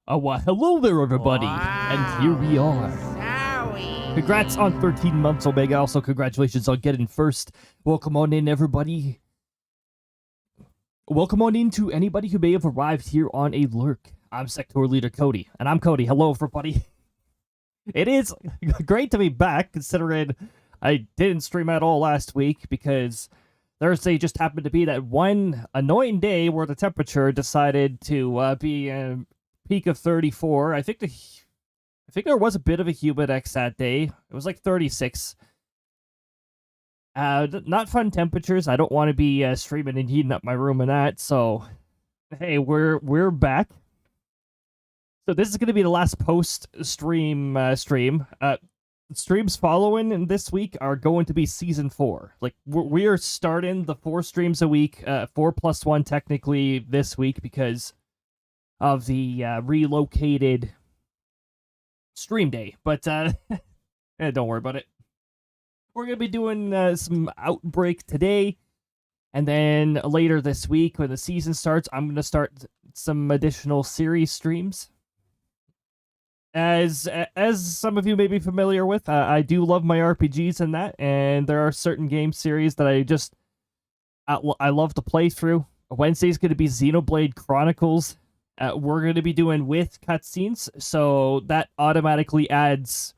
Well, hello there, everybody, and here we are. Sorry. Congrats on 13 months, Omega. Also, congratulations on getting first. Welcome on in, everybody. Welcome on in to anybody who may have arrived here on a lurk. I'm sectoral leader Cody, and I'm Cody. Hello, everybody. It is great to be back, considering I didn't stream at all last week because Thursday just happened to be that one annoying day where the temperature decided to be a peak of 34. I think there was a bit of a humidex that day. It was like 36. Not fun temperatures. I don't want to be streaming and heating up my room and that. So, hey, we're back. So this is going to be the last post stream. Streams following this week are going to be season 4. Like we are starting the 4 streams a week, 4+1 technically this week because of the relocated stream day. But don't worry about it. We're gonna be doing some Outbrk today, and then later this week when the season starts, I'm gonna start some additional series streams. As some of you may be familiar with, I do love my RPGs and that, and there are certain game series that I love to play through. Wednesday's going to be Xenoblade Chronicles. We're going to be doing with cutscenes, so that automatically adds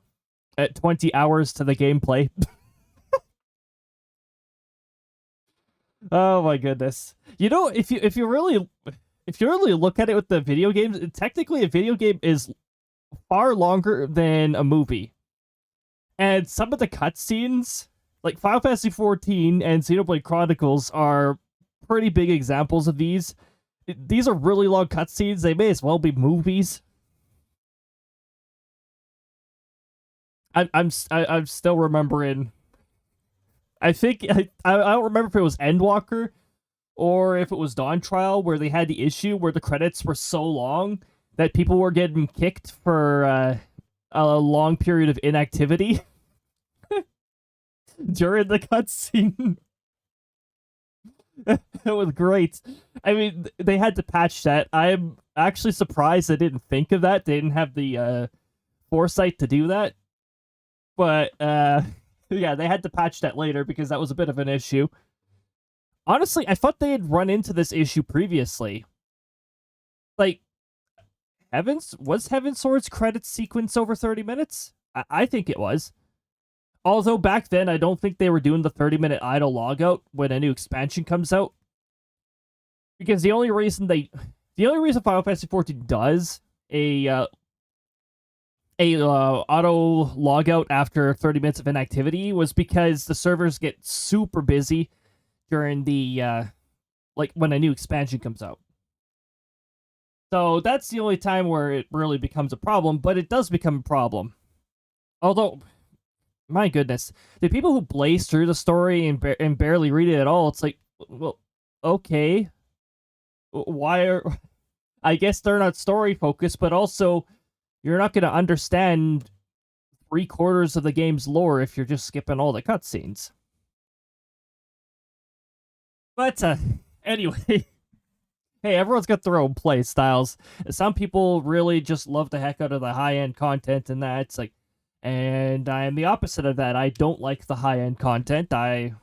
20 hours to the gameplay. Oh my goodness! You know, if you really look at it with the video games, technically a video game is far longer than a movie. And some of the cutscenes, like Final Fantasy XIV and Xenoblade Chronicles, are pretty big examples of these. These are really long cutscenes. They may as well be movies. I'm still remembering. I think I don't remember if it was Endwalker or if it was Dawn Trial where they had the issue where the credits were so long that people were getting kicked for a long period of inactivity during the cutscene. It was great. I mean, they had to patch that. I'm actually surprised they didn't think of that. They didn't have the foresight to do that. But, yeah, they had to patch that later because that was a bit of an issue. Honestly, I thought they had run into this issue previously. Like, was Heaven's Sword's credits sequence over 30 minutes? I think it was. Although back then, I don't think they were doing the 30-minute idle logout when a new expansion comes out. Because the only reason Final Fantasy XIV does a auto logout after 30 minutes of inactivity was because the servers get super busy during the like when a new expansion comes out. So that's the only time where it really becomes a problem, but it does become a problem. Although, my goodness, the people who blaze through the story and barely read it at all, it's like, well, okay. Why are... I guess they're not story focused, but also, you're not going to understand 3/4 of the game's lore if you're just skipping all the cutscenes. But, anyway... Hey, everyone's got their own play styles. Some people really just love the heck out of the high-end content and that. It's like, and I am the opposite of that. I don't like the high-end content. I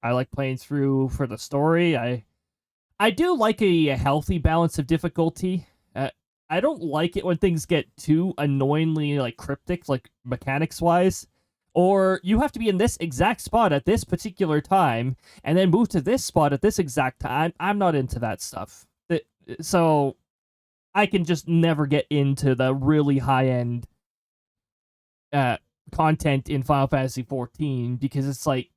like playing through for the story. I do like a healthy balance of difficulty. I don't like it when things get too annoyingly like cryptic, like mechanics-wise. Or you have to be in this exact spot at this particular time, and then move to this spot at this exact time. I'm not into that stuff. So I can just never get into the really high-end content in Final Fantasy XIV because it's like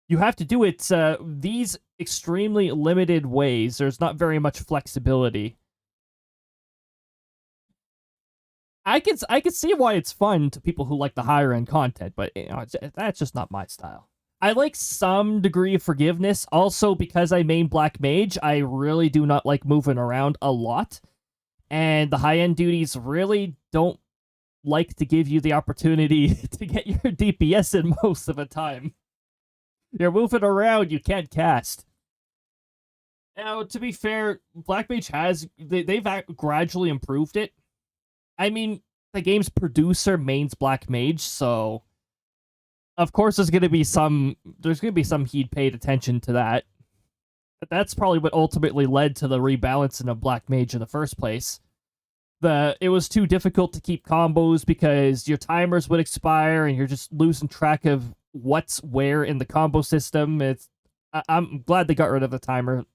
you have to do it these extremely limited ways. There's not very much flexibility. I can see why it's fun to people who like the higher-end content, but you know, that's just not my style. I like some degree of forgiveness. Also, because I main Black Mage, I really do not like moving around a lot. And the high-end duties really don't like to give you the opportunity to get your DPS in most of the time. You're moving around, you can't cast. Now, to be fair, Black Mage they've gradually improved it. I mean, the game's producer mains Black Mage, so of course there's gonna be some heed paid attention to that. But that's probably what ultimately led to the rebalancing of Black Mage in the first place. It was too difficult to keep combos because your timers would expire and you're just losing track of what's where in the combo system. I'm glad they got rid of the timer.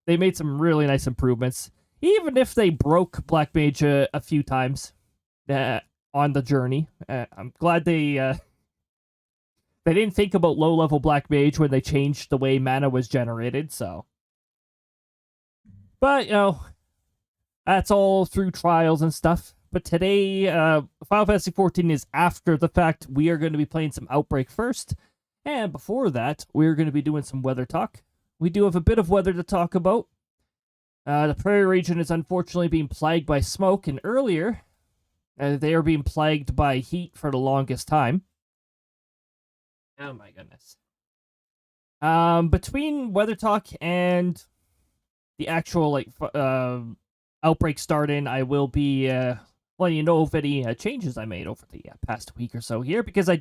They made some really nice improvements, even if they broke Black Mage a few times on the journey. I'm glad they didn't think about low-level Black Mage when they changed the way mana was generated, so. But, that's all through trials and stuff. But today, Final Fantasy XIV is after the fact. We are going to be playing some Outbrk first. And before that, we're going to be doing some weather talk. We do have a bit of weather to talk about. The prairie region is unfortunately being plagued by smoke, and earlier, they are being plagued by heat for the longest time. Oh my goodness. Between weather talk and the actual, Outbrk starting, I will be letting you know of any changes I made over the past week or so here, because I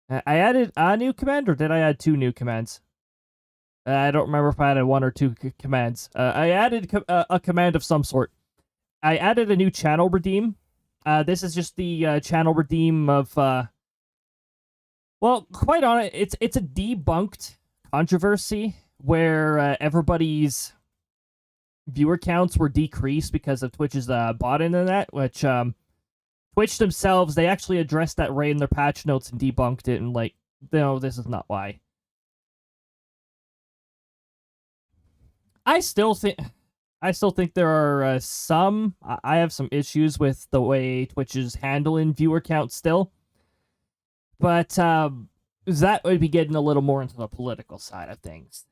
added a new command, or did I add 2 new commands? I don't remember if I added 1 or 2 commands. I added a command of some sort. I added a new channel redeem. This is just the channel redeem of, well, quite honest, it's a debunked controversy where everybody's viewer counts were decreased because of Twitch's bot internet, which Twitch themselves, they actually addressed that right in their patch notes and debunked it, and no, this is not why. I still think there are some. I have some issues with the way Twitch is handling viewer count still, but that would be getting a little more into the political side of things.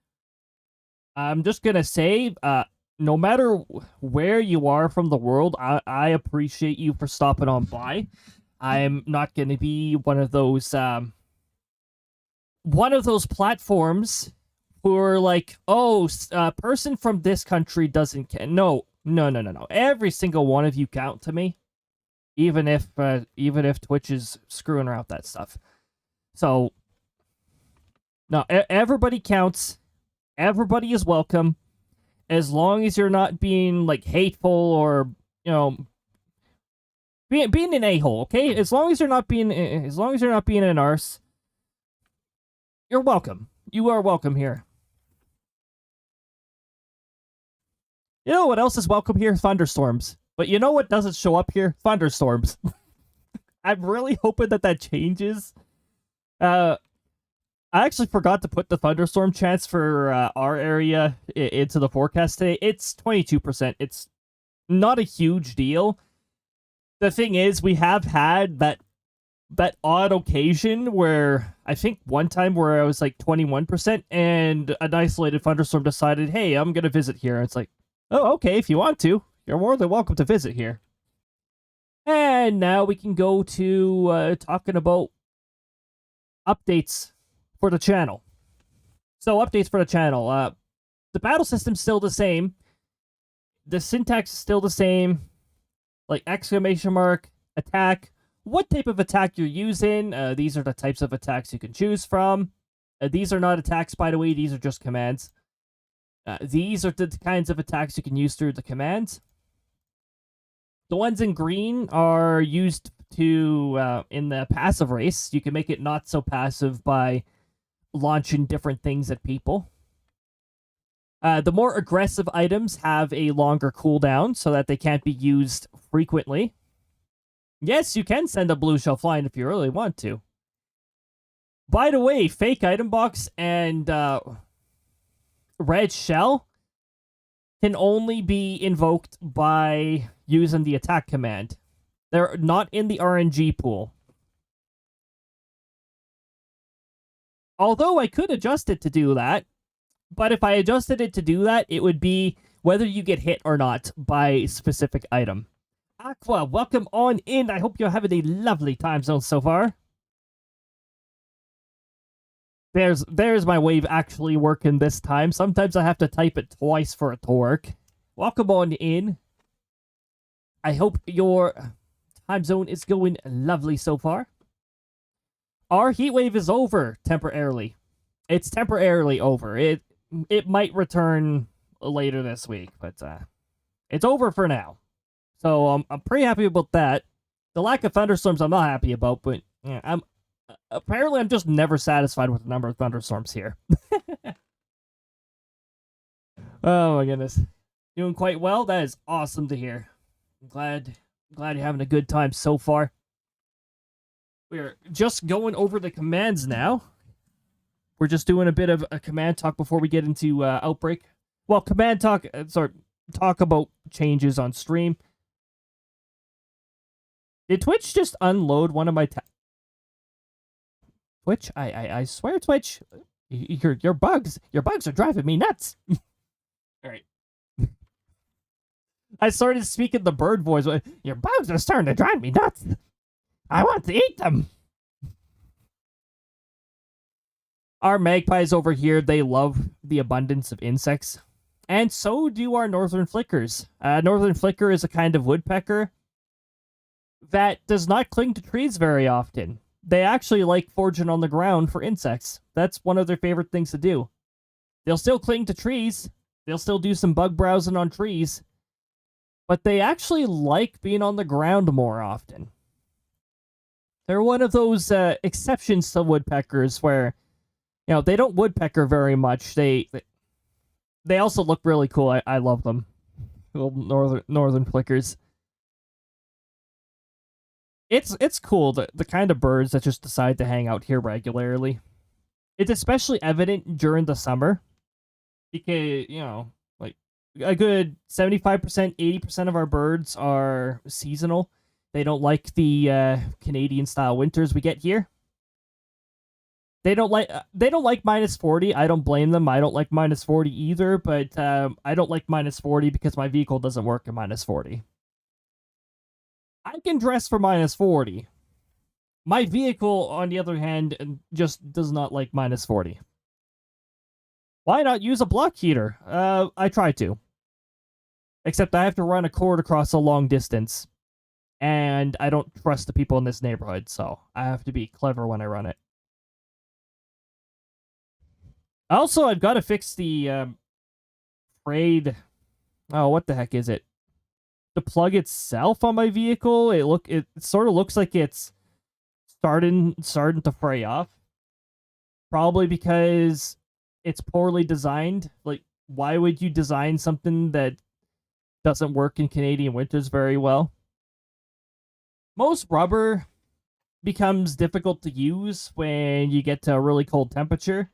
I'm just gonna say, no matter where you are from the world, I appreciate you for stopping on by. I'm not gonna be one of those platforms who are like, oh, a person from this country doesn't care. No. Every single one of you count to me, even if Twitch is screwing around that stuff. So, no, everybody counts. Everybody is welcome, as long as you're not being hateful or being an a-hole. Okay, as long as you're not being an arse, you're welcome. You are welcome here. You know what else is welcome here? Thunderstorms. But you know what doesn't show up here? Thunderstorms. I'm really hoping that changes. I actually forgot to put the thunderstorm chance for our area into the forecast today. It's 22%. It's not a huge deal. The thing is, we have had that odd occasion where I think one time where I was 21% and an isolated thunderstorm decided, hey, I'm going to visit here. And it's like, oh, okay, if you want to, you're more than welcome to visit here. And now we can go to talking about updates for the channel. So, updates for the channel. The battle system's still the same. The syntax is still the same. Exclamation mark, attack, what type of attack you're using. These are the types of attacks you can choose from. These are not attacks, by the way. These are just commands. These are the kinds of attacks you can use through the commands. The ones in green are used to, in the passive race. You can make it not so passive by launching different things at people. The more aggressive items have a longer cooldown so that they can't be used frequently. Yes, you can send a blue shell flying if you really want to. By the way, fake item box and red shell can only be invoked by using the attack command. They're not in the RNG pool. Although I could adjust it to do that, but if I adjusted it to do that, it would be whether you get hit or not by a specific item. Aqua, welcome on in. I hope you're having a lovely time zone so far. There's my wave actually working this time. Sometimes I have to type it twice for it to work. Welcome on in. I hope your time zone is going lovely so far. Our heat wave is over temporarily. It's temporarily over. It might return later this week, but it's over for now. So I'm pretty happy about that. The lack of thunderstorms I'm not happy about, but yeah, I'm just never satisfied with the number of thunderstorms here. Oh my goodness. Doing quite well. That is awesome to hear. I'm glad you're having a good time so far. We're just going over the commands now. We're just doing a bit of a command talk before we get into Outbrk. Well, command talk, talk about changes on stream. Did Twitch just unload one of my Twitch? I swear, Twitch, your bugs are driving me nuts. All right. I started speaking the bird voice. Your bugs are starting to drive me nuts. I want to eat them. Our magpies over here, they love the abundance of insects. And so do our northern flickers. Northern flicker is a kind of woodpecker that does not cling to trees very often. They actually like foraging on the ground for insects. That's one of their favorite things to do. They'll still cling to trees. They'll still do some bug browsing on trees. But they actually like being on the ground more often. They're one of those exceptions to woodpeckers where, you know, they don't woodpecker very much. They also look really cool. I love them. Little northern flickers. It's cool, the kind of birds that just decide to hang out here regularly. It's especially evident during the summer because, you know, like a good 75%, 80% of our birds are seasonal. They don't like the Canadian style winters we get here. They don't like -40. I don't blame them. I don't like -40 either, but I don't like -40 because my vehicle doesn't work in -40. I can dress for -40. My vehicle, on the other hand, just does not like -40. Why not use a block heater? I try to. Except I have to run a cord across a long distance. And I don't trust the people in this neighborhood, so I have to be clever when I run it. Also, I've got to fix the frayed... Oh, what the heck is it? The plug itself on my vehicle. It sort of looks like it's starting to fray off. Probably because it's poorly designed. Like, why would you design something that doesn't work in Canadian winters very well? Most rubber becomes difficult to use when you get to a really cold temperature.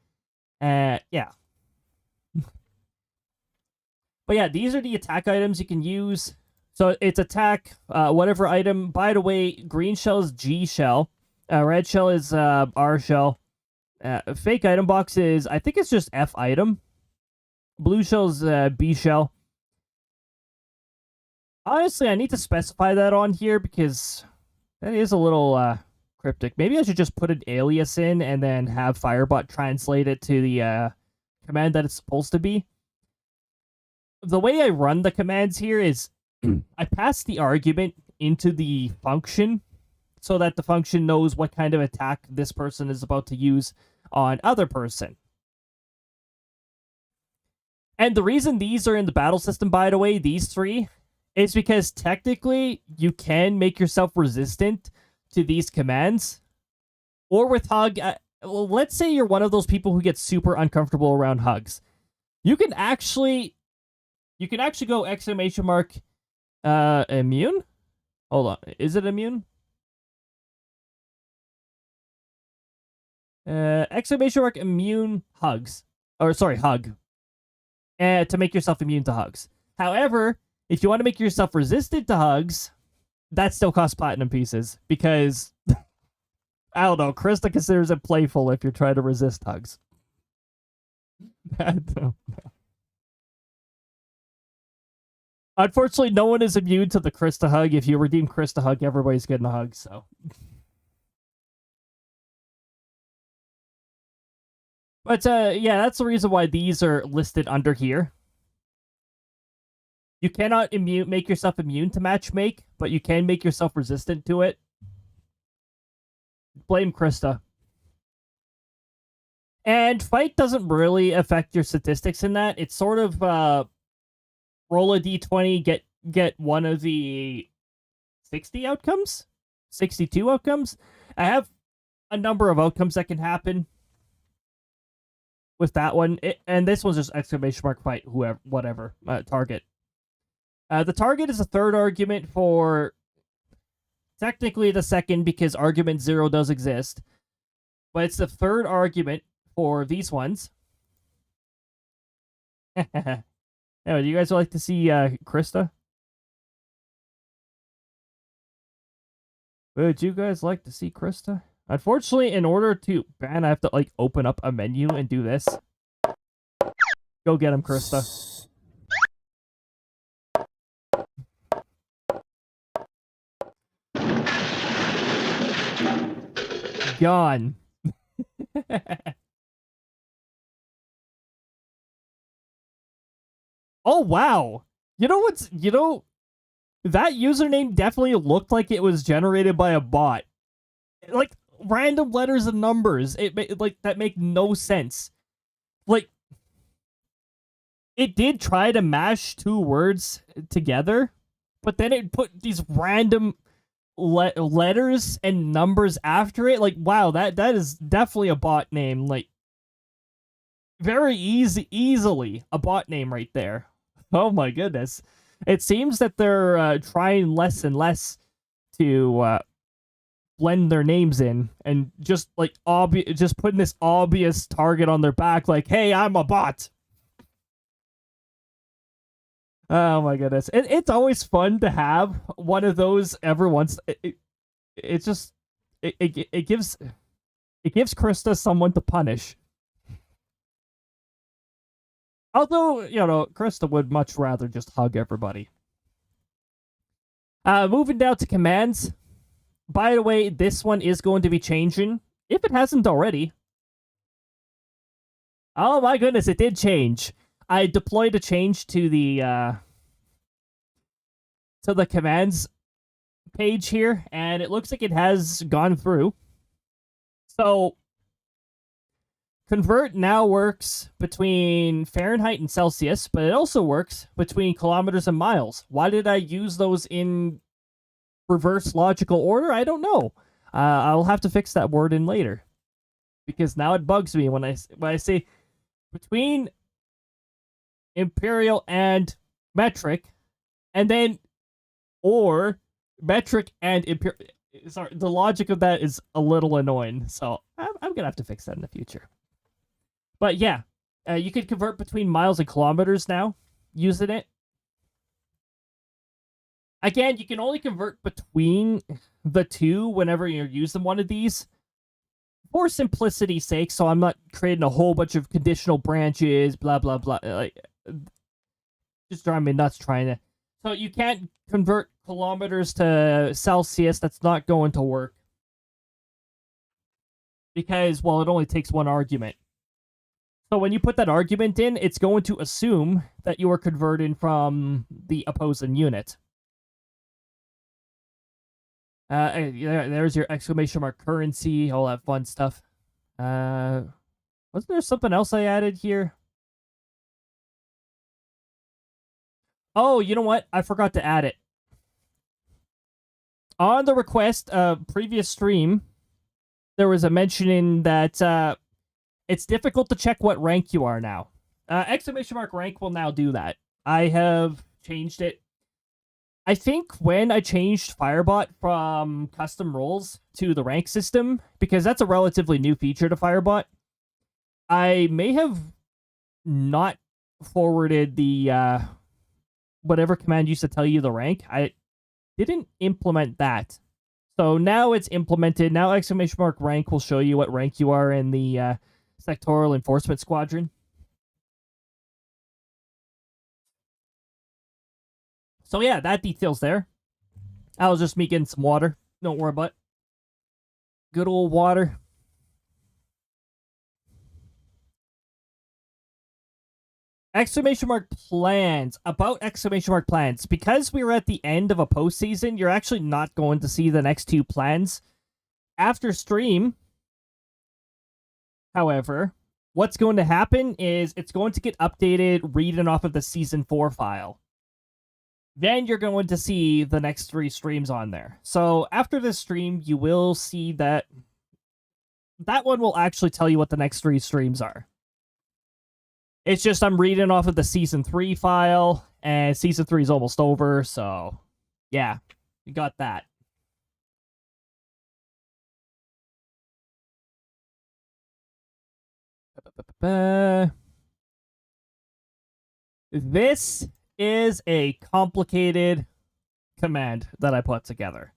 Yeah. But yeah, these are the attack items you can use. So it's attack, whatever item. By the way, green shell is G shell. Red shell is R shell. Fake item box is, I think it's just F item. Blue shell is B shell. Honestly, I need to specify that on here because that is a little cryptic. Maybe I should just put an alias in and then have Firebot translate it to the command that it's supposed to be. The way I run the commands here is I pass the argument into the function so that the function knows what kind of attack this person is about to use on other person. And the reason these are in the battle system, by the way, these three, is because technically you can make yourself resistant to these commands. Or with hug, well, let's say you're one of those people who gets super uncomfortable around hugs. You can actually go exclamation mark immune? Hold on. Is it immune? Exclamation mark immune hugs. Or sorry, hug. To make yourself immune to hugs. However, if you want to make yourself resistant to hugs, that still costs platinum pieces. Because, I don't know, Krista considers it playful if you're trying to resist hugs. Unfortunately, no one is immune to the Krista hug. If you redeem Krista hug, everybody's getting a hug, so. But yeah, that's the reason why these are listed under here. You cannot make yourself immune to matchmake, but you can make yourself resistant to it. Blame Krista. And fight doesn't really affect your statistics in that. It's sort of roll a d20, get one of the 60 outcomes, 62 outcomes. I have a number of outcomes that can happen with that one, and this one's just exclamation mark fight whoever whatever target. The target is a third argument for technically the second because argument 0 does exist, but it's the third argument for these ones. Anyway, do you guys like to see Krista? Would you guys like to see Krista? Unfortunately, in order to ban, I have to like open up a menu and do this. Go get him, Krista. Gone. Oh wow. You know that username definitely looked like it was generated by a bot. Like random letters and numbers. It like that make no sense. Like it did try to mash two words together, but then it put these random letters and numbers after it. Like wow, that is definitely a bot name. Like very easily a bot name right there. Oh my goodness. It seems that they're trying less and less to blend their names in and just like just putting this obvious target on their back like, hey, I'm a bot. Oh my goodness. It's always fun to have one of those every once. It just it gives Krista someone to punish. Although, you know, Krista would much rather just hug everybody. Moving down to commands. By the way, this one is going to be changing, if it hasn't already. Oh my goodness, it did change. I deployed a change to the commands page here, and it looks like it has gone through. So convert now works between Fahrenheit and Celsius, but it also works between kilometers and miles. Why did I use those in reverse logical order? I don't know. I'll have to fix that word in later, because now it bugs me when I say between imperial and metric, and then or metric and imperial. Sorry, the logic of that is a little annoying, so I'm gonna have to fix that in the future. But yeah, you can convert between miles and kilometers now using it. Again, you can only convert between the two whenever you're using one of these, for simplicity's sake, so I'm not creating a whole bunch of conditional branches, blah, blah, blah. Like, just driving me nuts trying to... So you can't convert kilometers to Celsius. That's not going to work. Because, well, it only takes one argument. So when you put that argument in, it's going to assume that you are converting from the opposing unit. There's your exclamation mark currency, all that fun stuff. Wasn't there something else I added here? Oh, you know what? I forgot to add it. On the request previous stream, there was a mentioning that it's difficult to check what rank you are now. Exclamation mark rank will now do that. I have changed it. I think when I changed Firebot from custom roles to the rank system, because that's a relatively new feature to Firebot, I may have not forwarded the whatever command used to tell you the rank. I didn't implement that. So now it's implemented. Now exclamation mark rank will show you what rank you are in the sectoral enforcement squadron. So yeah, that detail's there. That was just me getting some water. Don't worry about it. Good old water. Exclamation mark plans. About exclamation mark plans. Because we were at the end of a postseason, you're actually not going to see the next two plans. After stream, however, what's going to happen is it's going to get updated reading off of the Season 4 file. Then you're going to see the next 3 streams on there. So after this stream, you will see that one will actually tell you what the next 3 streams are. It's just I'm reading off of the Season 3 file, and Season 3 is almost over, so yeah, you got that. This is a complicated command that I put together.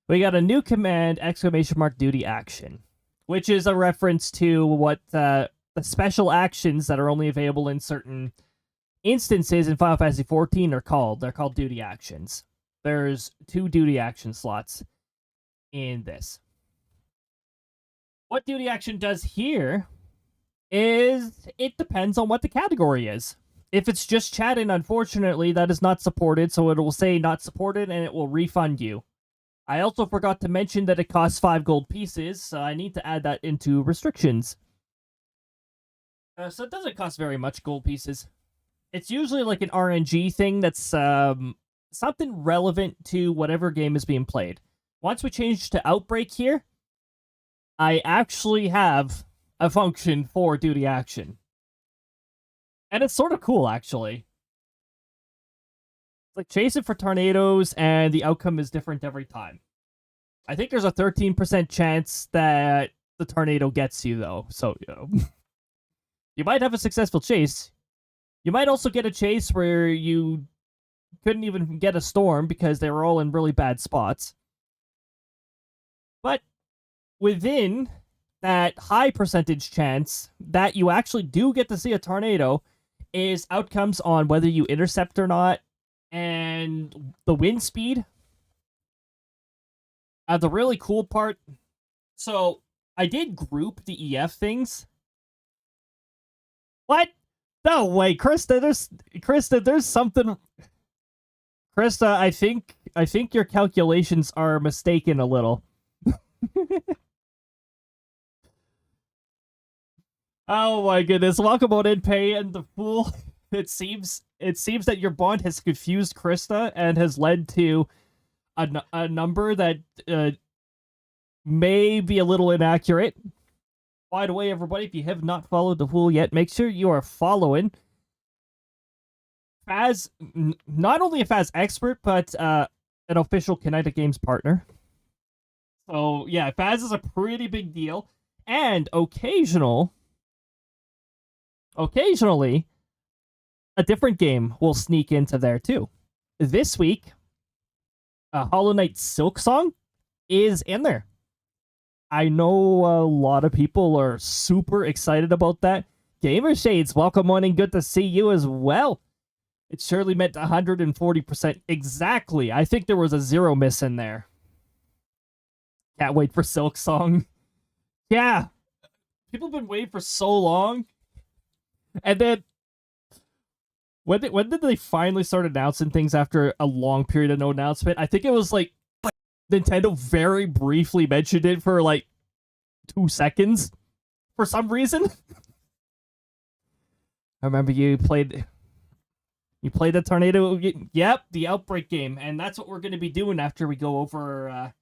We got a new command, exclamation mark duty action, which is a reference to what the special actions that are only available in certain instances in Final Fantasy XIV are called. They're called duty actions. There's 2 duty action slots in this. What duty action does here is it depends on what the category is. If it's just chatting, unfortunately, that is not supported, so it will say not supported and it will refund you. I also forgot to mention that it costs 5 gold pieces, so I need to add that into restrictions. So it doesn't cost very much gold pieces. It's usually like an RNG thing that's something relevant to whatever game is being played. Once we change to Outbrk here, I actually have a function for duty action. And it's sort of cool, actually. It's like chasing for tornadoes, and the outcome is different every time. I think there's a 13% chance that the tornado gets you, though. So, you know, you might have a successful chase. You might also get a chase where you couldn't even get a storm because they were all in really bad spots. But within that high percentage chance that you actually do get to see a tornado is outcomes on whether you intercept or not and the wind speed. The really cool part, so I did group the EF things. What? No way, Krista, there's something. Krista, I think your calculations are mistaken a little. Oh my goodness! Welcome on in, Pay and the Fool. It seems that your bond has confused Krista and has led to a number that may be a little inaccurate. By the way, everybody, if you have not followed the Fool yet, make sure you are following Faz. Not only a Faz expert, but an official Kinetic Games partner. So yeah, Faz is a pretty big deal, and occasionally, a different game will sneak into there too. This week, Hollow Knight Silksong is in there. I know a lot of people are super excited about that. Gamer Shades, welcome on and good to see you as well. It surely meant 140% exactly. I think there was a 0 miss in there. Can't wait for Silksong. Yeah, people have been waiting for so long. And then, when did they finally start announcing things after a long period of no announcement? I think it was like Nintendo very briefly mentioned it for like 2 seconds for some reason. I remember you played the tornado. Yep, the Outbrk game, and that's what we're going to be doing after we go over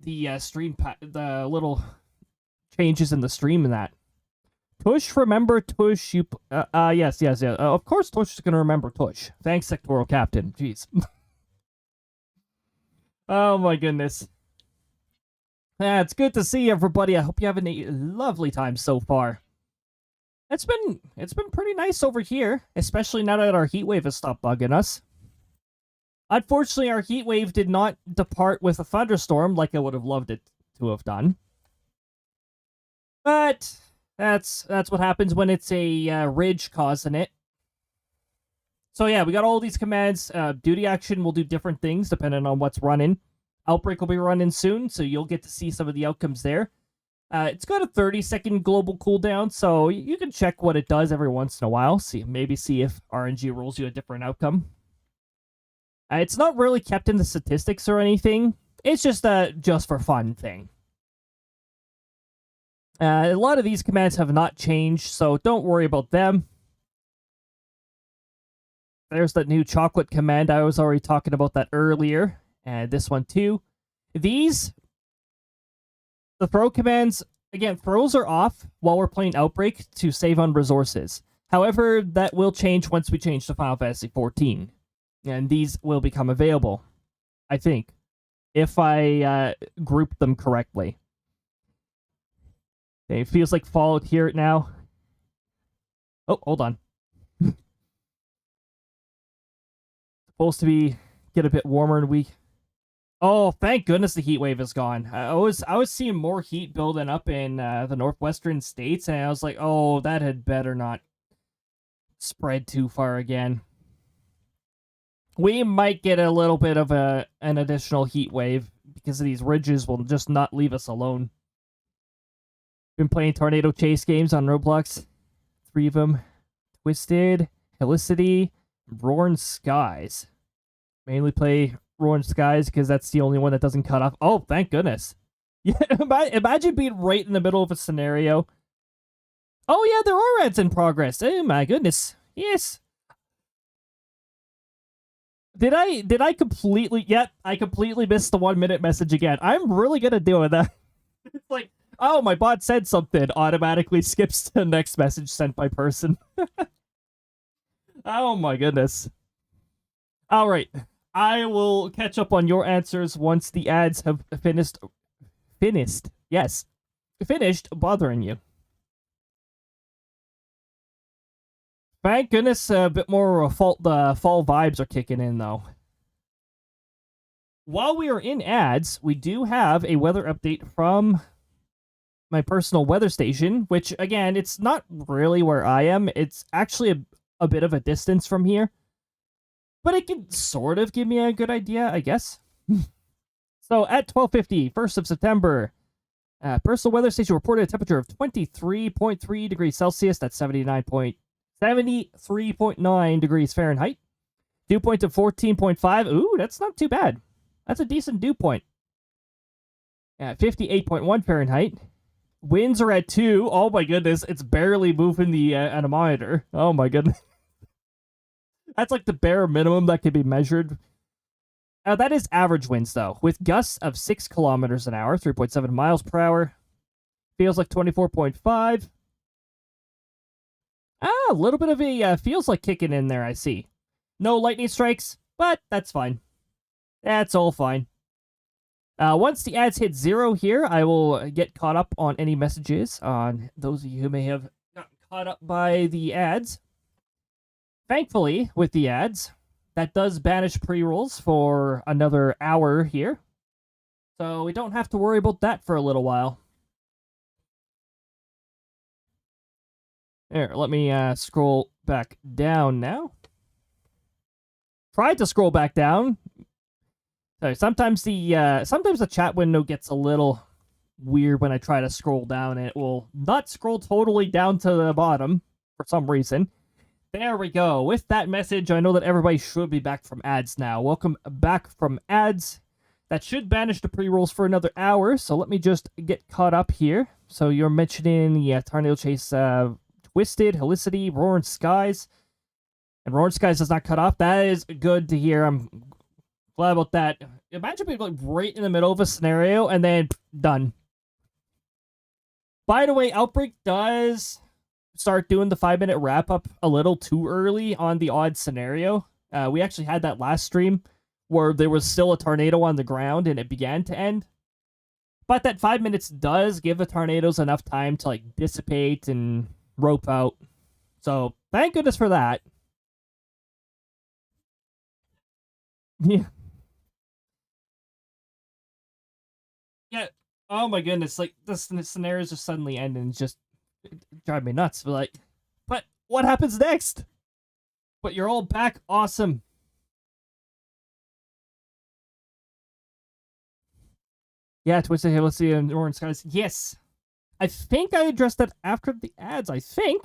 the stream, the little changes in the stream and that. Tush, remember Tush? You yes. Of course, Tush is gonna remember Tush. Thanks, sectoral captain. Jeez. Oh my goodness. Yeah, it's good to see everybody. I hope you're having a lovely time so far. It's been pretty nice over here, especially now that our heat wave has stopped bugging us. Unfortunately, our heat wave did not depart with a thunderstorm like I would have loved it to have done. But that's what happens when it's a ridge causing it. So yeah, we got all these commands. Duty action will do different things depending on what's running. Outbrk will be running soon, so you'll get to see some of the outcomes there. It's got a 30-second global cooldown, so you can check what it does every once in a while. Maybe see if RNG rolls you a different outcome. It's not really kept in the statistics or anything. It's just a just for fun thing. A lot of these commands have not changed, so don't worry about them. There's that new chocolate command. I was already talking about that earlier. And this one too. The throw commands, again, throws are off while we're playing Outbrk to save on resources. However, that will change once we change to Final Fantasy XIV. And these will become available, I think, if I group them correctly. Okay, it feels like Fallout here now. Oh, hold on. Supposed to get a bit warmer in a week. Oh, thank goodness the heat wave is gone. I was seeing more heat building up in the northwestern states, and I was like, oh, that had better not spread too far again. We might get a little bit of an additional heat wave because of these ridges will just not leave us alone. Been playing tornado chase games on Roblox. 3 of them. Twisted, Helicity, Roaring Skies. Mainly play Roaring Skies because that's the only one that doesn't cut off. Oh, thank goodness. Yeah, imagine being right in the middle of a scenario. Oh yeah, there are ads in progress. Oh my goodness. Yes. Did I completely... Yep, I completely missed the 1-minute message again. I'm really gonna do that. It's like, oh, my bot said something. Automatically skips to the next message sent by person. Oh my goodness. Alright. I will catch up on your answers once the ads have finished. Yes. Finished bothering you. Thank goodness a bit more fall vibes are kicking in, though. While we are in ads, we do have a weather update from my personal weather station, which, again, it's not really where I am. It's actually a bit of a distance from here. But it can sort of give me a good idea, I guess. So, at 12:50, 1st of September, personal weather station reported a temperature of 23.3 degrees Celsius. That's 73.9 degrees Fahrenheit. Dew point of 14.5. Ooh, that's not too bad. That's a decent dew point. At 58.1 Fahrenheit. Winds are at 2. Oh my goodness, it's barely moving the anemometer. Oh my goodness. That's like the bare minimum that can be measured. That is average winds, though, with gusts of 6 kilometers an hour, 3.7 miles per hour. Feels like 24.5. A little bit of a feels like kicking in there, I see. No lightning strikes, but that's fine. That's all fine. Once the ads hit 0 here, I will get caught up on any messages on those of you who may have gotten caught up by the ads. Thankfully, with the ads, that does banish pre-rolls for another hour here. So we don't have to worry about that for a little while. There, let me scroll back down now. Tried to scroll back down. Sorry, sometimes the chat window gets a little weird when I try to scroll down, and it will not scroll totally down to the bottom for some reason. There we go. With that message, I know that everybody should be back from ads now. Welcome back from ads. That should banish the pre-rolls for another hour, so let me just get caught up here. So you're mentioning the Tornado Chase Twisted, Helicity, Roaring Skies. And Roaring Skies does not cut off. That is good to hear. I'm glad about that. Imagine being like right in the middle of a scenario and then done. By the way, Outbrk does start doing the 5-minute wrap-up a little too early on the odd scenario. We actually had that last stream where there was still a tornado on the ground and it began to end. But that 5 minutes does give the tornadoes enough time to like dissipate and rope out. So thank goodness for that. Yeah. Yeah. Oh my goodness. Like the scenarios just suddenly end and just drive me nuts. But like, but what happens next? But you're all back. Awesome. Yeah, Twisted Helicity and Roaring Skies. Yes. I think I addressed that after the ads, I think.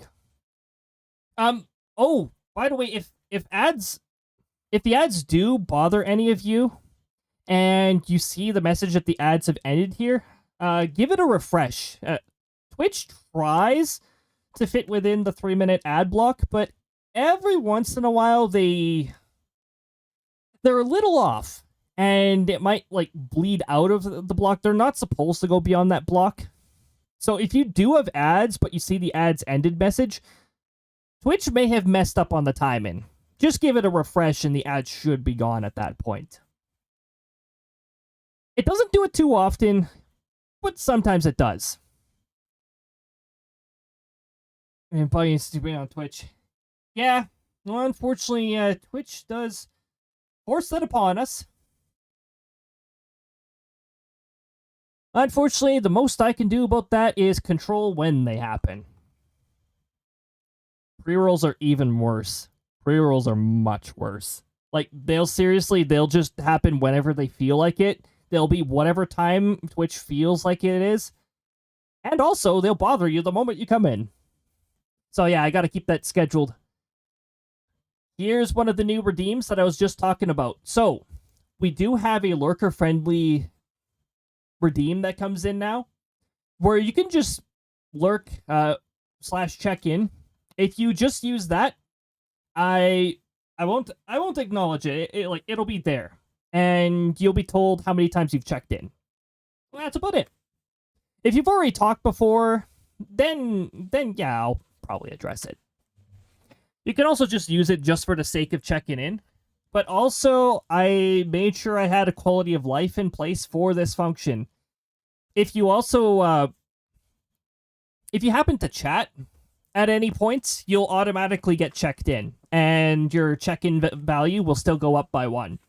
Oh, by the way, if the ads do bother any of you and you see the message that the ads have ended here, give it a refresh. Twitch tries to fit within the 3-minute ad block, but every once in a while they're a little off, and it might like bleed out of the block. They're not supposed to go beyond that block. So if you do have ads, but you see the ads ended message, Twitch may have messed up on the timing. Just give it a refresh and the ads should be gone at that point. It doesn't do it too often, but sometimes it does. And probably stupid on Twitch. Yeah, well, unfortunately, Twitch does force that upon us. Unfortunately, the most I can do about that is control when they happen. Pre-rolls are even worse. Pre-rolls are much worse. Like, they'll just happen whenever they feel like it. They'll be whatever time Twitch feels like it is. And also, they'll bother you the moment you come in. So yeah, I gotta keep that scheduled. Here's one of the new redeems that I was just talking about. So, we do have a lurker-friendly redeem that comes in now, where you can just lurk / check in. If you just use that, I won't acknowledge it. It'll be there, and you'll be told how many times you've checked in. Well, that's about it. If you've already talked before, then yeah, I'll probably address it. You can also just use it just for the sake of checking in. But also, I made sure I had a quality of life in place for this function. If you also, if you happen to chat at any point, you'll automatically get checked in, and your check-in value will still go up by 1.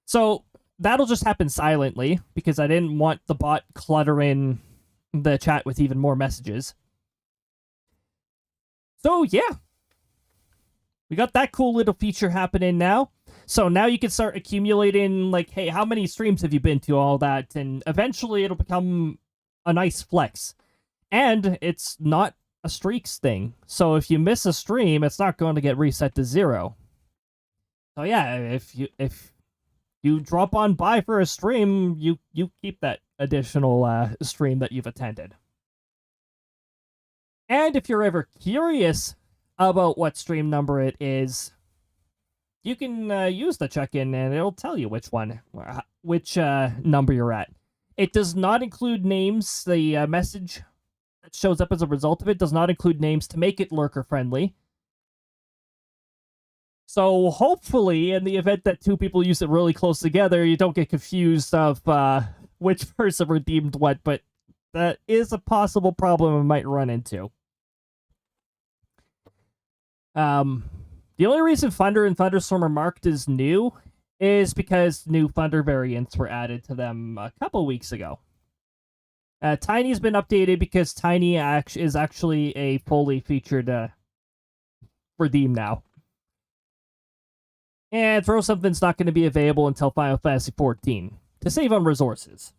So that'll just happen silently, because I didn't want the bot cluttering the chat with even more messages. So yeah, we got that cool little feature happening now. So now you can start accumulating, like, hey, how many streams have you been to, all that, and eventually it'll become a nice flex. And it's not a streaks thing, so if you miss a stream, it's not going to get reset to 0. So yeah, if you drop on by for a stream, you keep that additional stream that you've attended. And if you're ever curious about what stream number it is, you can use the check-in, and it'll tell you which number you're at. It does not include names. The message that shows up as a result of it does not include names to make it lurker-friendly. So hopefully, in the event that 2 people use it really close together, you don't get confused of which person redeemed what, but that is a possible problem I might run into. The only reason Thunder and Thunderstorm are marked as new is because new Thunder variants were added to them a couple weeks ago. Tiny's been updated because Tiny is actually a fully featured redeem now. And Throw Something's not going to be available until Final Fantasy XIV, to save on resources.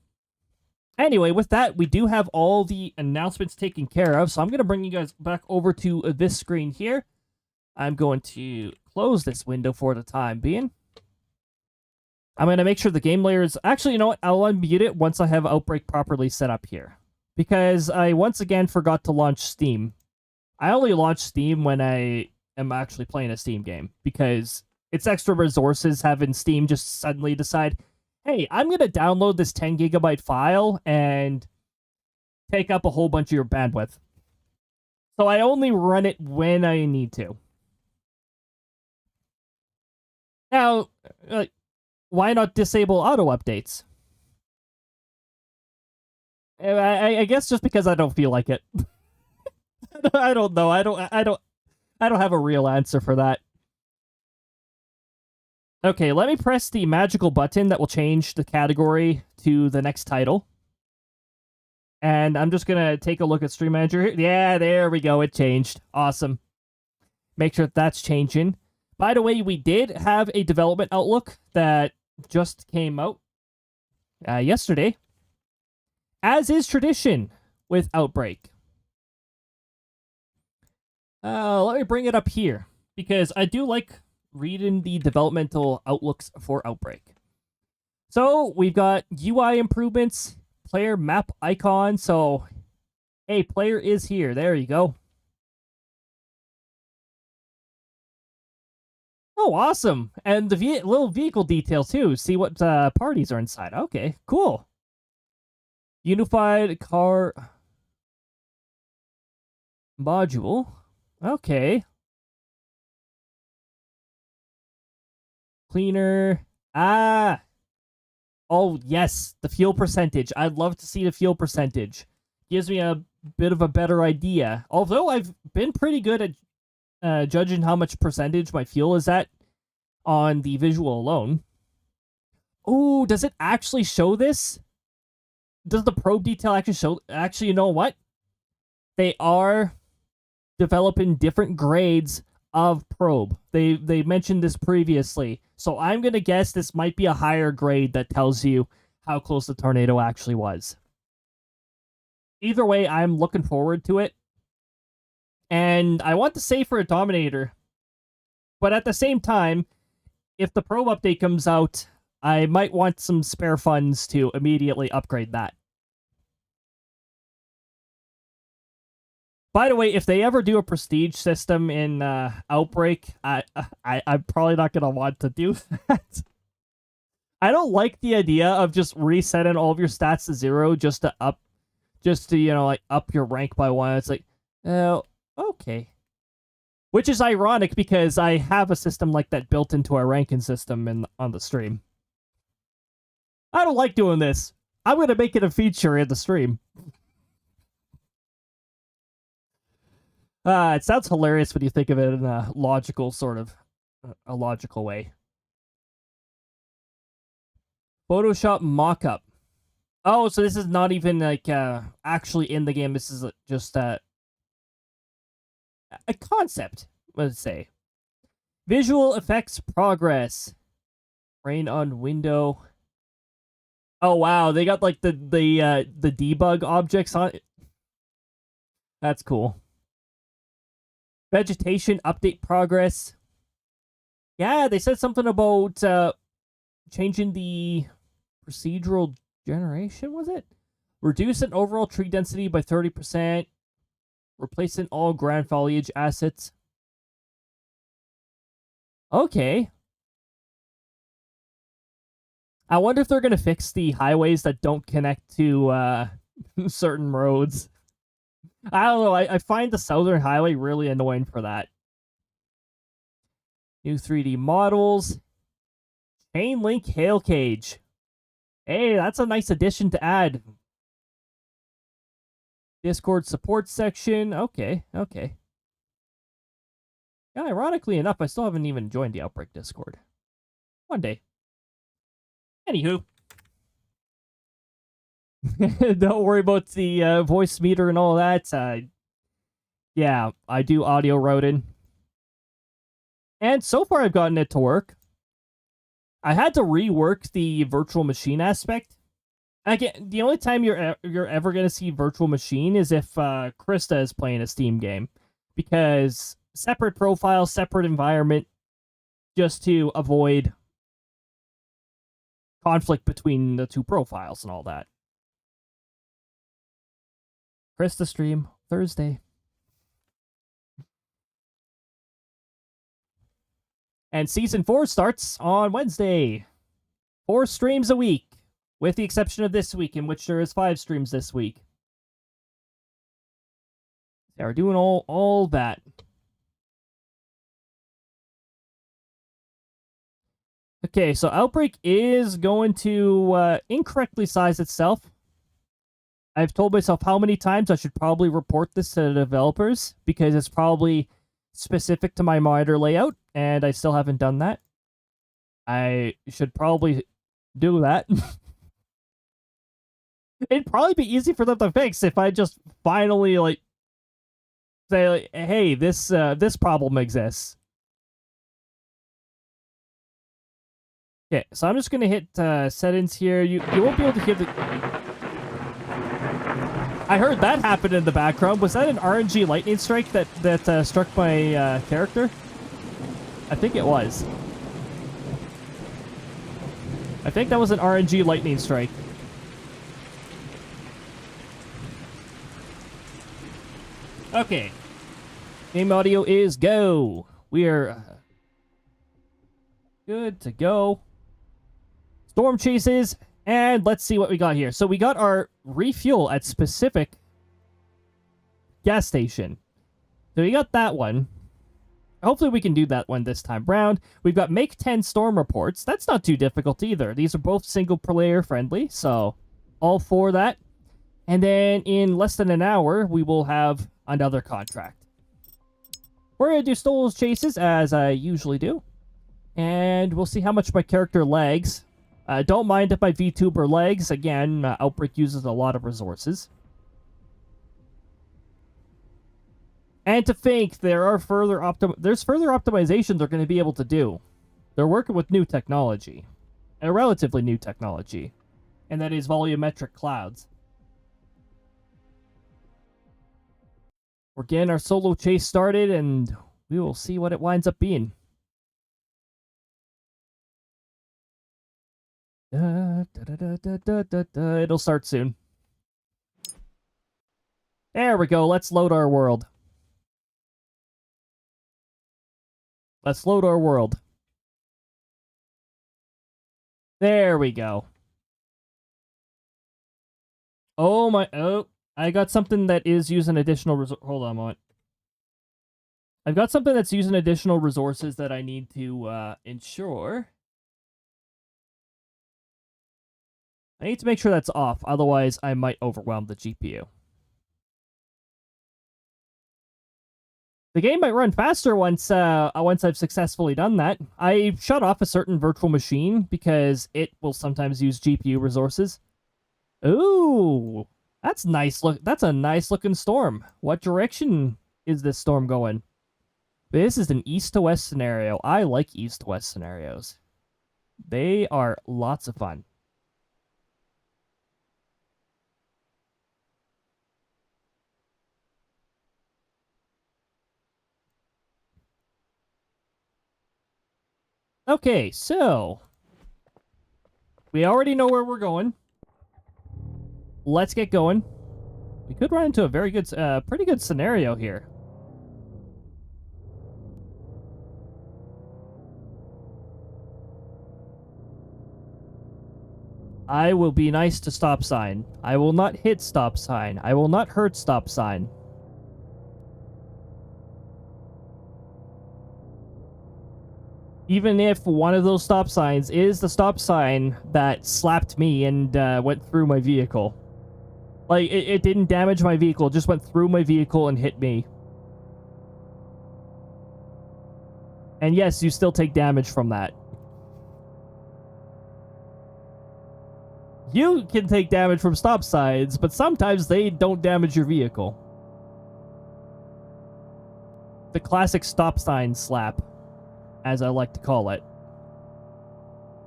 Anyway, with that, we do have all the announcements taken care of, so I'm going to bring you guys back over to this screen here. I'm going to close this window for the time being. I'm going to make sure the game layer is... Actually, you know what? I'll unmute it once I have Outbrk properly set up here. Because I once again forgot to launch Steam. I only launch Steam when I am actually playing a Steam game. Because it's extra resources having Steam just suddenly decide, hey, I'm going to download this 10 gigabyte file and take up a whole bunch of your bandwidth. So I only run it when I need to. Now, why not disable auto updates? I guess just because I don't feel like it. I don't know. I don't have a real answer for that. Okay, let me press the magical button that will change the category to the next title. And I'm just gonna take a look at Stream Manager here. Yeah, there we go. It changed. Awesome. Make sure that's changing. By the way, we did have a development outlook that just came out yesterday. As is tradition, with Outbrk. Let me bring it up here, because I do like reading the developmental outlooks for Outbrk. So, we've got UI improvements, player map icon, so, hey, player is here, there you go. Oh, awesome. And the little vehicle detail, too. See what parties are inside. Okay, cool. Unified car module. Okay. Cleaner. Ah. Oh, yes. The fuel percentage. I'd love to see the fuel percentage. Gives me a bit of a better idea. Although I've been pretty good at judging how much percentage my fuel is at on the visual alone. Oh, does it actually show this? Does the probe detail actually show? Actually, you know what? They are developing different grades of probe. They mentioned this previously. So I'm going to guess this might be a higher grade that tells you how close the tornado actually was. Either way, I'm looking forward to it. And I want to say for a Dominator, but at the same time, if the probe update comes out, I might want some spare funds to immediately upgrade that. By the way, if they ever do a prestige system in Outbrk, I'm probably not going to want to do that. I don't like the idea of just resetting all of your stats to 0 just to up your rank by 1. It's like, oh, okay. Which is ironic because I have a system like that built into our ranking system on the stream. I don't like doing this. I'm going to make it a feature in the stream. It sounds hilarious when you think of it in a logical way. Photoshop mockup. Oh, so this is not even like actually in the game. This is just a concept, let's say. Visual effects progress. Rain on window. Oh wow, they got like the debug objects on it. That's cool. Vegetation update progress. Yeah, they said something about changing the procedural generation, was it? Reducing overall tree density by 30%. Replacing all ground foliage assets. Okay. I wonder if they're going to fix the highways that don't connect to certain roads. I don't know. I find the Southern Highway really annoying for that. New 3D models. Chain link hail cage. Hey, that's a nice addition to add. Discord support section. Okay. Yeah, ironically enough, I still haven't even joined the Outbrk Discord. One day. Anywho. Don't worry about the voice meter and all that. Yeah, I do audio routing. And so far I've gotten it to work. I had to rework the virtual machine aspect. Again, the only time you're ever going to see virtual machine is if Krista is playing a Steam game. Because separate profile, separate environment, just to avoid conflict between the two profiles and all that. Krista stream Thursday. And Season 4 starts on Wednesday. 4 streams a week, with the exception of this week, in which there is 5 streams this week. They are doing all that. Okay, so Outbrk is going to incorrectly size itself. I've told myself how many times I should probably report this to the developers, because it's probably specific to my monitor layout, and I still haven't done that. I should probably do that. It'd probably be easy for them to fix if I just finally say, hey, this problem exists. Okay, so I'm just gonna hit settings here. You won't be able to hear the... I heard that happen in the background. Was that an RNG lightning strike that struck my character? I think it was. I think that was an RNG lightning strike. Okay. Game audio is go. We are good to go. Storm chases, and let's see what we got here. So we got our refuel at specific gas station. So we got that one. Hopefully we can do that one this time round. We've got make 10 storm reports. That's not too difficult either. These are both single player friendly, so all for that. And then in less than an hour, we will have another contract. We're going to do Stoles chases, as I usually do. And we'll see how much my character lags. Don't mind if my VTuber lags. Again, Outbrk uses a lot of resources. And to think there's further optimizations they're going to be able to do. They're working with new technology. A relatively new technology. And that is volumetric clouds. We're getting our solo chase started, and we will see what it winds up being. It'll start soon. There we go. Let's load our world. Let's load our world. There we go. Oh my... Oh, I got something that is using additional... Hold on a moment. I've got something that's using additional resources that I need to ensure. I need to make sure that's off, otherwise I might overwhelm the GPU. The game might run faster once I've successfully done that. I shut off a certain virtual machine because it will sometimes use GPU resources. Ooh, that's nice. That's a nice looking storm. What direction is this storm going? This is an east to west scenario. I like east to west scenarios. They are lots of fun. Okay, so we already know where we're going. Let's get going. We could run into a very good, pretty good scenario here. I will be nice to stop sign. I will not hit stop sign. I will not hurt stop sign. Even if one of those stop signs is the stop sign that slapped me and went through my vehicle. Like, it didn't damage my vehicle, it just went through my vehicle and hit me. And yes, you still take damage from that. You can take damage from stop signs, but sometimes they don't damage your vehicle. The classic stop sign slap, as I like to call it.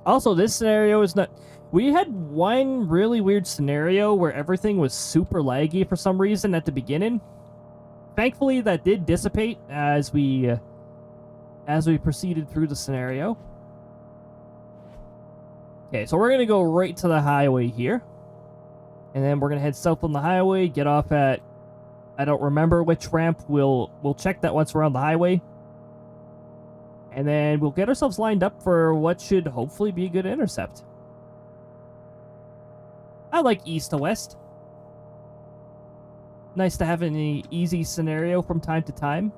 Also, this scenario is not... We had one really weird scenario where everything was super laggy for some reason at the beginning. Thankfully, that did dissipate as we proceeded through the scenario. Okay, so we're going to go right to the highway here. And then we're going to head south on the highway, get off at... I don't remember which ramp. We'll check that once we're on the highway. And then we'll get ourselves lined up for what should hopefully be a good intercept. I like east to west. Nice to have an easy scenario from time to time.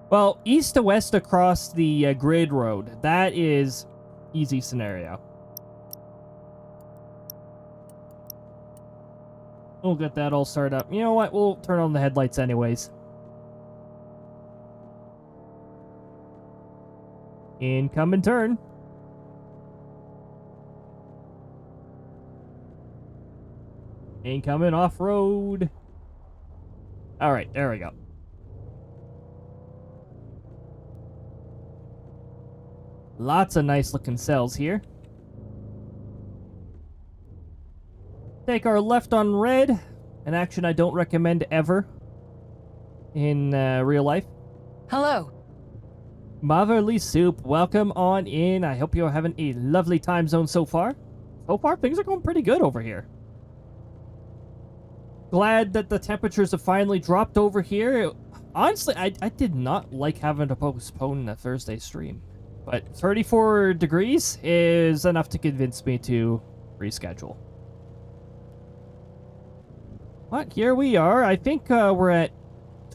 Well, east to west across the grid road. That is easy scenario. We'll get that all started up. You know what? We'll turn on the headlights anyways. Incoming turn. Incoming off-road. Alright, there we go. Lots of nice looking cells here. take our left on red, an action I don't recommend ever in real life. Hello. Motherly Soup, welcome on in. I hope you're having a lovely time zone so far. So far, things are going pretty good over here. Glad that the temperatures have finally dropped over here. Honestly, I did not like having to postpone the Thursday stream. But 34 degrees is enough to convince me to reschedule. But here we are. I think we're at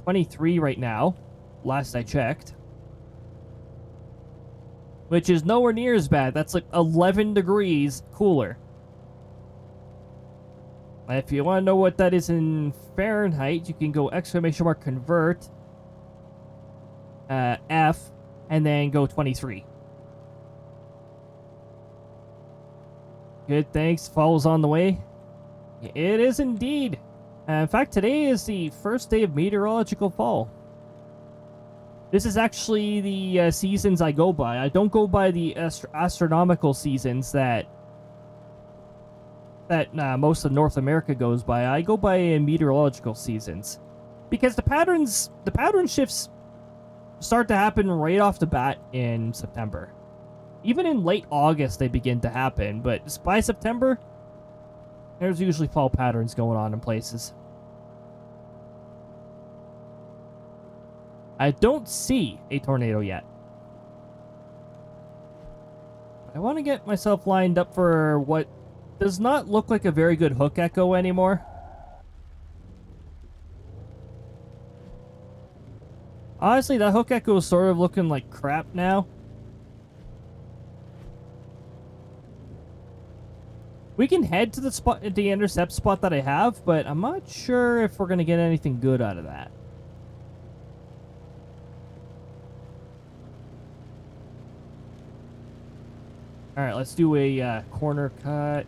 23 right now, last I checked. Which is nowhere near as bad. That's like 11 degrees cooler. If you want to know what that is in Fahrenheit, you can go !convert F and then go 23. Good, thanks. Fall's on the way. It is indeed. In fact, today is the first day of meteorological fall. This is actually the seasons I go by. I don't go by the astronomical seasons that most of North America goes by. I go by meteorological seasons, because the pattern shifts start to happen right off the bat in September. Even in late August they begin to happen, but by September there's usually fall patterns going on in places. I don't see a tornado yet. I want to get myself lined up for what does not look like a very good hook echo anymore. Honestly, that hook echo is sort of looking like crap now. We can head to the intercept spot that I have, but I'm not sure if we're going to get anything good out of that. Alright, let's do a corner cut.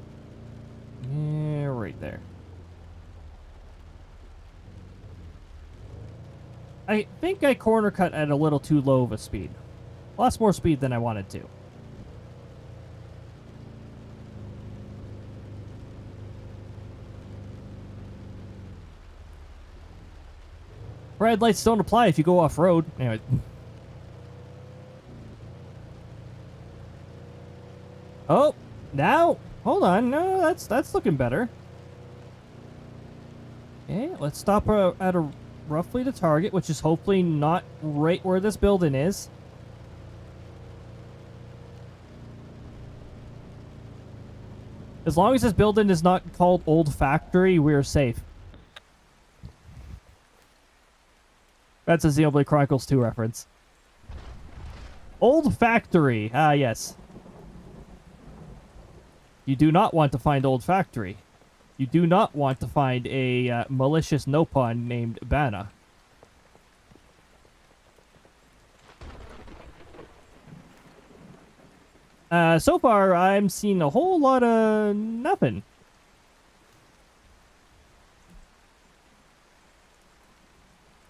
Yeah, right there. I think I corner cut at a little too low of a speed. Lots more speed than I wanted to. Red lights don't apply if you go off-road. Anyway. Oh, now, hold on. No, that's looking better. Okay, let's stop at a roughly the target, which is hopefully not right where this building is. As long as this building is not called Old Factory, we're safe. That's a Xenoblade Chronicles 2 reference. Old Factory. Ah, yes. You do not want to find Old Factory. You do not want to find a malicious Nopon named Bana. So far, I'm seeing a whole lot of nothing.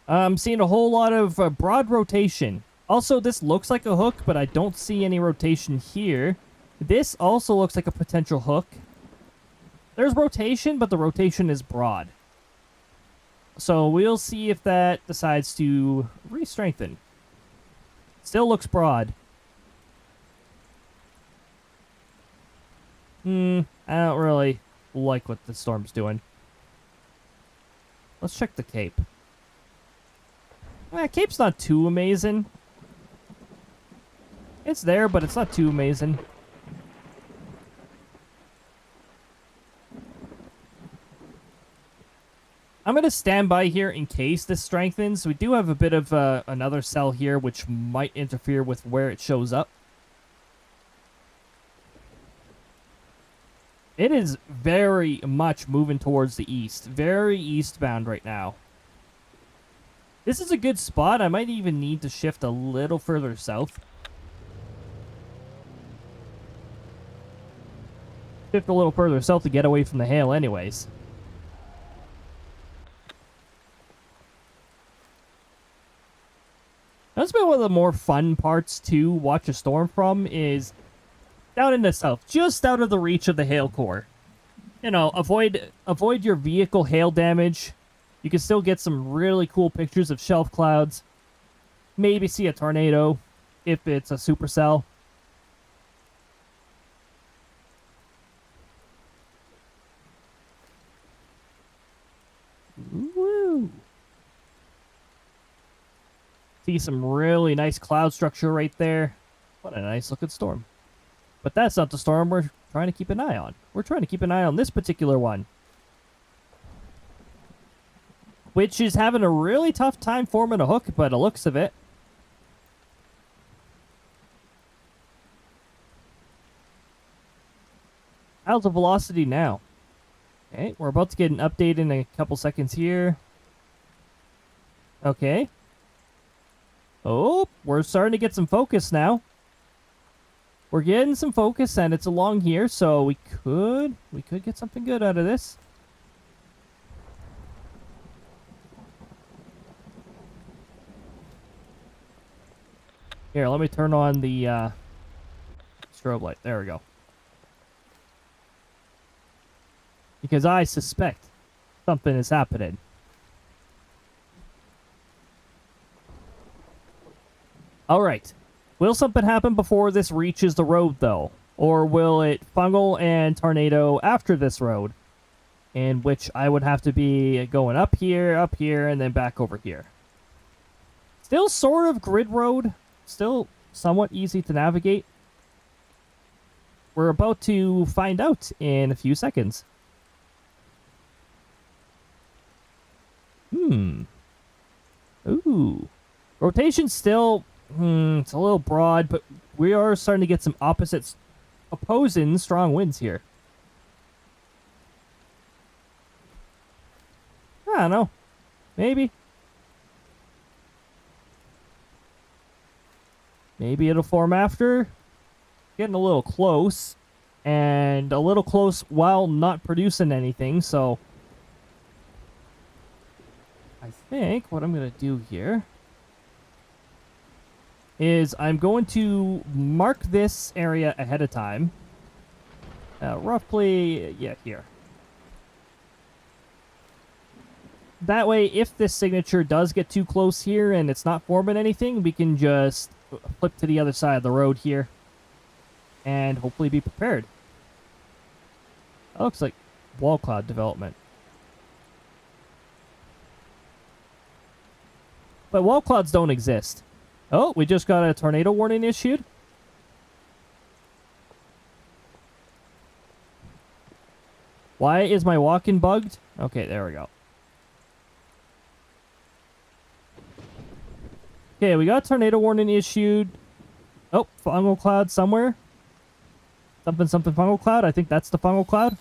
I'm seeing a whole lot of broad rotation. Also, this looks like a hook, but I don't see any rotation here. This also looks like a potential hook. There's rotation, but the rotation is broad. So we'll see if that decides to re-strengthen. Still looks broad. I don't really like what the storm's doing. Let's check the cape. Cape's not too amazing. It's there, but it's not too amazing. I'm going to stand by here in case this strengthens. We do have a bit of another cell here, which might interfere with where it shows up. It is very much moving towards the east. Very eastbound right now. This is a good spot. I might even need to shift a little further south. Shift a little further south to get away from the hail anyways. That's been one of the more fun parts to watch a storm from, is down in the south, just out of the reach of the hail core. you know, avoid your vehicle hail damage. You can still get some really cool pictures of shelf clouds. Maybe see a tornado if it's a supercell. Woo! See some really nice cloud structure right there. What a nice looking storm. But that's not the storm we're trying to keep an eye on. We're trying to keep an eye on this particular one, which is having a really tough time forming a hook by the looks of it. How's the velocity now? Okay, we're about to get an update in a couple seconds here. Okay. Oh, we're starting to get some focus now. We're getting some focus, and it's along here, so we could get something good out of this. Here, let me turn on the strobe light. There we go. Because I suspect something is happening. Alright. Will something happen before this reaches the road, though? Or will it fungal and tornado after this road? In which I would have to be going up here, and then back over here. Still sort of grid road. Still somewhat easy to navigate. We're about to find out in a few seconds. Ooh. Rotation's still... it's a little broad, but we are starting to get some opposites opposing strong winds here. I don't know. Maybe. Maybe it'll form after. Getting a little close. And a little close while not producing anything, so... I think what I'm going to do here is I'm going to mark this area ahead of time. Roughly, yeah, here. That way, if this signature does get too close here and it's not forming anything, we can just flip to the other side of the road here and hopefully be prepared. That looks like wall cloud development. But wall clouds don't exist. Oh, we just got a tornado warning issued. Why is my walking bugged? Okay, there we go. Okay, we got tornado warning issued. Oh, fungal cloud somewhere. Something fungal cloud. I think that's the fungal cloud.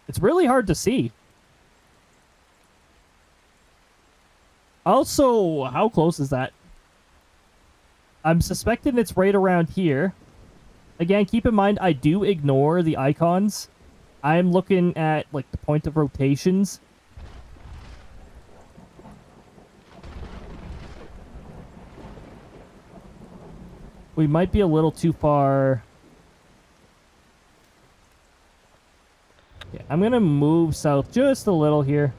It's really hard to see. Also, how close is that? I'm suspecting it's right around here. Again, keep in mind, I do ignore the icons. I'm looking at, like, the point of rotations. We might be a little too far. Yeah, I'm going to move south just a little here.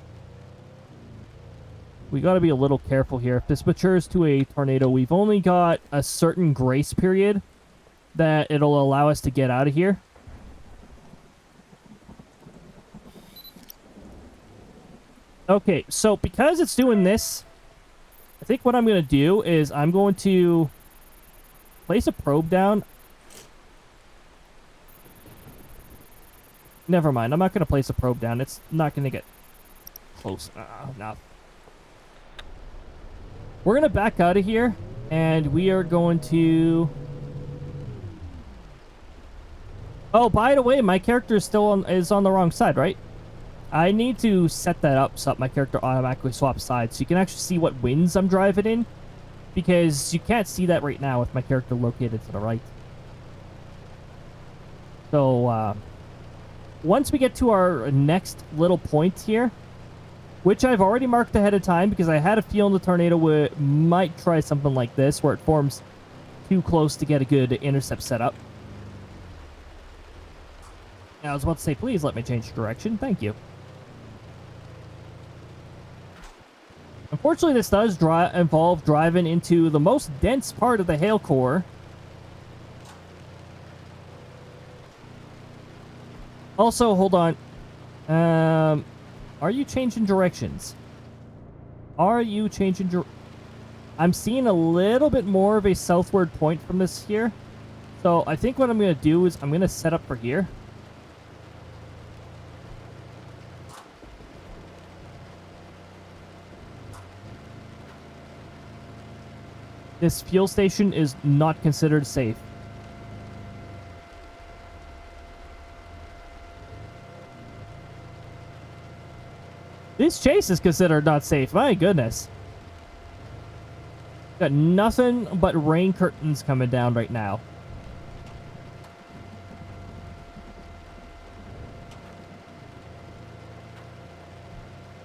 We got to be a little careful here. If this matures to a tornado, we've only got a certain grace period that it'll allow us to get out of here. Okay, so because it's doing this, I think what I'm going to do is I'm going to place a probe down. Never mind, I'm not going to place a probe down. It's not going to get close enough. We're going to back out of here, and we are going to... Oh, by the way, my character is still is on the wrong side, right? I need to set that up so that my character automatically swaps sides, so you can actually see what winds I'm driving in, because you can't see that right now with my character located to the right. So, once we get to our next little point here, which I've already marked ahead of time because I had a feeling the tornado might try something like this, where it forms too close to get a good intercept set up. I was about to say, please let me change direction. Thank you. Unfortunately, this does involve driving into the most dense part of the hail core. Also, hold on. Are you changing directions? Are you changing I'm seeing a little bit more of a southward point from this here. So I think what I'm going to do is I'm going to set up for here. This fuel station is not considered safe. This chase is considered not safe. My goodness. Got nothing but rain curtains coming down right now.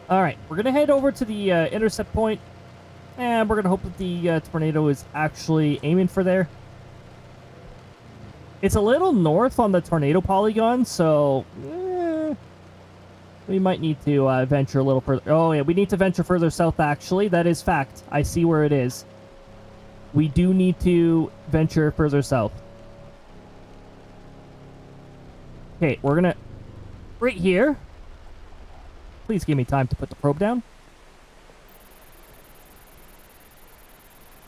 Alright, we're going to head over to the intercept point. And we're going to hope that the tornado is actually aiming for there. It's a little north on the tornado polygon, so we might need to venture a little further. Oh, yeah, we need to venture further south, actually. That is fact. I see where it is. We do need to venture further south. Okay, we're going to... Right here. Please give me time to put the probe down.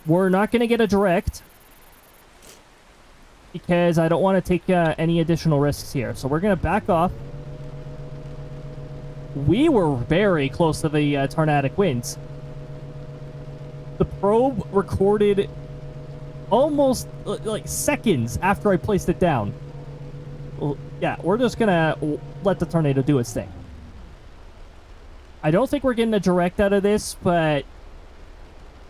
We're not going to get a direct because I don't want to take any additional risks here. So we're going to back off. We were very close to the tornadic winds. The probe recorded almost like seconds after I placed it down. Well, yeah, we're just going to let the tornado do its thing. I don't think we're getting a direct out of this, but...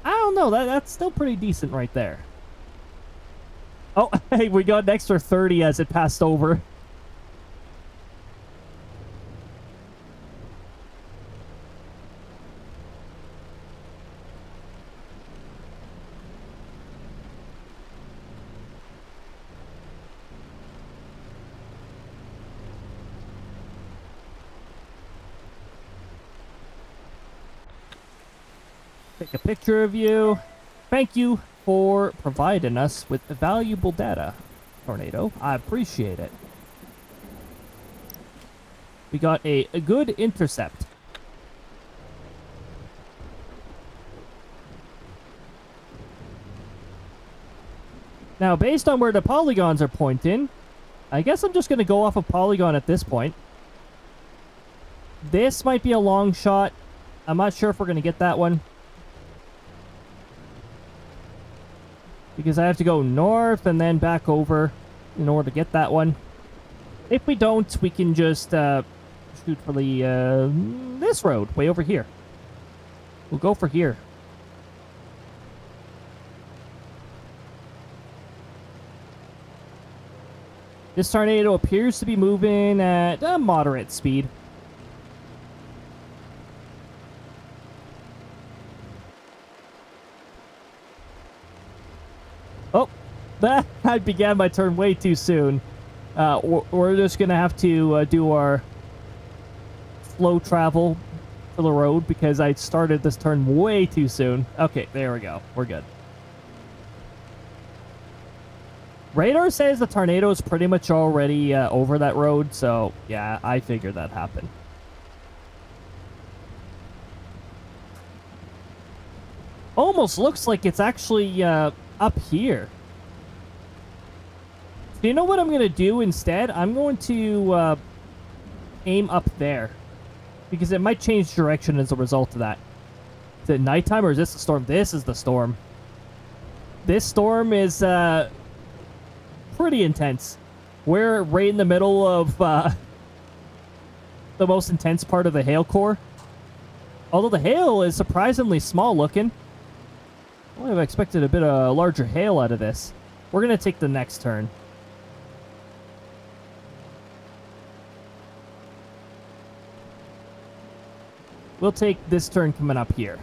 I don't know, that's still pretty decent right there. Oh, hey, we got an extra 30 as it passed over. Take a picture of you. Thank you for providing us with valuable data, Tornado. I appreciate it. We got a good intercept. Now, based on where the polygons are pointing, I guess I'm just going to go off a polygon at this point. This might be a long shot. I'm not sure if we're going to get that one. Because I have to go north and then back over in order to get that one. If we don't, we can just shoot for the this road way over here. We'll go for here. This tornado appears to be moving at a moderate speed. Oh, I began my turn way too soon. We're just going to have to do our slow travel for the road because I started this turn way too soon. Okay, there we go. We're good. Radar says the tornado is pretty much already over that road, so yeah, I figured that happened. Almost looks like it's actually up here. So you know what I'm going to do instead? I'm going to aim up there. Because it might change direction as a result of that. Is it nighttime or is this the storm? This is the storm. This storm is pretty intense. We're right in the middle of the most intense part of the hail core. Although the hail is surprisingly small looking. I would have expected a bit of larger hail out of this. We're going to take the next turn. We'll take this turn coming up here.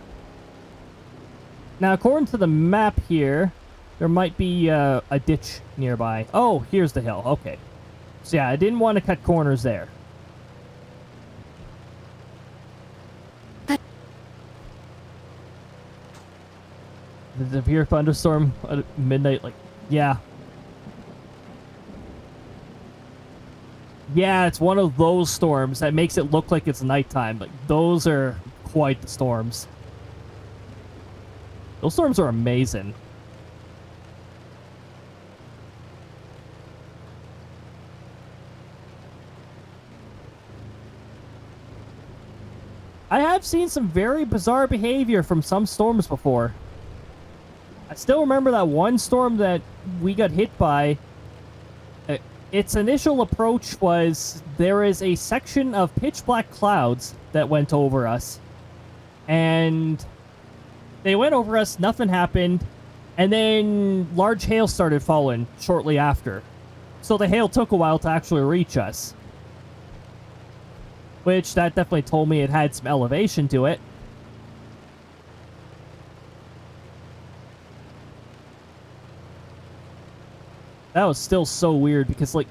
Now, according to the map here, there might be a ditch nearby. Oh, here's the hill. Okay. So yeah, I didn't want to cut corners there. The severe thunderstorm at midnight, like, yeah. Yeah, it's one of those storms that makes it look like it's nighttime. Like, those are quite the storms. Those storms are amazing. I have seen some very bizarre behavior from some storms before. I still remember that one storm that we got hit by. Its initial approach was there is a section of pitch black clouds that went over us. And they went over us, nothing happened, and then large hail started falling shortly after. So the hail took a while to actually reach us. Which, that definitely told me it had some elevation to it. That was still so weird because, like,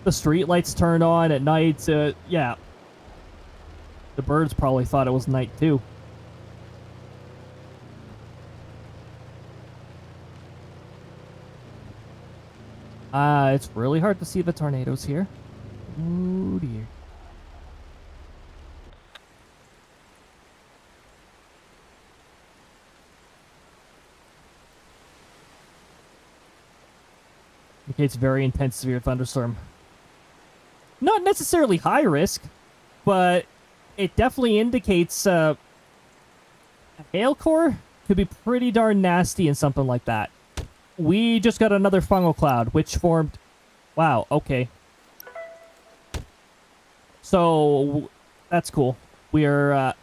the street lights turned on at night. Yeah. The birds probably thought it was night, too. It's really hard to see the tornadoes here. Oh, dear. Indicates very intense severe thunderstorm. Not necessarily high risk, but it definitely indicates a hail core could be pretty darn nasty in something like that. We just got another fungal cloud, which formed... Wow, okay. So, that's cool. We're,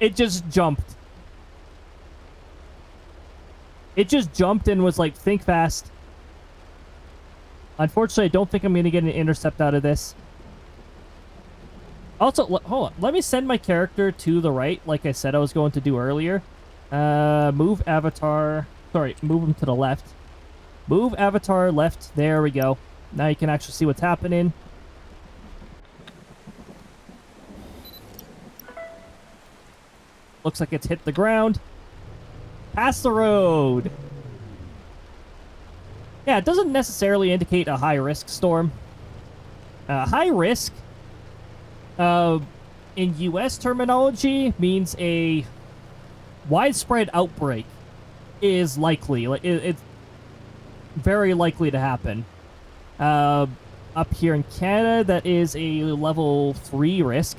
it just jumped. It just jumped and was like, think fast. Unfortunately, I don't think I'm going to get an intercept out of this. Also, hold on. Let me send my character to the right, like I said I was going to do earlier. Move avatar. Sorry, move him to the left. Move avatar left. There we go. Now you can actually see what's happening. Looks like it's hit the ground. Past the road. Yeah, it doesn't necessarily indicate a high-risk storm. High risk, in U.S. terminology, means a widespread outbreak is likely. Like it's very likely to happen. Up here in Canada, that is a level 3 risk.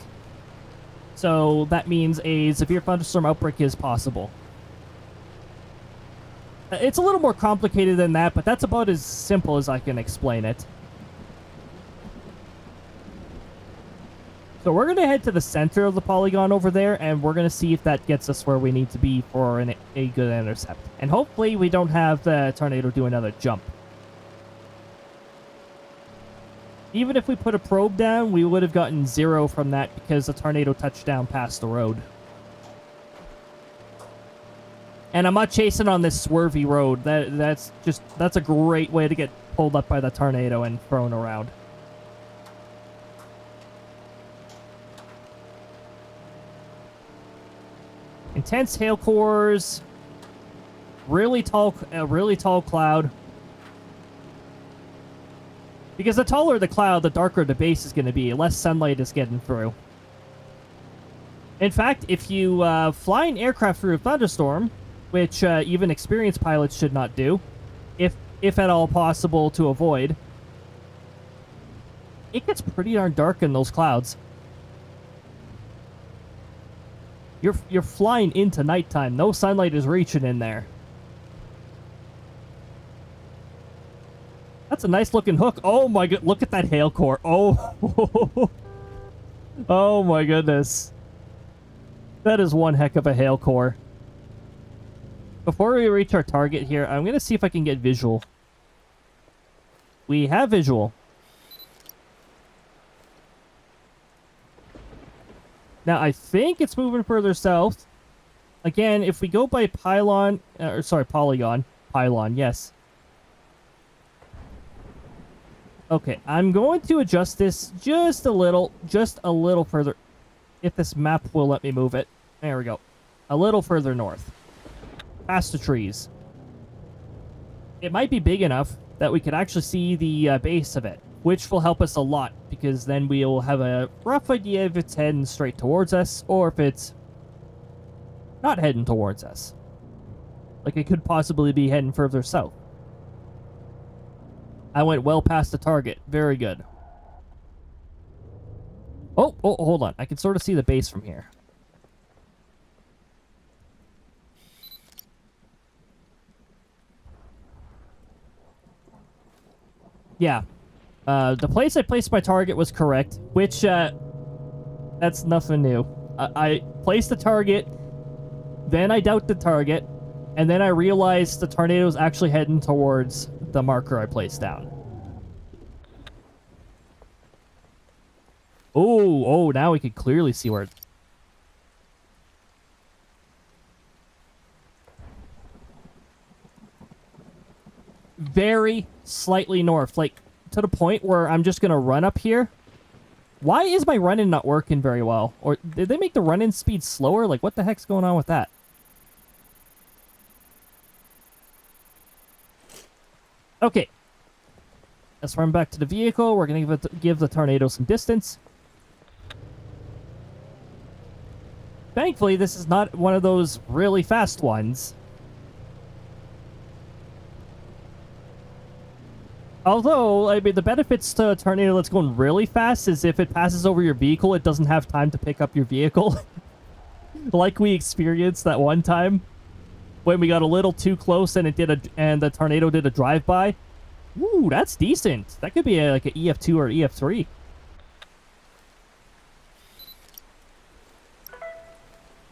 So that means a severe thunderstorm outbreak is possible. It's a little more complicated than that, but that's about as simple as I can explain it. So we're going to head to the center of the polygon over there, and we're going to see if that gets us where we need to be for a good intercept. And hopefully we don't have the tornado do another jump. Even if we put a probe down, we would have gotten 0 from that because the tornado touched down past the road. And I'm not chasing on this swervy road. That's a great way to get pulled up by the tornado and thrown around. Intense hail cores. Really tall cloud. Because the taller the cloud, the darker the base is going to be. Less sunlight is getting through. In fact, if you fly an aircraft through a thunderstorm, which even experienced pilots should not do, if at all possible to avoid, it gets pretty darn dark in those clouds. You're flying into nighttime. No sunlight is reaching in there. That's a nice looking hook. Oh my god, look at that hail core. Oh. Oh my goodness. That is one heck of a hail core. Before we reach our target here, I'm going to see if I can get visual. We have visual. Now, I think it's moving further south. Again, if we go by polygon, yes. Okay, I'm going to adjust this just a little further. If this map will let me move it. There we go. A little further north. Past the trees. It might be big enough that we could actually see the base of it, which will help us a lot, because then we will have a rough idea if it's heading straight towards us, or if it's not heading towards us. Like, it could possibly be heading further south. I went well past the target. Very good. Oh, hold on. I can sort of see the base from here. Yeah. The place I placed my target was correct, which, that's nothing new. I placed the target, then I doubt the target, and then I realized the tornado's actually heading towards the marker I placed down. Oh, now we can clearly see where... Very slightly north, like, to the point where I'm just gonna run up here. Why is my run-in not working very well? Or did they make the run-in speed slower? Like, what the heck's going on with that? Okay. Let's run back to the vehicle. We're gonna give the tornado some distance. Thankfully, this is not one of those really fast ones. Although, I mean, the benefits to a tornado that's going really fast is if it passes over your vehicle, it doesn't have time to pick up your vehicle. Like we experienced that one time when we got a little too close and the tornado did a drive-by. Ooh, that's decent. That could be like an EF2 or EF3.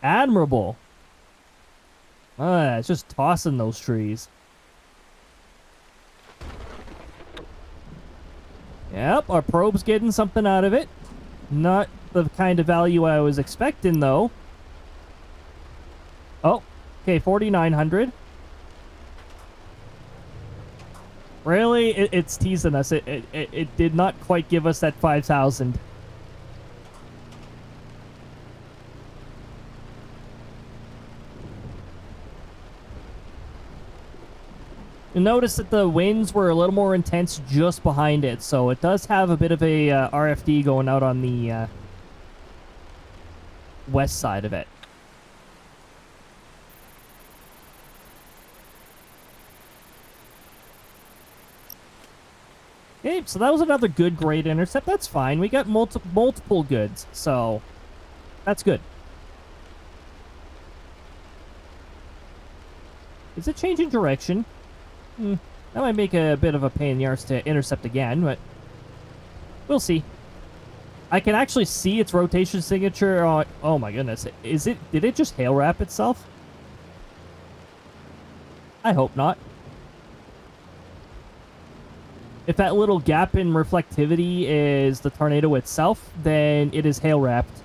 Admirable. It's just tossing those trees. Yep, our probe's getting something out of it. Not the kind of value I was expecting, though. Oh, okay, 4,900. Really? It's teasing us. It did not quite give us that 5,000. You'll notice that the winds were a little more intense just behind it, so it does have a bit of a RFD going out on the west side of it. Okay, so that was another good grade intercept. That's fine. We got multiple goods, so that's good. Is it changing direction? That might make a bit of a pain in the arse to intercept again, but we'll see. I can actually see its rotation signature on... Oh my goodness. Did it just hail wrap itself? I hope not. If that little gap in reflectivity is the tornado itself, then it is hail wrapped.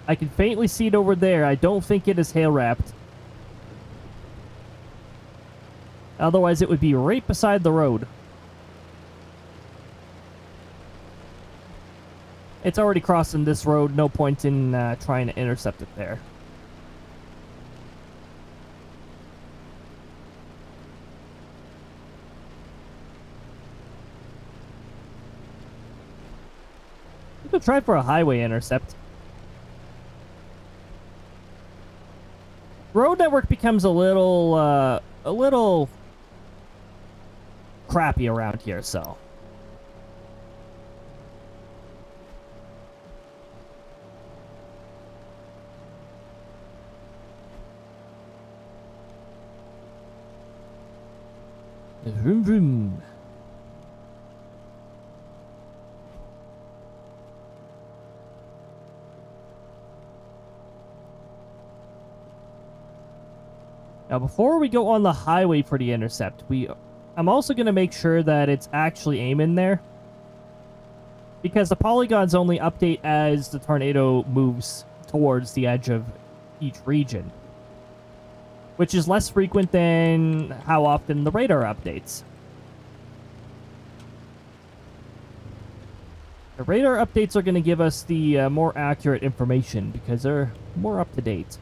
I can faintly see it over there. I don't think it is hail wrapped. Otherwise, it would be right beside the road. It's already crossing this road. No point in trying to intercept it there. We could try for a highway intercept. Road network becomes a little crappy around here, so. Vroom vroom. Now, before we go on the highway for the intercept, I'm also going to make sure that it's actually aiming there. Because the polygons only update as the tornado moves towards the edge of each region. which is less frequent than how often the radar updates. The radar updates are going to give us the more accurate information because they're more up to date.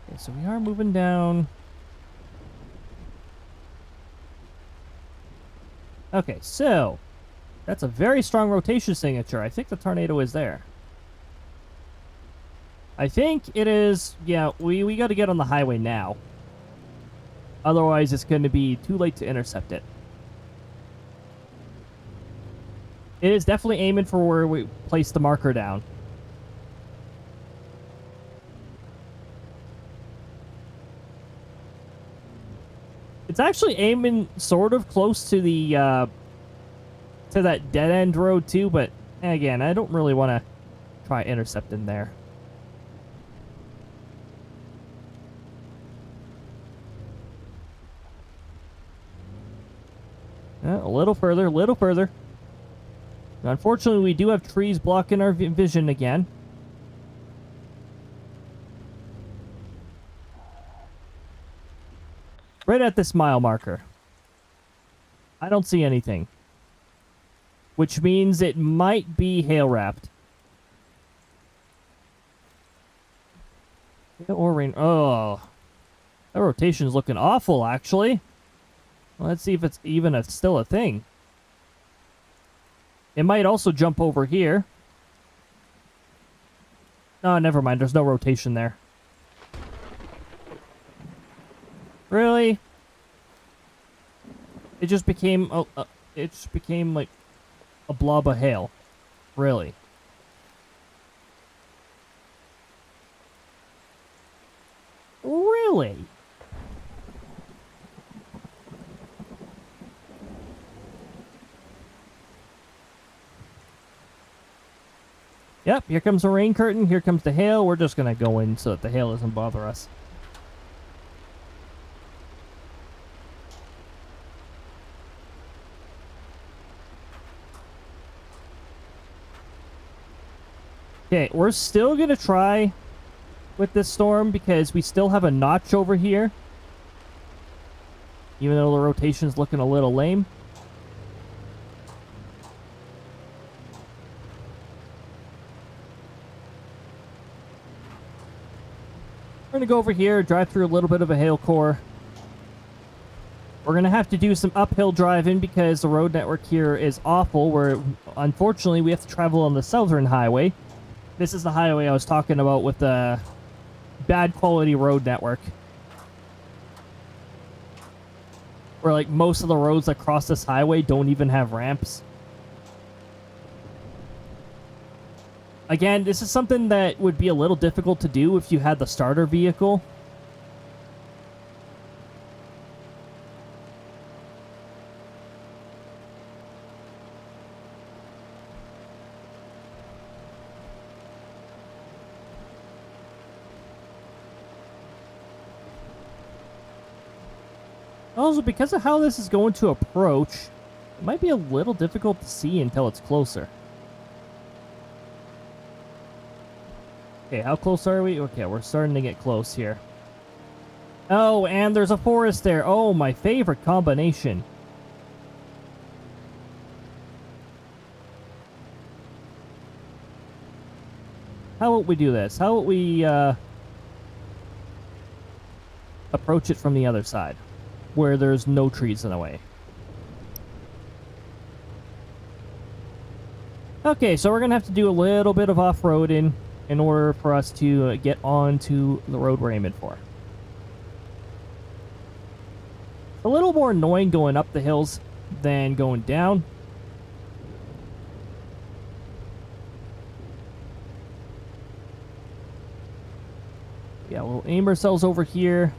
Okay, so we are moving down. Okay, so that's a very strong rotation signature. I think the tornado is there. I think it is. Yeah, we got to get on the highway now. Otherwise, it's going to be too late to intercept it. It is definitely aiming for where we placed the marker down. It's actually aiming sort of close to the to that dead end road too, but again, I don't really want to try intercepting there. A little further, a little further. Unfortunately, we do have trees blocking our vision again. Right at this mile marker. I don't see anything. Which means it might be hail wrapped. Or rain. Oh. That rotation's looking awful, actually. Let's see if it's even still a thing. It might also jump over here. Oh, never mind. There's no rotation there. Really? It just became like a blob of hail. Really? Really? Yep, here comes the rain curtain, here comes the hail. We're just gonna go in so that the hail doesn't bother us. Okay, we're still gonna try with this storm because we still have a notch over here. Even though the rotation's looking a little lame. We're going to go over here, drive through a little bit of a hail core. We're going to have to do some uphill driving because the road network here is awful, where unfortunately we have to travel on the southern highway. This is the highway I was talking about with the bad quality road network. Where like most of the roads that cross this highway don't even have ramps. Again, this is something that would be a little difficult to do if you had the starter vehicle. Also, because of how this is going to approach, it might be a little difficult to see until it's closer. Okay, how close are we? Okay, we're starting to get close here. Oh, and there's a forest there. Oh, my favorite combination. How about we do this? How about we approach it from the other side, where there's no trees in the way? Okay, so we're going to have to do a little bit of off-roading in order for us to get onto the road we're aiming for. It's a little more annoying going up the hills than going down. Yeah, we'll aim ourselves over here.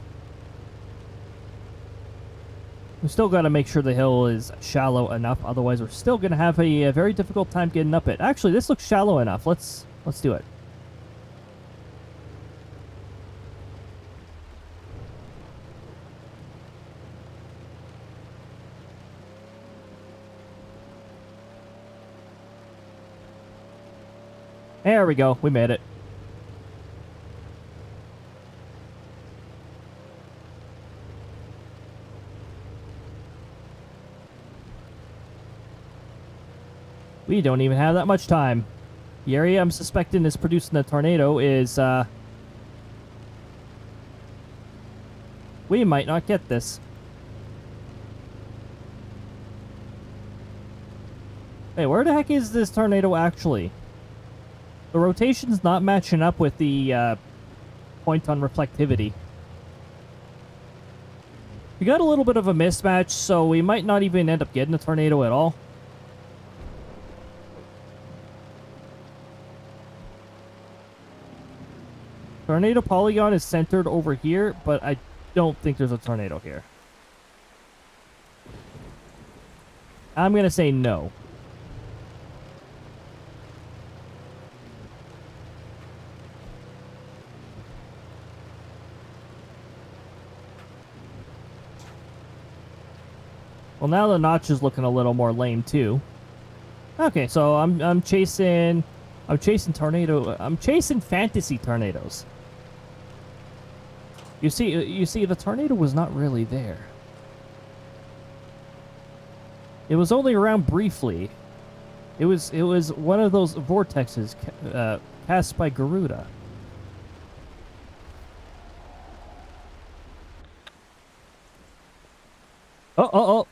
We still got to make sure the hill is shallow enough, otherwise we're still going to have a very difficult time getting up it. Actually, this looks shallow enough. Let's do it. There we go. We made it. We don't even have that much time. The area I'm suspecting is producing a tornado is, we might not get this. Hey, where the heck is this tornado actually? The rotation's not matching up with the, point on reflectivity. We got a little bit of a mismatch, so we might not even end up getting a tornado at all. Tornado polygon is centered over here, but I don't think there's a tornado here. I'm going to say no. Well, now the notch is looking a little more lame too. Okay, so I'm chasing tornado. I'm chasing fantasy tornadoes. You see, the tornado was not really there. It was only around briefly. It was one of those vortexes cast by Garuda. Oh.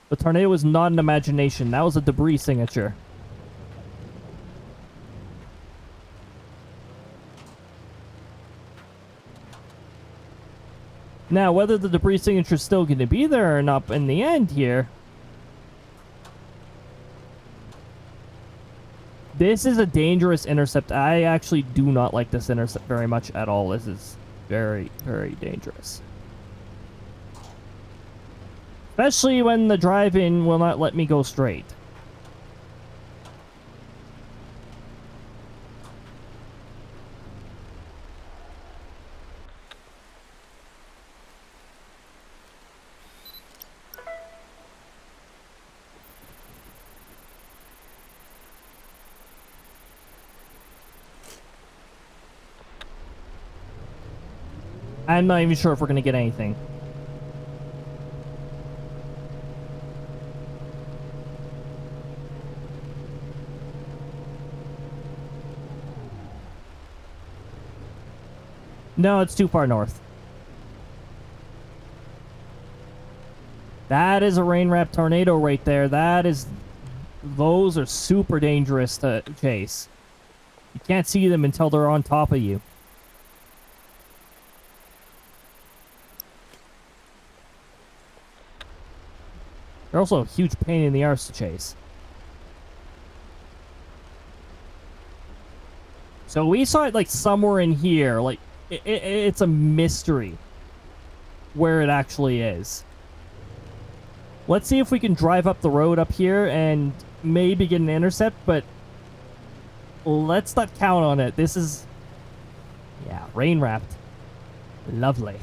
The tornado was not an imagination. That was a debris signature. Now, whether the debris signature is still going to be there or not in the end here... This is a dangerous intercept. I actually do not like this intercept very much at all. This is very, very dangerous. Especially when the drive-in will not let me go straight. I'm not even sure if we're going to get anything. No, it's too far north. That is a rain-wrapped tornado right there. Those are super dangerous to chase. You can't see them until they're on top of you. They're also a huge pain in the arse to chase. So we saw it like somewhere in here. Like it's a mystery where it actually is. Let's see if we can drive up the road up here and maybe get an intercept, but let's not count on it. This is, yeah, rain wrapped. Lovely.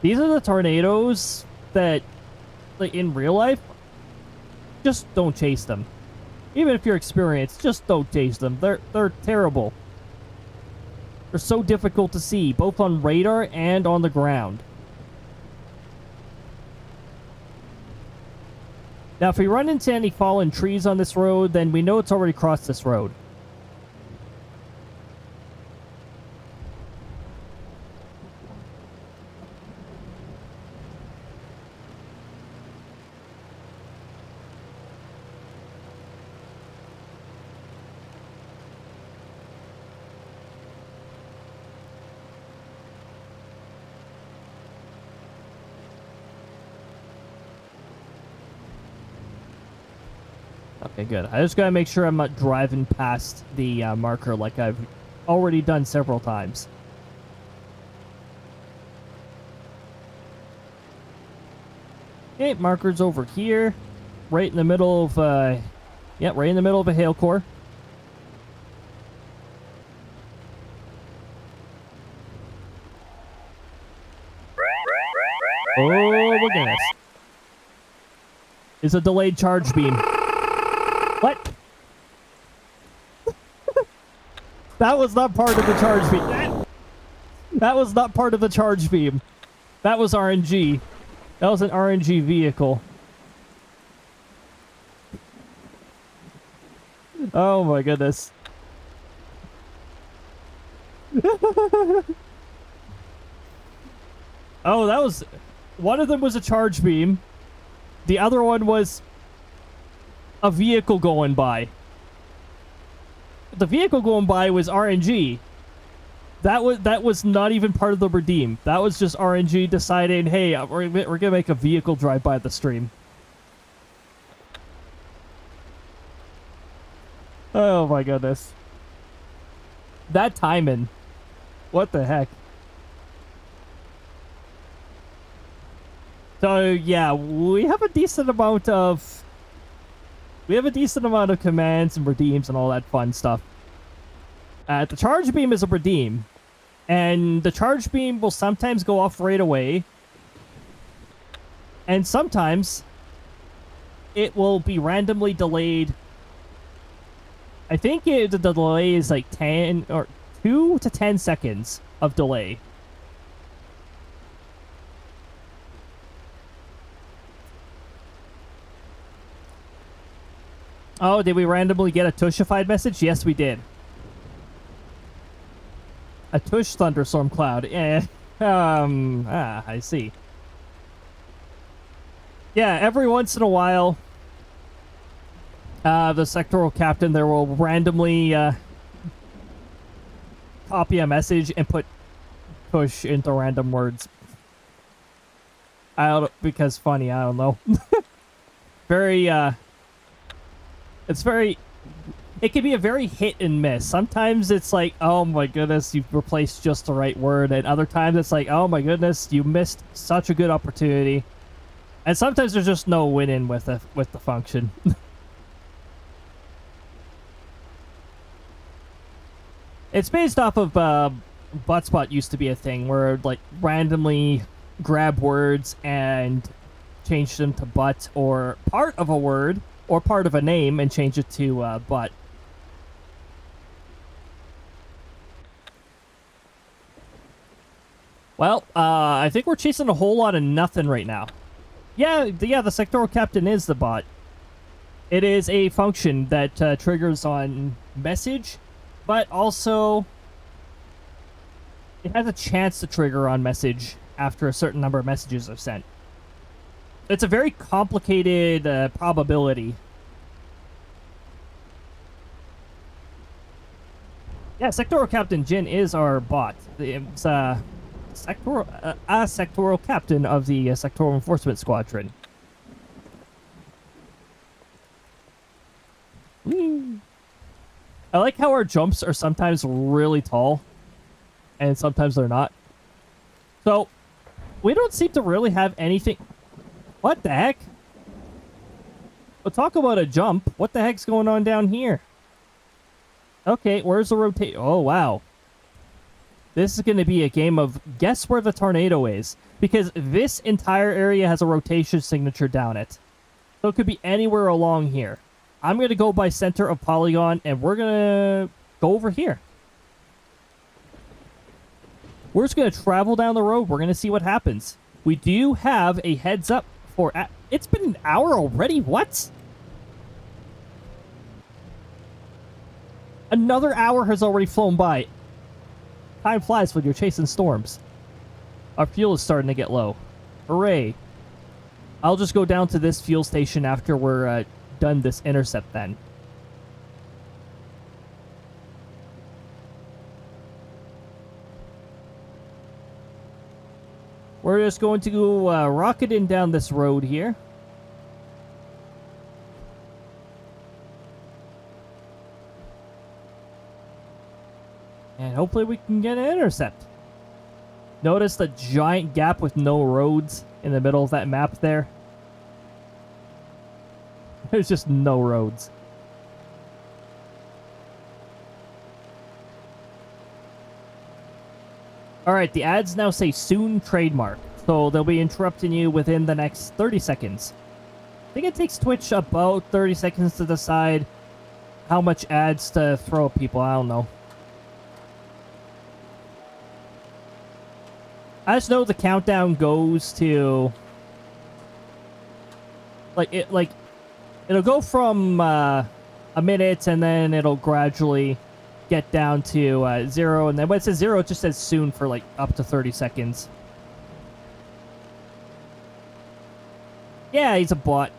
These are the tornadoes that, like, in real life, just don't chase them. Even if you're experienced, just don't chase them. They're terrible. They're so difficult to see, both on radar and on the ground. Now, if we run into any fallen trees on this road, then we know it's already crossed this road. Okay, good. I just gotta make sure I'm not driving past the marker like I've already done several times. Okay, marker's over here, right in the middle of, yeah, right in the middle of a hail core. Oh, look at this. It's a delayed charge beam. What? That was not part of the charge beam. That was not part of the charge beam. That was RNG. That was an RNG vehicle. Oh my goodness. Oh, that was... One of them was a charge beam. The other one was a vehicle going by. The vehicle going by was RNG. That was not even part of the redeem. That was just RNG deciding, hey, we're gonna make a vehicle drive by the stream. Oh my goodness. That timing. What the heck? So yeah, we have a decent amount of commands and redeems and all that fun stuff. The charge beam is a redeem, and the charge beam will sometimes go off right away, and sometimes it will be randomly delayed. I think the delay is like 10 or 2 to 10 seconds of delay. Oh, did we randomly get a tushified message? Yes, we did. A tush thunderstorm cloud. I see. Yeah, every once in a while, the sectoral captain there will randomly copy a message and put tush into random words. Because funny, I don't know. It can be a very hit and miss. Sometimes it's like, oh my goodness, you've replaced just the right word. And other times it's like, oh my goodness, you missed such a good opportunity. And sometimes there's just no win-in with the function. It's based off of Buttspot used to be a thing where like randomly grab words and change them to butt or part of a word or part of a name and change it to butt. Well, I think we're chasing a whole lot of nothing right now. Yeah, the sectoral captain is the bot. It is a function that triggers on message, but also it has a chance to trigger on message after a certain number of messages are sent. It's a very complicated probability. Yeah, sectoral captain Jin is our bot. It's sectoral captain of the sectoral enforcement squadron. Whee. I like how our jumps are sometimes really tall and sometimes they're not. So we don't seem to really have anything. What the heck? Well, talk about a jump. What the heck's going on down here? Okay, where's the rotate? Oh, wow. This is going to be a game of guess where the tornado is. Because this entire area has a rotation signature down it. So it could be anywhere along here. I'm going to go by center of polygon, and we're going to go over here. We're just going to travel down the road. We're going to see what happens. We do have a heads up for... It's been an hour already? What? Another hour has already flown by. Time flies when you're chasing storms. Our fuel is starting to get low. Hooray. I'll just go down to this fuel station after we're done this intercept then. We're just going to go rocket in down this road here. And hopefully we can get an intercept. Notice the giant gap with no roads in the middle of that map there. There's just no roads. Alright, the ads now say soon trademark, so they'll be interrupting you within the next 30 seconds. think it takes Twitch about 30 seconds to decide how much ads to throw at people. I don't know. I just know the countdown goes to it'll go from a minute, and then it'll gradually get down to 0, and then when it says 0, it just says soon for like up to 30 seconds. Yeah, he's a bot.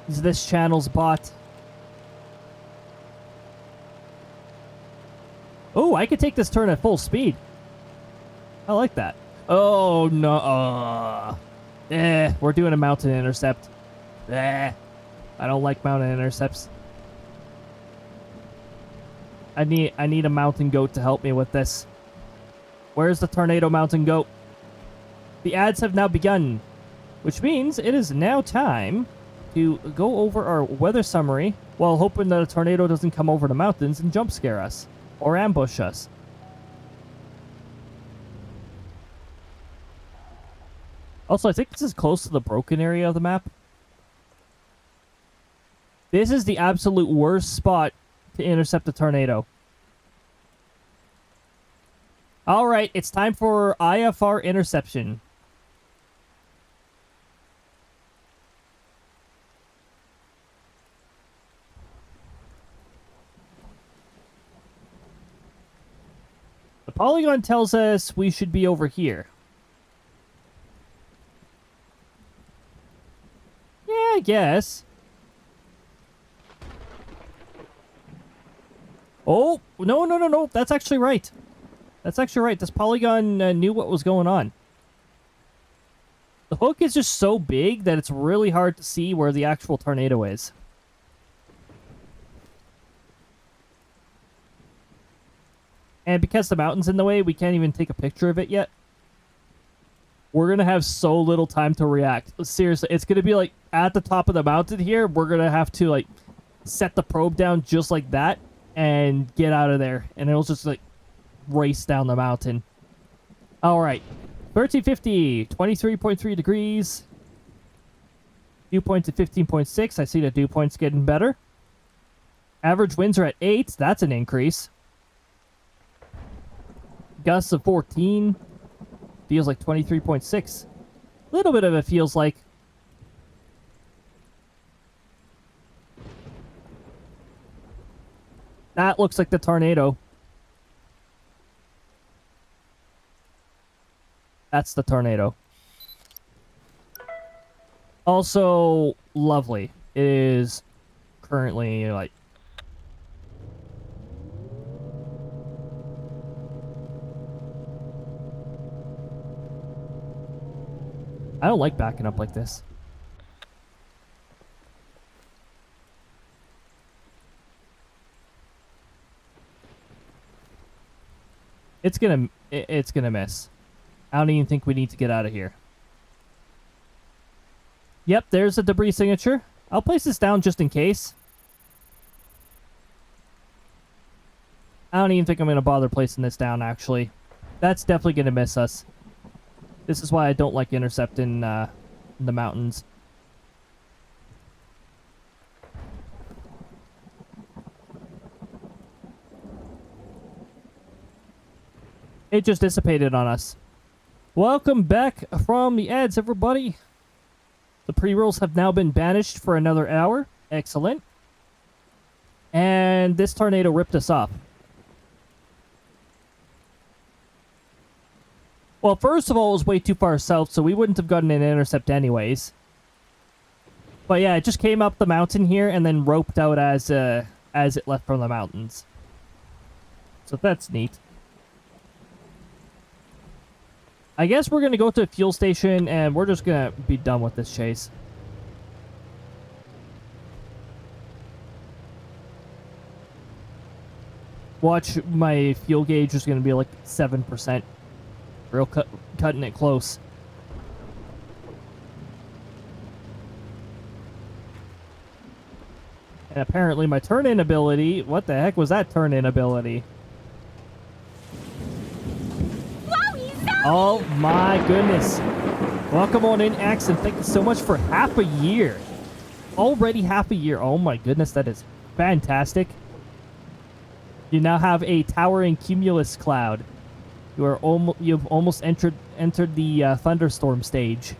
He's this channel's bot. Oh, I could take this turn at full speed. I like that. Oh, no. We're doing a mountain intercept. I don't like mountain intercepts. I need a mountain goat to help me with this. Where's the tornado mountain goat? The ads have now begun, which means it is now time to go over our weather summary while hoping that a tornado doesn't come over the mountains and jump scare us or ambush us. Also, I think this is close to the broken area of the map. This is the absolute worst spot to intercept a tornado. Alright, it's time for IFR interception. The polygon tells us we should be over here. Yeah, I guess. Oh, no. That's actually right. That's actually right. This polygon knew what was going on. The hook is just so big that it's really hard to see where the actual tornado is. And because the mountain's in the way, we can't even take a picture of it yet. We're going to have so little time to react. Seriously, it's going to be like at the top of the mountain here. We're going to have to like set the probe down just like that and get out of there. And it'll just like race down the mountain. All right. 1350, 23.3 degrees. Dew point's at 15.6. I see the dew point's getting better. Average winds are at 8. That's an increase. Gusts of 14. Feels like 23.6. A little bit of it feels like. That looks like the tornado. That's the tornado. Also, lovely. It is currently like... I don't like backing up like this. It's gonna miss. I don't even think we need to get out of here. Yep, there's a debris signature. I'll place this down just in case. I don't even think I'm gonna bother placing this down, actually. That's definitely gonna miss us. This is why I don't like intercepting the mountains. It just dissipated on us. Welcome back from the ads, everybody. The pre-rolls have now been banished for another hour. Excellent. And this tornado ripped us off. Well, first of all, it was way too far south, so we wouldn't have gotten an intercept anyways. But yeah, it just came up the mountain here and then roped out as it left from the mountains. So that's neat. I guess we're going to go to a fuel station and we're just going to be done with this chase. Watch, my fuel gauge is going to be like 7%. Real cutting it close. And apparently my turn-in ability... What the heck was that turn-in ability? Oh my goodness. Welcome on in, Axe, and thank you so much for half a year. Already half a year. Oh my goodness, that is fantastic. You now have a towering cumulus cloud. You've almost entered the thunderstorm stage.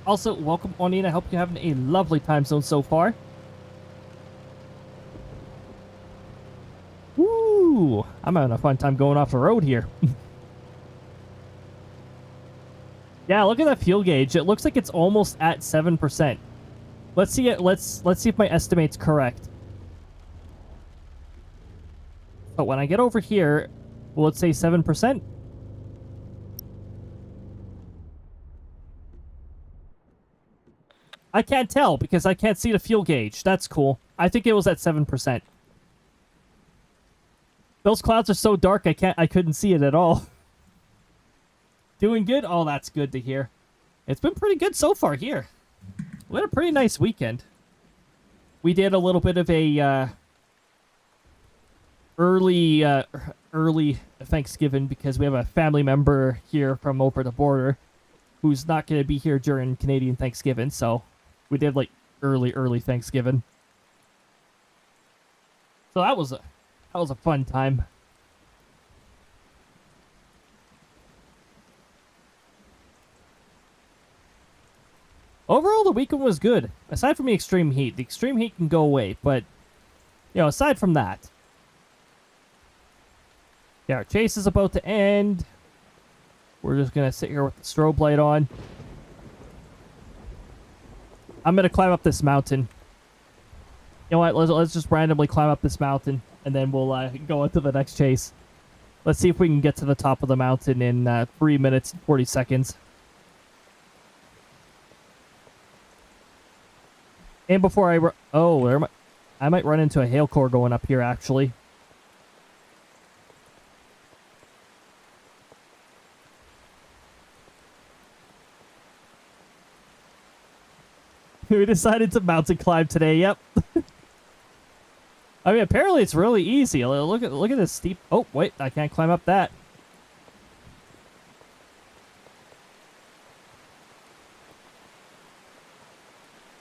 Also, welcome on in. I hope you're having a lovely time zone so far. Woo! I'm having a fun time going off the road here. Yeah, look at that fuel gauge. It looks like it's almost at 7%. Let's see it. Let's see if my estimate's correct. But when I get over here, will it say 7%? I can't tell because I can't see the fuel gauge. That's cool. I think it was at 7%. Those clouds are so dark I couldn't see it at all. Doing good? Oh, that's good to hear. It's been pretty good so far here. We had a pretty nice weekend. We did a little bit of a early Thanksgiving because we have a family member here from over the border who's not going to be here during Canadian Thanksgiving, so we did like early Thanksgiving. So that was a fun time. Overall, the weekend was good. Aside from the extreme heat. The extreme heat can go away, but, you know, aside from that. Yeah, our chase is about to end. We're just going to sit here with the strobe light on. I'm going to climb up this mountain. You know what? Let's just randomly climb up this mountain, and then we'll go into the next chase. Let's see if we can get to the top of the mountain in 3 minutes and 40 seconds. And before I might run into a hail core going up here, actually. We decided to mountain climb today, yep. I mean, apparently it's really easy. Look at this steep... Oh, wait, I can't climb up that.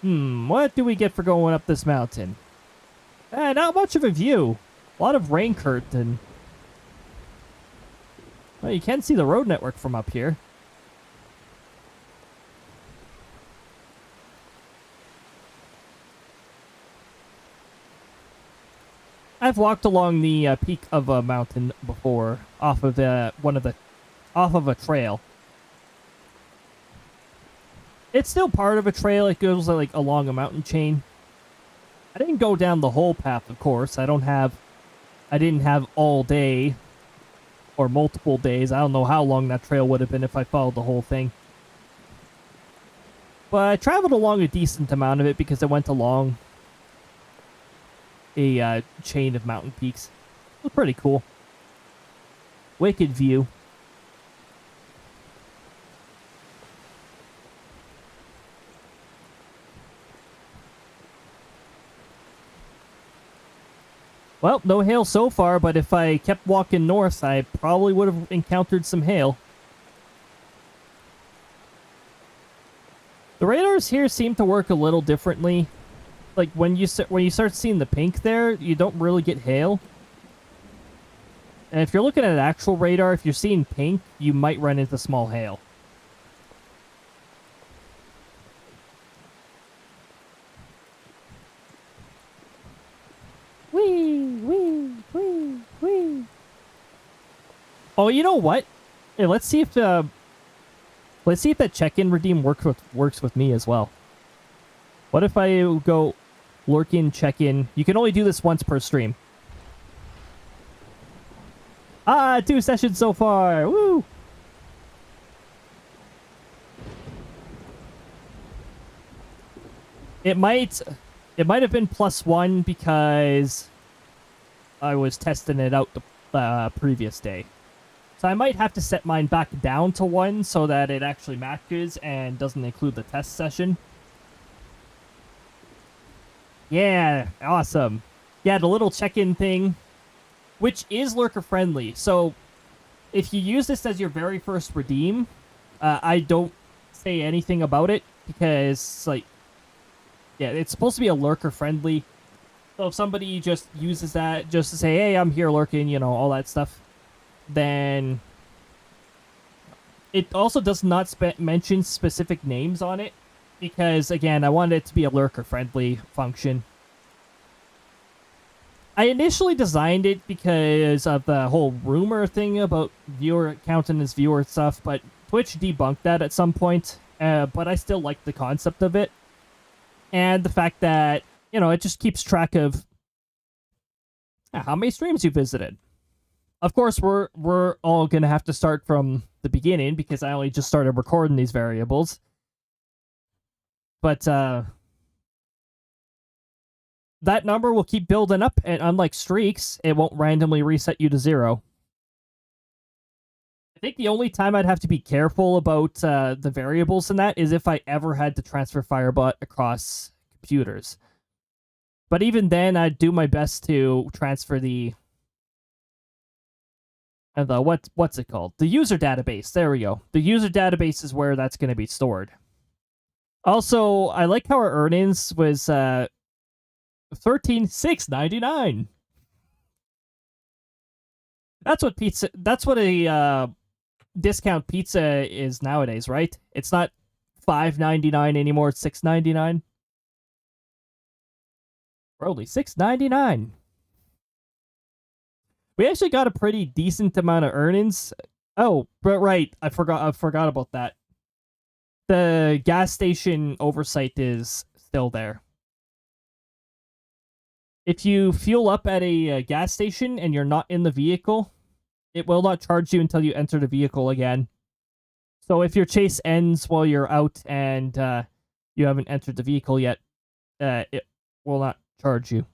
What do we get for going up this mountain? Not much of a view. A lot of rain curtain. Well, you can see the road network from up here. I've walked along the peak of a mountain before, off of a trail. It's still part of a trail. It goes like along a mountain chain. I didn't go down the whole path, of course. I didn't have all day or multiple days. I don't know how long that trail would have been if I followed the whole thing. But I traveled along a decent amount of it because I went along a chain of mountain peaks. It was pretty cool. Wicked view. Well, no hail so far, but if I kept walking north, I probably would have encountered some hail. The radars here seem to work a little differently. Like, when you start seeing the pink there, you don't really get hail. And if you're looking at an actual radar, if you're seeing pink, you might run into small hail. Wee. Oh, you know what? Hey, let's see if that check-in redeem works with me as well. What if I go lurk-in, check-in? You can only do this once per stream. 2 sessions so far. Woo! It might have been +1 because I was testing it out the previous day. So I might have to set mine back down to 1 so that it actually matches and doesn't include the test session. Yeah, awesome. Yeah, the little check-in thing, which is lurker friendly. So if you use this as your very first redeem, I don't say anything about it because, like, yeah, it's supposed to be a lurker friendly. So if somebody just uses that just to say, hey, I'm here lurking, you know, all that stuff, then it also does not mention specific names on it because, again, I wanted it to be a lurker friendly function. I initially designed it because of the whole rumor thing about viewer counting as viewer stuff, but Twitch debunked that at some point. But I still like the concept of it, and the fact that, you know, it just keeps track of how many streams you visited. Of course, we're all gonna have to start from the beginning because I only just started recording these variables. But that number will keep building up, and unlike streaks, it won't randomly reset you to 0. I think the only time I'd have to be careful about the variables in that is if I ever had to transfer Firebot across computers. But even then, I'd do my best to transfer the what's it called? The user database. There we go. The user database is where that's going to be stored. Also, I like how our earnings was $13,699. That's what pizza. That's what a discount pizza is nowadays, right? It's not $5.99 anymore. It's $6.99. For only $6.99. We actually got a pretty decent amount of earnings. Oh, but right, I forgot about that. The gas station oversight is still there. If you fuel up at a gas station and you're not in the vehicle, it will not charge you until you enter the vehicle again. So if your chase ends while you're out and you haven't entered the vehicle yet, it will not charge you.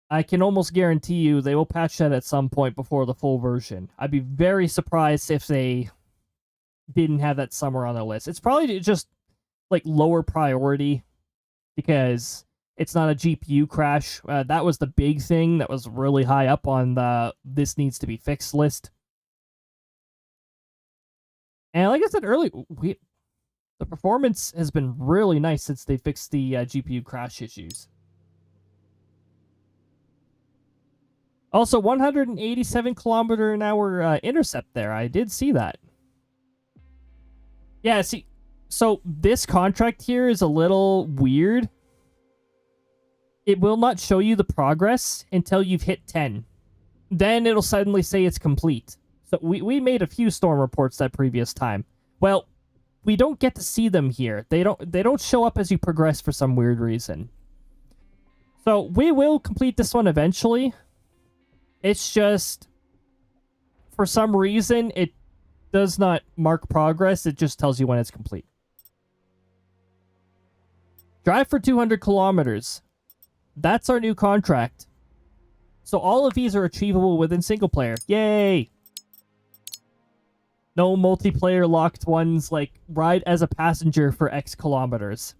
I can almost guarantee you they will patch that at some point before the full version. I'd be very surprised if they didn't have that somewhere on their list. It's probably just like lower priority because it's not a GPU crash. That was the big thing that was really high up on the this needs to be fixed list. And like I said earlier, the performance has been really nice since they fixed the GPU crash issues. Also, 187 kilometer an hour intercept there. I did see that. Yeah, see, so this contract here is a little weird. It will not show you the progress until you've hit 10. Then it'll suddenly say it's complete. So we made a few storm reports that previous time. Well, we don't get to see them here. They don't show up as you progress for some weird reason. So we will complete this one eventually. It's just, for some reason, it does not mark progress. It just tells you when it's complete. Drive for 200 kilometers. That's our new contract. So all of these are achievable within single player. Yay! No multiplayer locked ones like ride as a passenger for X kilometers.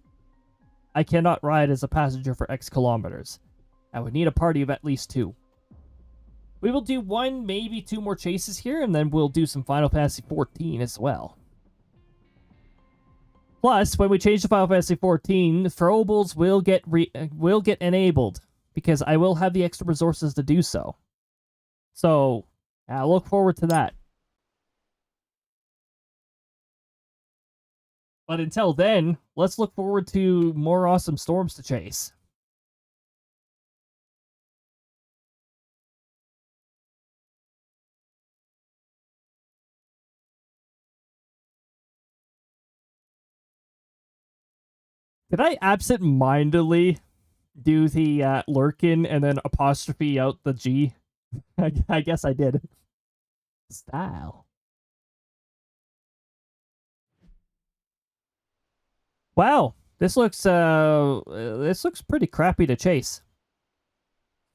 I cannot ride as a passenger for X kilometers. I would need a party of at least 2. We will do 1, maybe 2 more chases here, and then we'll do some Final Fantasy 14 as well. Plus, when we change to Final Fantasy 14, throwables will get enabled, because I will have the extra resources to do so. So, I look forward to that. But until then, let's look forward to more awesome storms to chase. Did I absent-mindedly do the lurkin and then apostrophe out the G? I guess I did. Style. Wow, this looks pretty crappy to chase.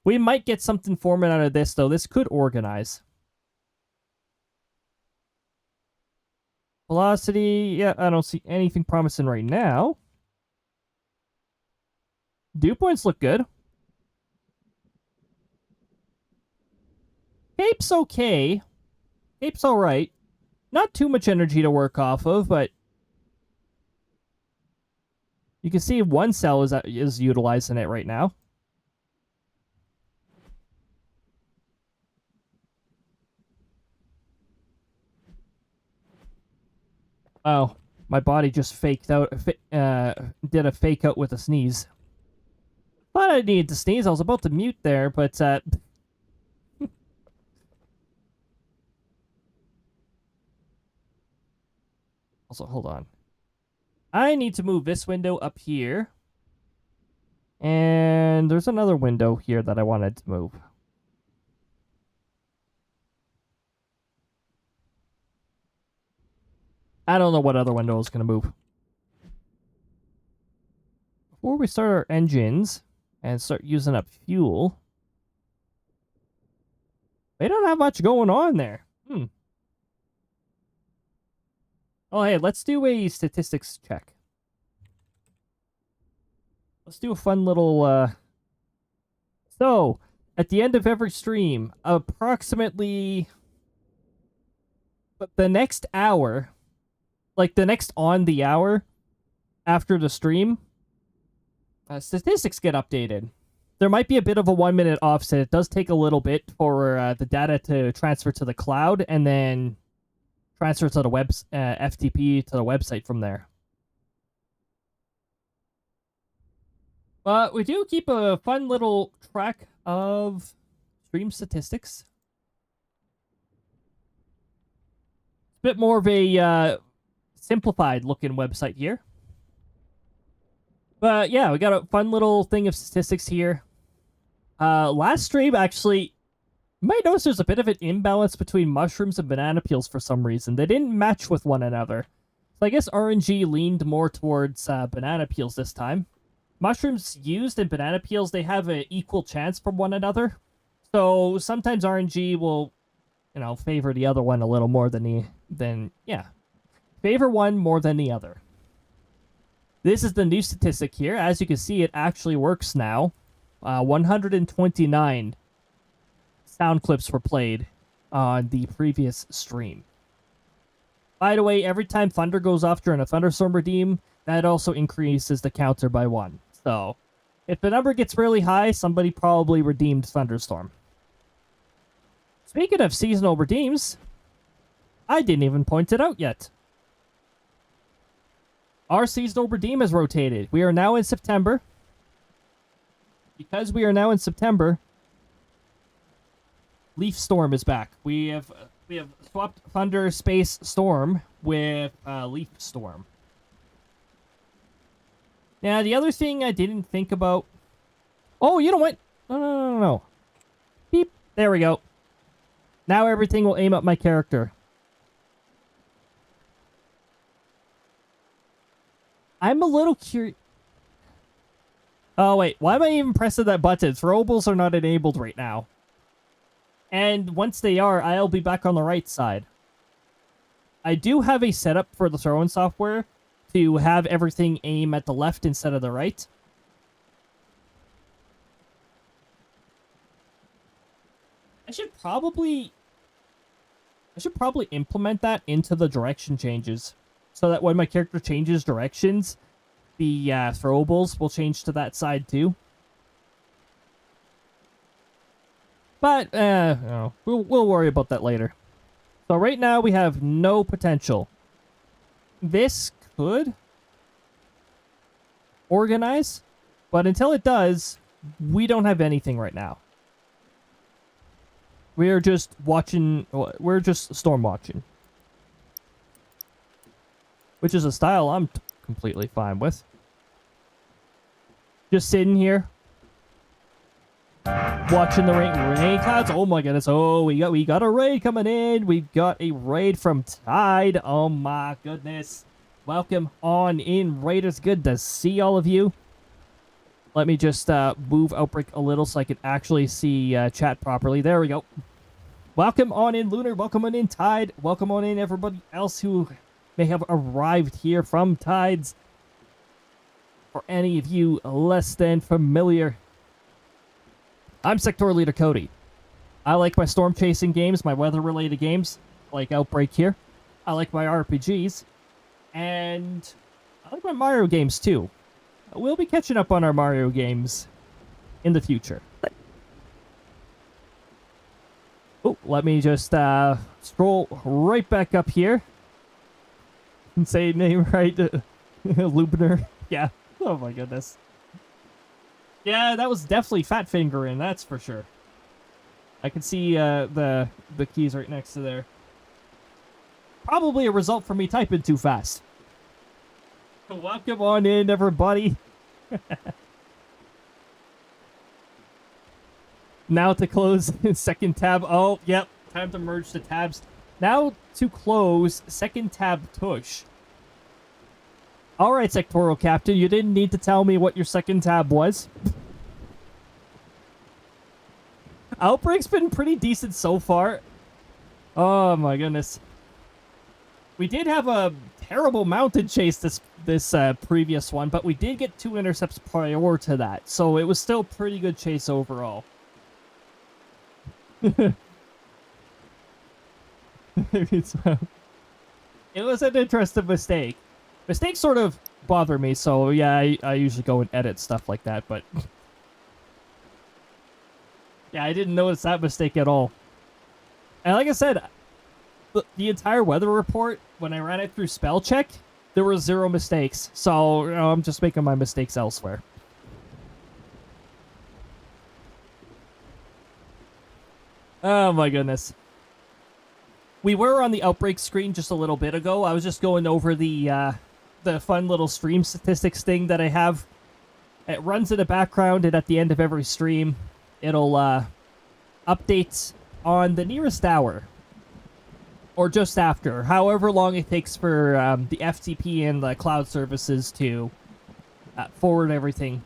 We might get something forming out of this though. This could organize. Velocity, yeah, I don't see anything promising right now. Dew points look good. Cape's okay. Cape's alright. Not too much energy to work off of, but you can see one cell is utilizing it right now. Oh, my body just faked out, did a fake out with a sneeze. Thought I needed to sneeze. I was about to mute there, but also, hold on. I need to move this window up here. And there's another window here that I wanted to move. I don't know what other window is going to move. Before we start our engines and start using up fuel, they don't have much going on there. Oh, hey, let's do a statistics check. Let's do a fun little, So, at the end of every stream, approximately the next hour, like the next on the hour after the stream, statistics get updated. There might be a bit of a 1 minute offset. It does take a little bit for the data to transfer to the cloud and then transfer to the FTP to the website from there. But we do keep a fun little track of stream statistics. It's a bit more of a simplified looking website here. But yeah, we got a fun little thing of statistics here. Last stream, actually, you might notice there's a bit of an imbalance between mushrooms and banana peels for some reason. They didn't match with one another. So I guess RNG leaned more towards banana peels this time. Mushrooms used and banana peels, they have an equal chance from one another. So sometimes RNG will, favor the other one a little more favor one more than the other. This is the new statistic here. As you can see, it actually works now. 129 sound clips were played on the previous stream. By the way, every time thunder goes off during a thunderstorm redeem, that also increases the counter by 1. So, if the number gets really high, somebody probably redeemed thunderstorm. Speaking of seasonal redeems, I didn't even point it out yet. Our seasonal redeem has rotated. We are now in September. Because we are now in September, Leaf Storm is back. We have swapped Thunder Space Storm with Leaf Storm. Now, the other thing I didn't think about... Oh, you know what? No. Beep. There we go. Now everything will aim at my character. I'm a little curious... Oh, wait. Why am I even pressing that button? Throwables are not enabled right now. And once they are, I'll be back on the right side. I do have a setup for the throwing software to have everything aim at the left instead of the right. I should probably implement that into the direction changes, so that when my character changes directions, the throwables will change to that side too. But we'll worry about that later. So right now we have no potential. This could organize, but until it does, we don't have anything right now. We are just watching. We're just storm watching, which is a style I'm completely fine with. Just sitting here, watching the rain clouds. Oh my goodness! Oh, we got a raid coming in. We've got a raid from Tide. Oh my goodness! Welcome on in, raiders. Good to see all of you. Let me just move Outbrk a little so I can actually see chat properly. There we go. Welcome on in, Lunar. Welcome on in, Tide. Welcome on in, everybody else who may have arrived here from Tides. For any of you less than familiar, I'm sectoral leader Cody. I like my storm chasing games, my weather related games, like Outbrk here. I like my RPGs, and I like my Mario games too. We'll be catching up on our Mario games in the future. Oh, let me just scroll right back up here and say name right. Lubner. Yeah. Oh my goodness. Yeah, that was definitely fat fingering, that's for sure. I can see the keys right next to there. Probably a result for me typing too fast. Welcome on in, everybody. Now to close second tab. Oh, yep. Time to merge the tabs. Now to close second tab tush. Alright, sectoral captain. You didn't need to tell me what your second tab was. Outbrk's been pretty decent so far. Oh my goodness. We did have a terrible mounted chase this previous one, but we did get 2 intercepts prior to that, so it was still pretty good chase overall. It was an interesting mistake. Mistakes sort of bother me, so yeah, I usually go and edit stuff like that, but... yeah, I didn't notice that mistake at all. And like I said, the entire weather report, when I ran it through spell check, there were 0 mistakes. So, you know, I'm just making my mistakes elsewhere. Oh my goodness. We were on the Outbrk screen just a little bit ago. I was just going over the fun little stream statistics thing that I have. It runs in the background, and at the end of every stream, it'll update on the nearest hour. Or just after, however long it takes for the FTP and the cloud services to forward everything.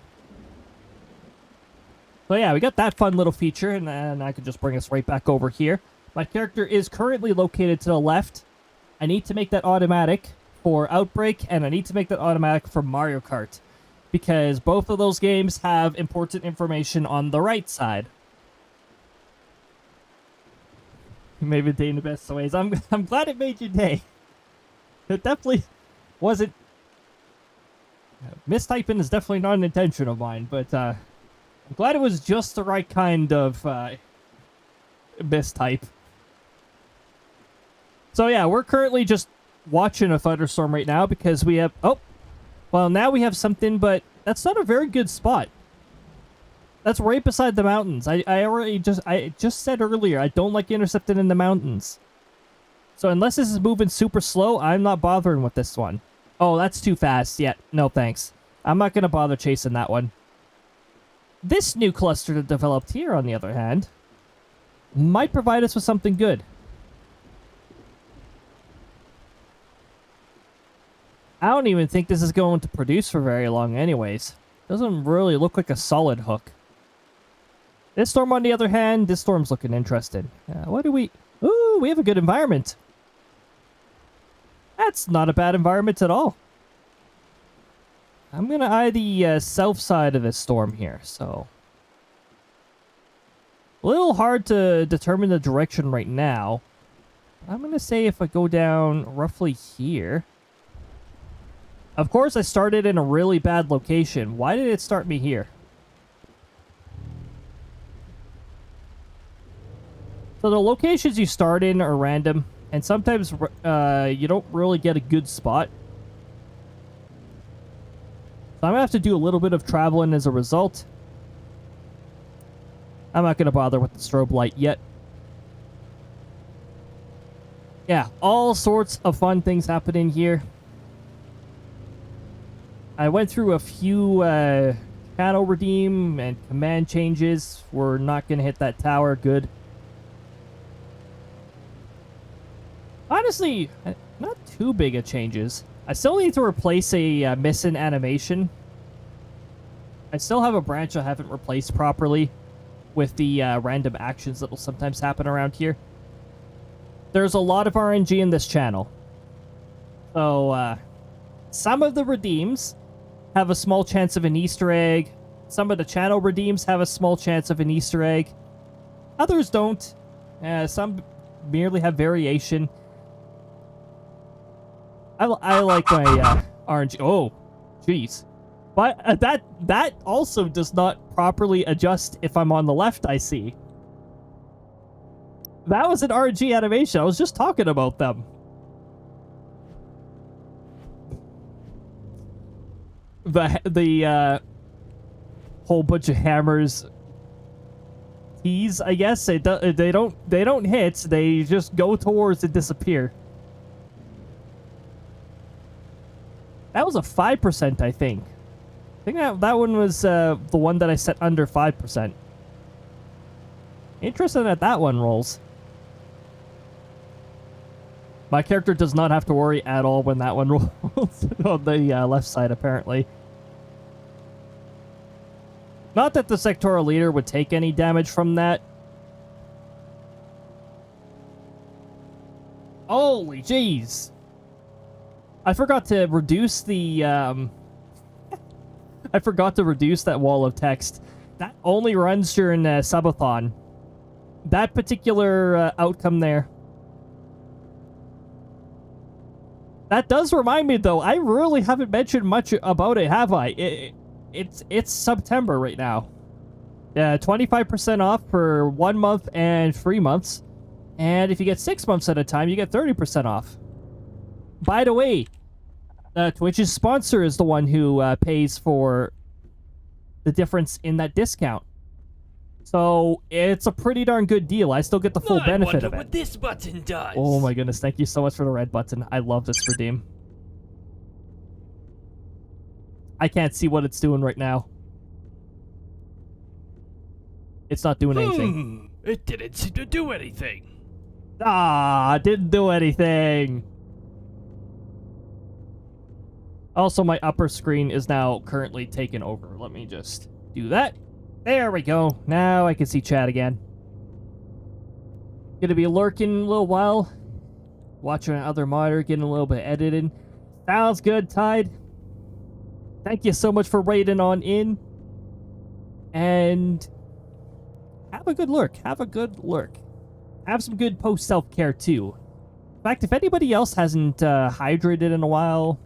So yeah, we got that fun little feature, and then I could just bring us right back over here. My character is currently located to the left. I need to make that automatic for Outbrk, and I need to make that automatic for Mario Kart, because both of those games have important information on the right side. Maybe a day in the best of ways. I'm glad it made your day. It definitely wasn't... mistyping is definitely not an intention of mine, but I'm glad it was just the right kind of mistype. So yeah, we're currently just watching a thunderstorm right now because we have... oh! Well, now we have something, but that's not a very good spot. That's right beside the mountains. I just said earlier, I don't like intercepting in the mountains. So unless this is moving super slow, I'm not bothering with this one. Oh, that's too fast. Yeah, no thanks. I'm not going to bother chasing that one. This new cluster that developed here, on the other hand, might provide us with something good. I don't even think this is going to produce for very long anyways. Doesn't really look like a solid hook. This storm, on the other hand, this storm's looking interesting. What do we... ooh, we have a good environment. That's not a bad environment at all. I'm going to eye the south side of this storm here, so... a little hard to determine the direction right now. I'm going to say if I go down roughly here... of course, I started in a really bad location. Why did it start me here? So the locations you start in are random, and sometimes you don't really get a good spot. So I'm going to have to do a little bit of traveling as a result. I'm not going to bother with the strobe light yet. Yeah, all sorts of fun things happening here. I went through a few channel redeem and command changes. We're not going to hit that tower. Good. Honestly, not too big of changes. I still need to replace a missing animation. I still have a branch I haven't replaced properly with the random actions that will sometimes happen around here. There's a lot of RNG in this channel. So, some of the redeems have a small chance of an Easter egg. Some of the channel redeems have a small chance of an Easter egg. Others don't. Some merely have variation. I like my RNG. Oh, jeez. But that also does not properly adjust if I'm on the left, I see. That was an RNG animation. I was just talking about them. The whole bunch of hammers tease, I guess. They don't hit, they just go towards and disappear. That was a 5%, I think. I think that one was the one that I set under 5%. Interesting that that one rolls. My character does not have to worry at all when that one rolls on the left side, apparently. Not that the sectoral leader would take any damage from that. Holy jeez! I forgot to reduce the, I forgot to reduce that wall of text. That only runs during subathon. That particular outcome there. That does remind me, though, I really haven't mentioned much about it, have I? It's September right now. 25% off for 1 month and 3 months. And if you get 6 months at a time, you get 30% off. By the way, Twitch's sponsor is the one who pays for the difference in that discount. So it's a pretty darn good deal. I still get the full benefit of it. What this button does. Oh my goodness, thank you so much for the red button. I love this redeem. I can't see what it's doing right now. It's not doing anything. It didn't seem to do anything. Ah, didn't do anything. Also, my upper screen is now currently taken over. Let me just do that. There we go. Now I can see chat again. Gonna be lurking a little while. Watching other monitor, getting a little bit edited. Sounds good, Tide. Thank you so much for raiding on in. And have a good lurk. Have a good lurk. Have some good post self-care too. In fact, if anybody else hasn't hydrated in a while,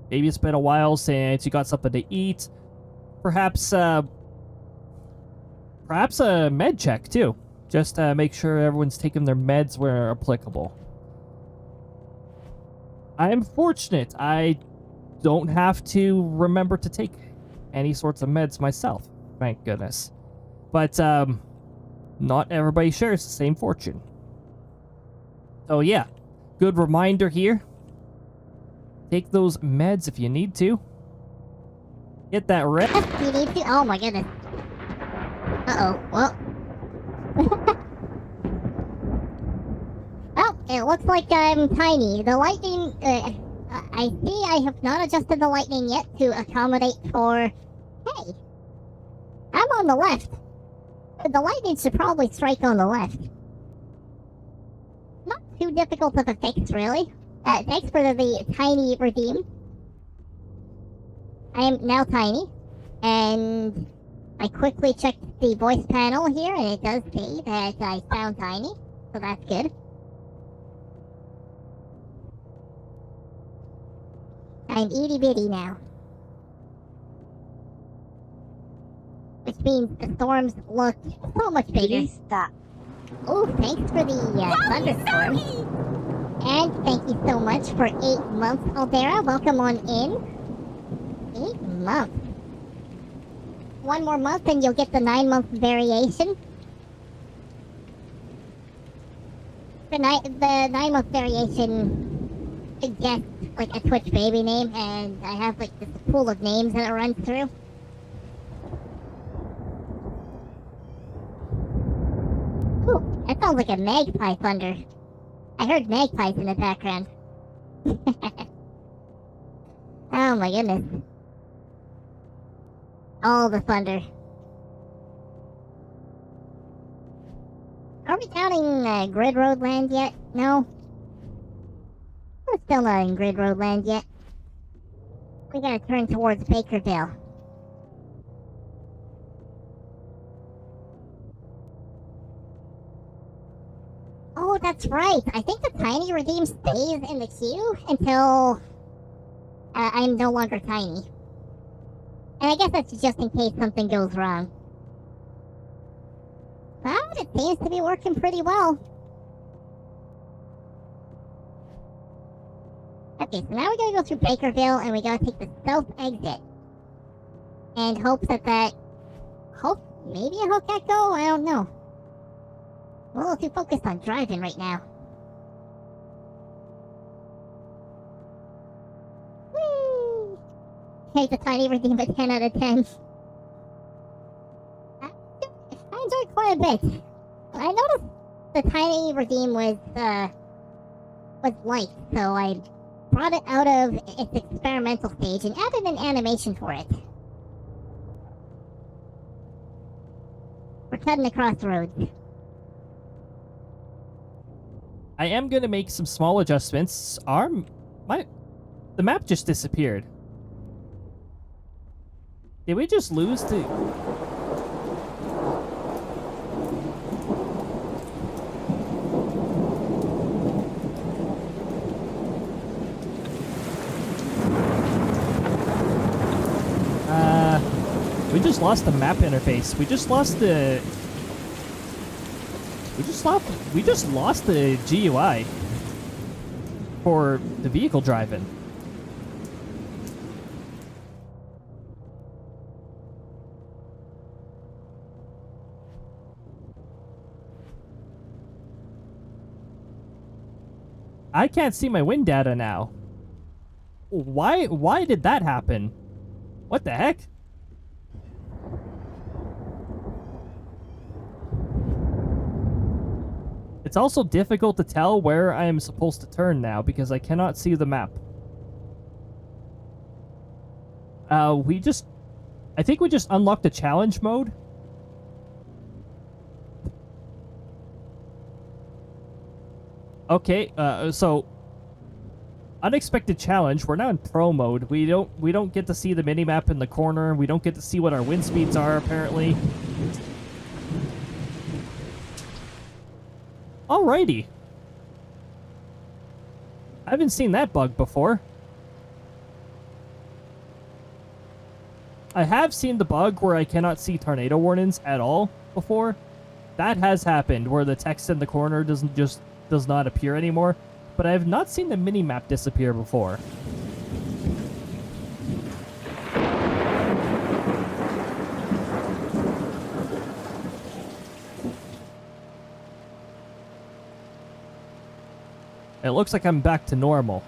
maybe it's been a while since you got something to eat, perhaps a med check too. Just make sure everyone's taking their meds where applicable. I'm fortunate. I don't have to remember to take any sorts of meds myself. Thank goodness. But not everybody shares the same fortune. So yeah, good reminder here. Take those meds if you need to. Get that red. You need to. Oh my goodness. Uh-oh. Well. Well, it looks like I'm tiny. The lightning, I see I have not adjusted the lightning yet to accommodate for... Hey! I'm on the left. The lightning should probably strike on the left. Not too difficult of a fix, really. Thanks for the tiny redeem. I am now tiny, and I quickly checked the voice panel here, and it does say that I sound tiny, so that's good. I'm itty bitty now. Which means the storms look so much bigger. Stop. Oh, thanks for the thunderstorm. And thank you so much for 8 months, Aldera. Welcome on in. 8 months. 1 more month and you'll get the 9-month variation. The 9-month variation suggests like a Twitch baby name, and I have like this pool of names that it runs through. Ooh, that sounds like a magpie thunder. I heard magpies in the background. Oh my goodness. All the thunder. Are we counting Grid Road land yet? No? We're still not in Grid Road land yet. We gotta turn towards Bakerville. Oh, that's right. I think the tiny redeem stays in the queue until I'm no longer tiny. And I guess that's just in case something goes wrong. But it seems to be working pretty well. Okay, so now we gotta go through Bakerville and we gotta take the south exit. And hope that maybe a hook echo? I don't know. I'm a little too focused on driving right now. Whee! Hey, the tiny redeem a 10 out of 10. I enjoyed quite a bit. I noticed the tiny redeem was light, so I brought it out of its experimental stage and added an animation for it. We're cutting across the roads. I am gonna make some small adjustments. The map just disappeared. Did we just lose the... We just lost the map interface. We just lost the GUI for the vehicle driving. I can't see my wind data now. Why did that happen? What the heck? It's also difficult to tell where I am supposed to turn now because I cannot see the map. I think we just unlocked the challenge mode. Okay, so unexpected challenge. We're now in pro mode. We don't get to see the minimap in the corner. We don't get to see what our wind speeds are apparently. Alrighty. I haven't seen that bug before. I have seen the bug where I cannot see tornado warnings at all before. That has happened where the text in the corner does not appear anymore, but I have not seen the minimap disappear before. It looks like I'm back to normal.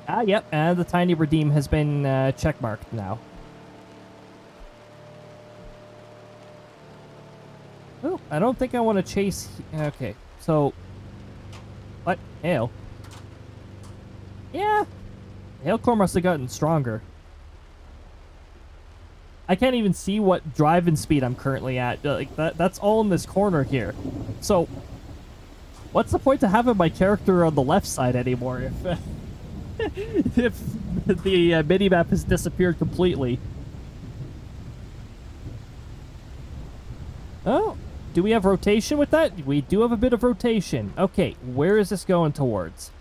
Ah, yep, and the tiny redeem has been checkmarked now. Oh, I don't think I want to chase... Okay, so... What? Hail? Yeah. The hail core must have gotten stronger. I can't even see what driving speed I'm currently at. Like that's all in this corner here. So... What's the point to having my character on the left side anymore if if the minimap has disappeared completely? Oh, do we have rotation with that? We do have a bit of rotation. Okay, where is this going towards?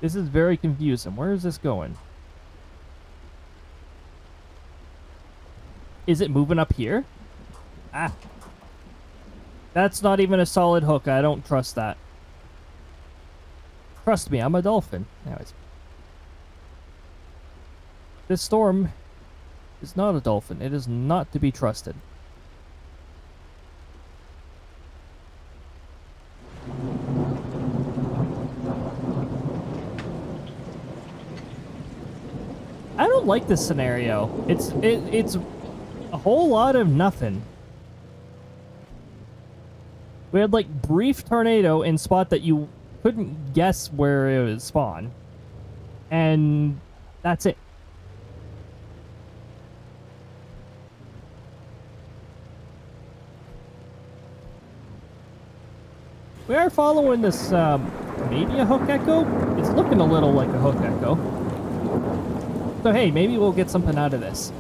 This is very confusing. Where is this going? Is it moving up here? Ah. That's not even a solid hook. I don't trust that. Trust me, I'm a dolphin. Anyways. This storm is not a dolphin. It is not to be trusted. I don't like this scenario. It's a whole lot of nothing. We had like brief tornado in spot that you couldn't guess where it would spawn. And that's it. We are following this, maybe a hook echo? It's looking a little like a hook echo. So hey, maybe we'll get something out of this.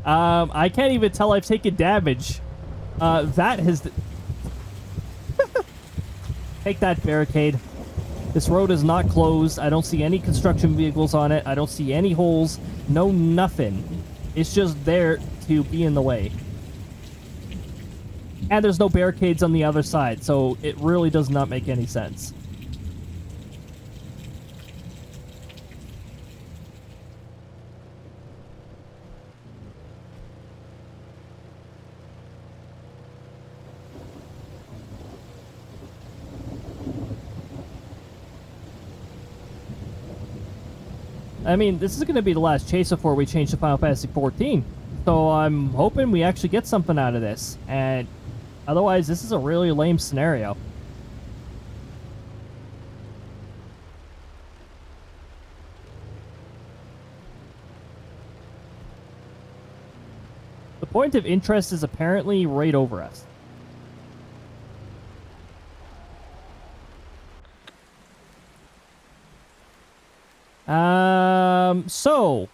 I can't even tell I've taken damage. That has... Take that, barricade. This road is not closed. I don't see any construction vehicles on it. I don't see any holes. No nothing. It's just there to be in the way. And there's no barricades on the other side, so it really does not make any sense. I mean, this is going to be the last chase before we change to Final Fantasy 14. So I'm hoping we actually get something out of this. And otherwise, this is a really lame scenario. The point of interest is apparently right over us. So,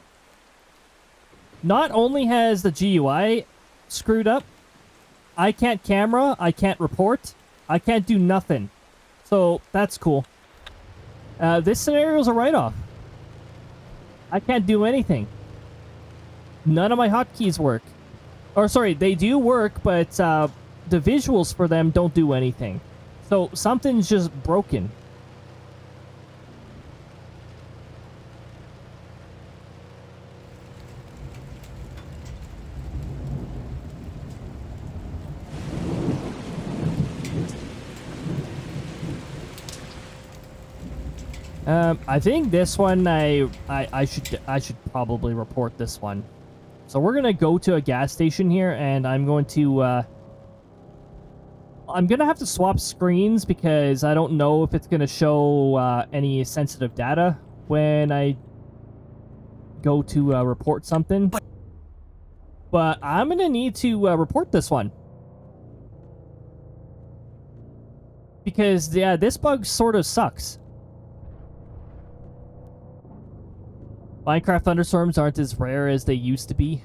not only has the GUI screwed up, I can't camera, I can't report, I can't do nothing. So, that's cool. This scenario is a write-off. I can't do anything. None of my hotkeys work. Or, sorry, they do work, but the visuals for them don't do anything. So, something's just broken. I think this one I should probably report this one. So we're gonna go to a gas station here, and I'm gonna have to swap screens because I don't know if it's gonna show any sensitive data when I go to report something. But I'm gonna need to report this one. Because, yeah, this bug sort of sucks. Minecraft thunderstorms aren't as rare as they used to be.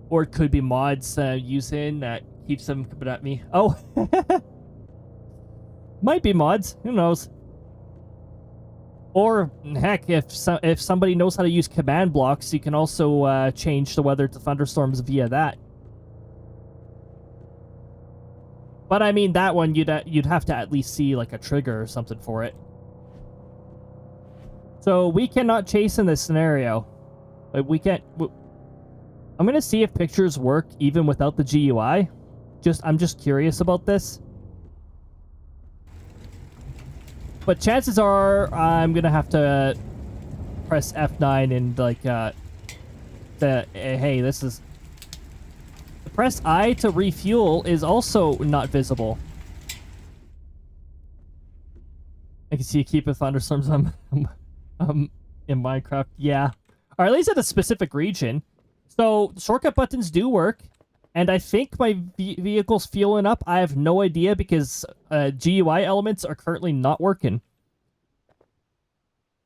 Or it could be mods using that keeps them coming at me. Oh! Might be mods. Who knows? Or, heck, if somebody knows how to use command blocks, you can also change the weather to thunderstorms via that. But I mean, that one, you'd have to at least see, like, a trigger or something for it. So, we cannot chase in this scenario. Like, we can't... I'm gonna see if pictures work even without the GUI. I'm just curious about this. But chances are, I'm gonna have to press F9 and, like, hey, this is... Press I to refuel is also not visible. I can see you keep with thunderstorms in Minecraft. Yeah. Or at least at a specific region. So, shortcut buttons do work. And I think my vehicle's fueling up. I have no idea because GUI elements are currently not working.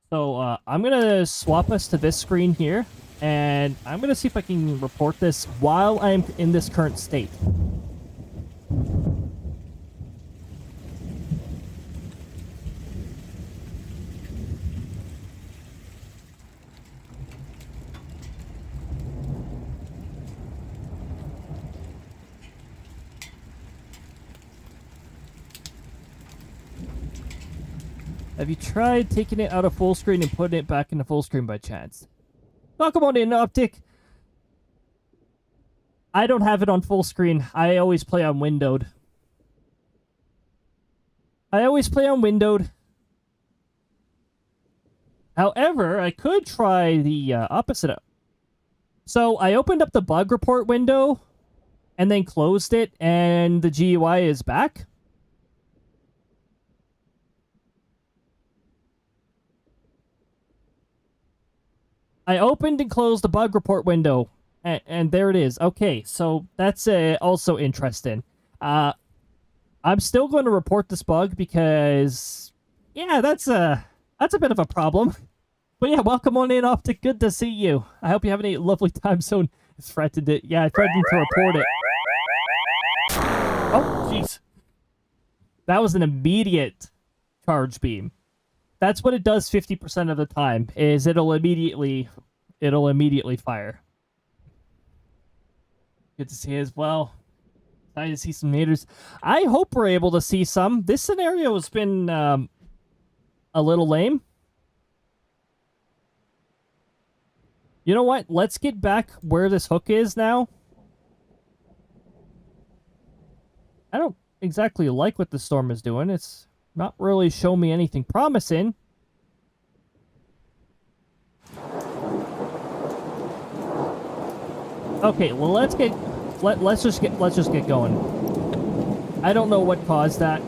So, I'm going to swap us to this screen here. And I'm going to see if I can report this while I'm in this current state. Have you tried taking it out of full screen and putting it back into full screen by chance? Oh, come on in, Optic. I don't have it on full screen. I always play on windowed. However, I could try the opposite. So, I opened up the bug report window and then closed it, and the GUI is back. I opened and closed the bug report window, and there it is. Okay, so that's also interesting. I'm still going to report this bug because Yeah, that's a bit of a problem. But yeah, welcome on in, Optic. Good to see you. I hope you have a lovely time zone. It's threatened it. Yeah, I threatened to report it. Oh, jeez. That was an immediate charge beam. That's what it does 50% of the time, is it'll immediately fire. Good to see you as well. Excited to see some haters. I hope we're able to see some. This scenario has been a little lame. You know what? Let's get back where this hook is now. I don't exactly like what the storm is doing. It's not really showing me anything promising. Okay, well let's just get going. I don't know what caused that.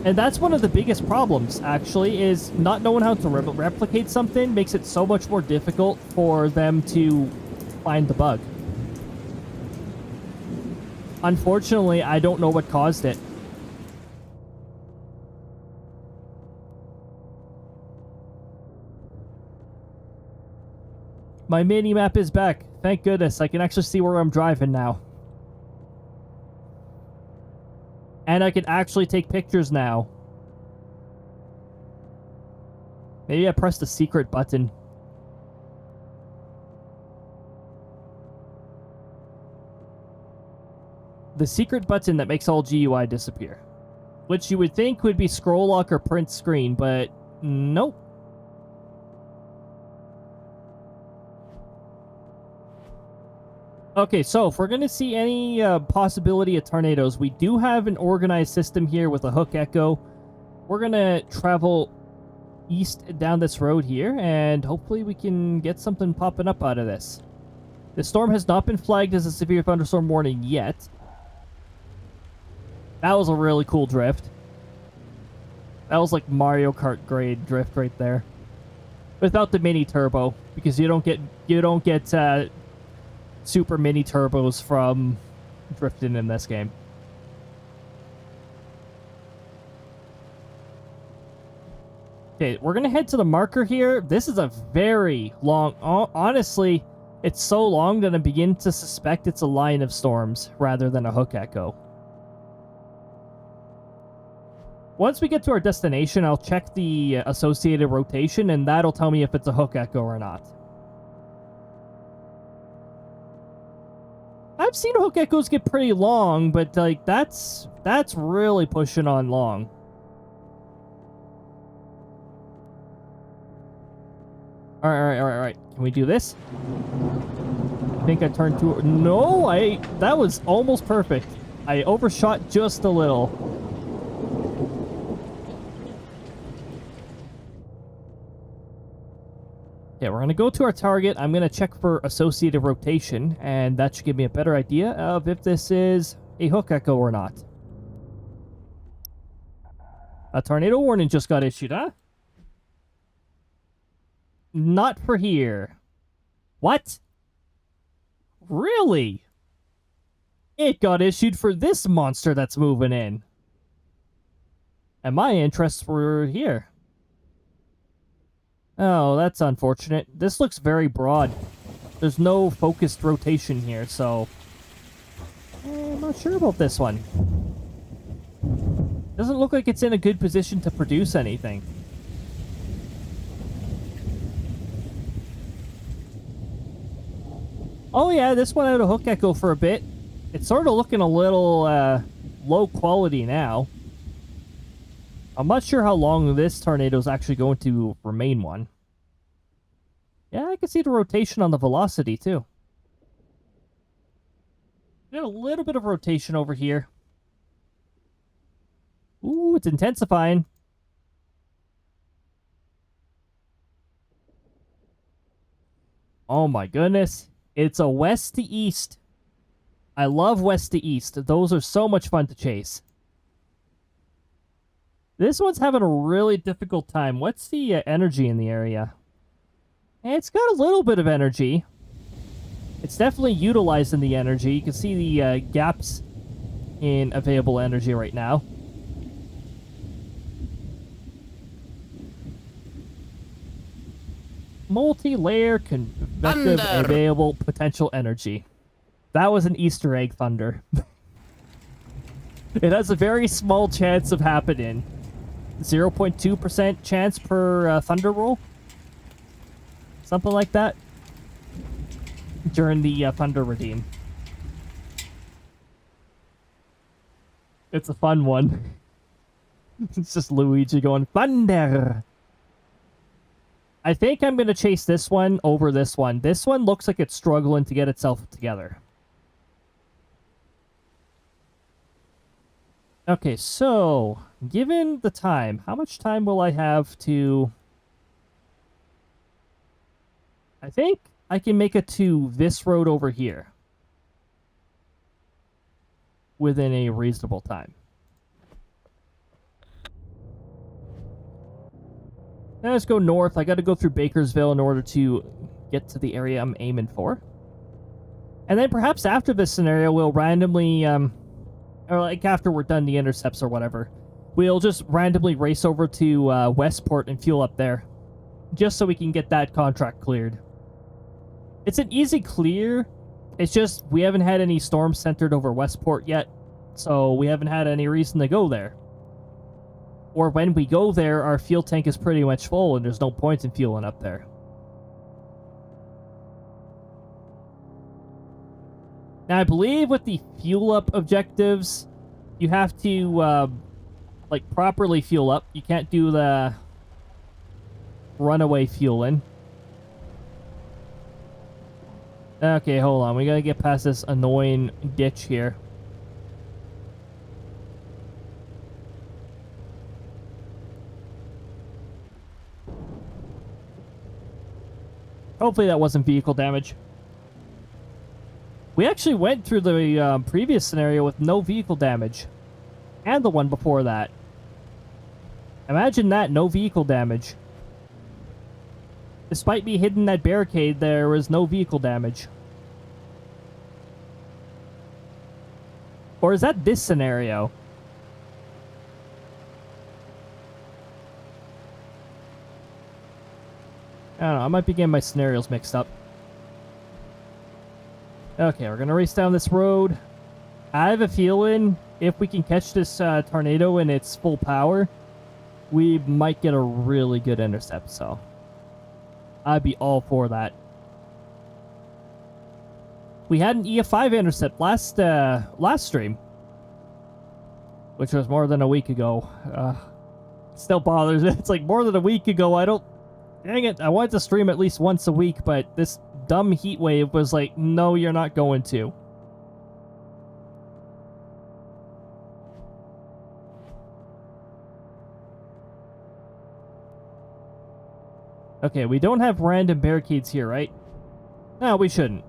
And that's one of the biggest problems, actually, is not knowing how to replicate something makes it so much more difficult for them to find the bug. Unfortunately, I don't know what caused it. My mini-map is back. Thank goodness, I can actually see where I'm driving now. And I can actually take pictures now. Maybe I pressed the secret button. The secret button that makes all GUI disappear. Which you would think would be scroll lock or print screen, but nope. Okay, so if we're going to see any possibility of tornadoes, we do have an organized system here with a hook echo. We're going to travel east down this road here, and hopefully we can get something popping up out of this. The storm has not been flagged as a severe thunderstorm warning yet. That was a really cool drift. That was like Mario Kart grade drift right there. Without the mini turbo, because you don't get super mini turbos from drifting in this game. Okay, we're gonna head to the marker here. This is a very long... honestly, it's so long that I begin to suspect it's a line of storms rather than a hook echo. Once we get to our destination, I'll check the associated rotation, and that'll tell me if it's a hook echo or not. I've seen hook echoes get pretty long, but like that's really pushing on long. All right. Can we do this? I think I turned too... No, that was almost perfect. I overshot just a little. Okay, we're going to go to our target. I'm going to check for associated rotation, and that should give me a better idea of if this is a hook echo or not. A tornado warning just got issued, huh? Not for here. What? Really? It got issued for this monster that's moving in. And my interests were here. Oh, that's unfortunate. This looks very broad. There's no focused rotation here, so... I'm not sure about this one. Doesn't look like it's in a good position to produce anything. Oh yeah, this one had a hook echo for a bit. It's sort of looking a little low quality now. I'm not sure how long this tornado is actually going to remain one. Yeah, I can see the rotation on the velocity, too. Got a little bit of rotation over here. Ooh, it's intensifying. Oh my goodness. It's a west to east. I love west to east. Those are so much fun to chase. This one's having a really difficult time. What's the energy in the area? It's got a little bit of energy. It's definitely utilizing the energy. You can see the gaps in available energy right now. Multi-layer convective Thunder! available potential energy. That was an Easter egg thunder. It has a very small chance of happening. 0.2% chance per thunder roll. Something like that. During the thunder redeem. It's a fun one. It's just Luigi going, thunder! I think I'm going to chase this one over this one. This one looks like it's struggling to get itself together. Okay, so, given the time, how much time will I have to... I think I can make it to this road over here. Within a reasonable time. Now let's go north. I got to go through Bakersville in order to get to the area I'm aiming for. And then perhaps after this scenario, we'll randomly, or like after we're done the intercepts or whatever, we'll just randomly race over to Westport and fuel up there. Just so we can get that contract cleared. It's an easy clear. It's just we haven't had any storms centered over Westport yet. So we haven't had any reason to go there. Or when we go there, our fuel tank is pretty much full and there's no point in fueling up there. Now, I believe with the fuel up objectives, you have to, like, properly fuel up. You can't do the runaway fueling. Okay, hold on. We gotta get past this annoying ditch here. Hopefully that wasn't vehicle damage. We actually went through the previous scenario with no vehicle damage. And the one before that. Imagine that, no vehicle damage. Despite me hitting that barricade, there was no vehicle damage. Or is that this scenario? I don't know, I might be getting my scenarios mixed up. Okay, we're gonna race down this road. I have a feeling if we can catch this tornado in its full power, we might get a really good intercept, so I'd be all for that. We had an EF5 intercept last stream, which was more than a week ago. Still bothers me. It's like more than a week ago. Dang it, I wanted to stream at least once a week, but this dumb heat wave was like, no, you're not going to. Okay, we don't have random barricades here, right? No, we shouldn't.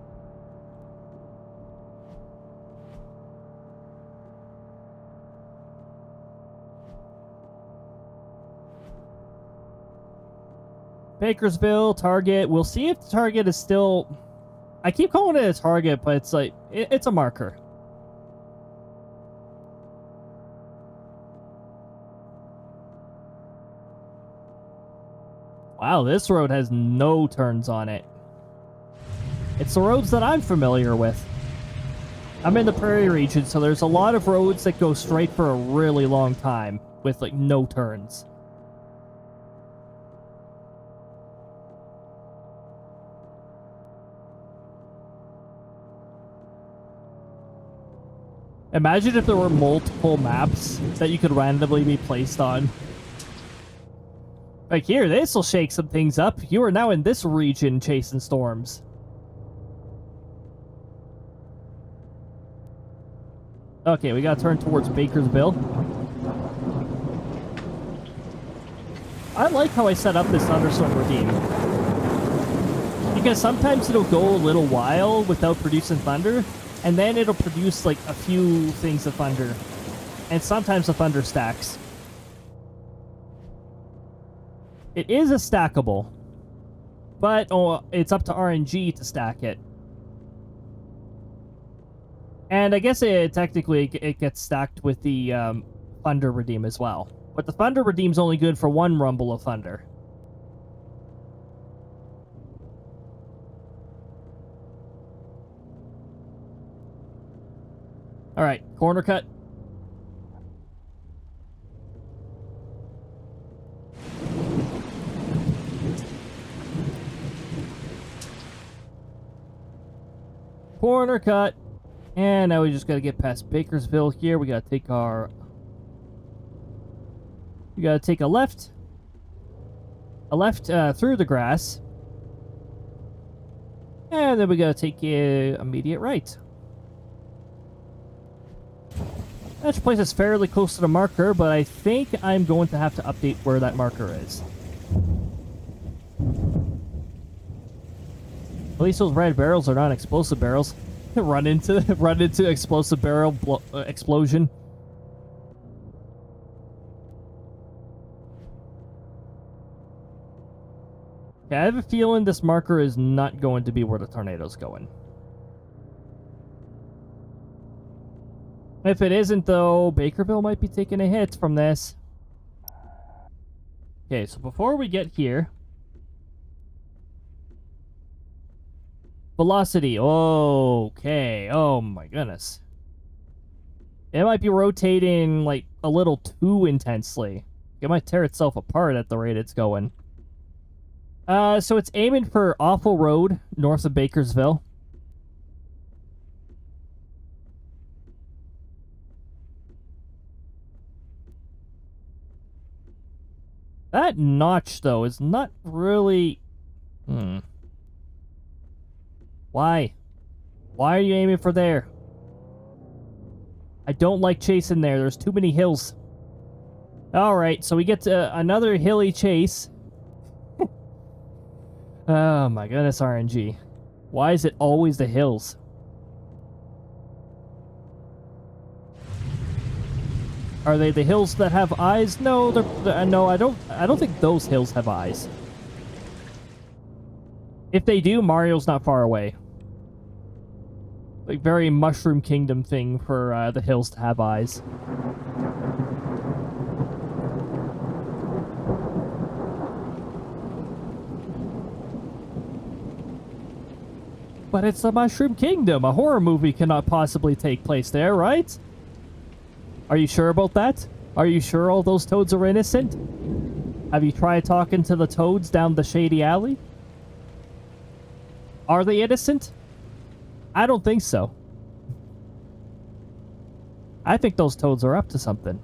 Bakersville, Target. We'll see if the target is still... I keep calling it a target, but it's like... It's a marker. Wow, this road has no turns on it. It's the roads that I'm familiar with. I'm in the prairie region, so there's a lot of roads that go straight for a really long time with, like, no turns. Imagine if there were multiple maps that you could randomly be placed on. Like here, this will shake some things up. You are now in this region chasing storms. Okay, we gotta turn towards Bakersville. I like how I set up this thunderstorm redeem. Because sometimes it'll go a little while without producing thunder, and then it'll produce like a few things of thunder. And sometimes the thunder stacks. It is a stackable, but it's up to RNG to stack it. And I guess it gets stacked with the Thunder Redeem as well. But the Thunder Redeem's only good for one Rumble of Thunder. Alright, corner cut. Corner cut. And now we just gotta get past Bakersville here. We gotta take our... We gotta take a left. A left through the grass. And then we gotta take a immediate right. That place is fairly close to the marker, but I think I'm going to have to update where that marker is. At least those red barrels are not explosive barrels. run into explosive barrel explosion. Yeah, I have a feeling this marker is not going to be where the tornado's going. If it isn't, though, Bakerville might be taking a hit from this. Okay, so before we get here... Velocity. Okay. Oh, my goodness. It might be rotating, like, a little too intensely. It might tear itself apart at the rate it's going. So it's aiming for Awful Road, north of Bakersville. That notch, though, is not really... Why? Why are you aiming for there? I don't like chasing there. There's too many hills. Alright, so we get to another hilly chase. Oh my goodness, RNG. Why is it always the hills? Are they the hills that have eyes? No, no, I don't think those hills have eyes. If they do, Mario's not far away. Like, very Mushroom Kingdom thing for the hills to have eyes. But it's the Mushroom Kingdom. A horror movie cannot possibly take place there, right? Are you sure about that? Are you sure all those toads are innocent? Have you tried talking to the toads down the shady alley? Are they innocent? I don't think so. I think those toads are up to something.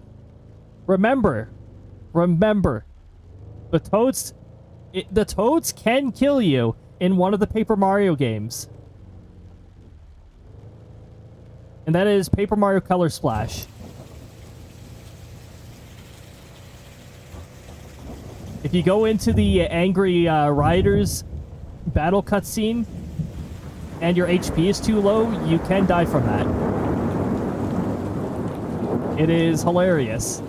Remember, the toads can kill you in one of the Paper Mario games. And that is Paper Mario Color Splash. If you go into the Angry Riders battle cutscene, and your HP is too low, you can die from that. It is hilarious.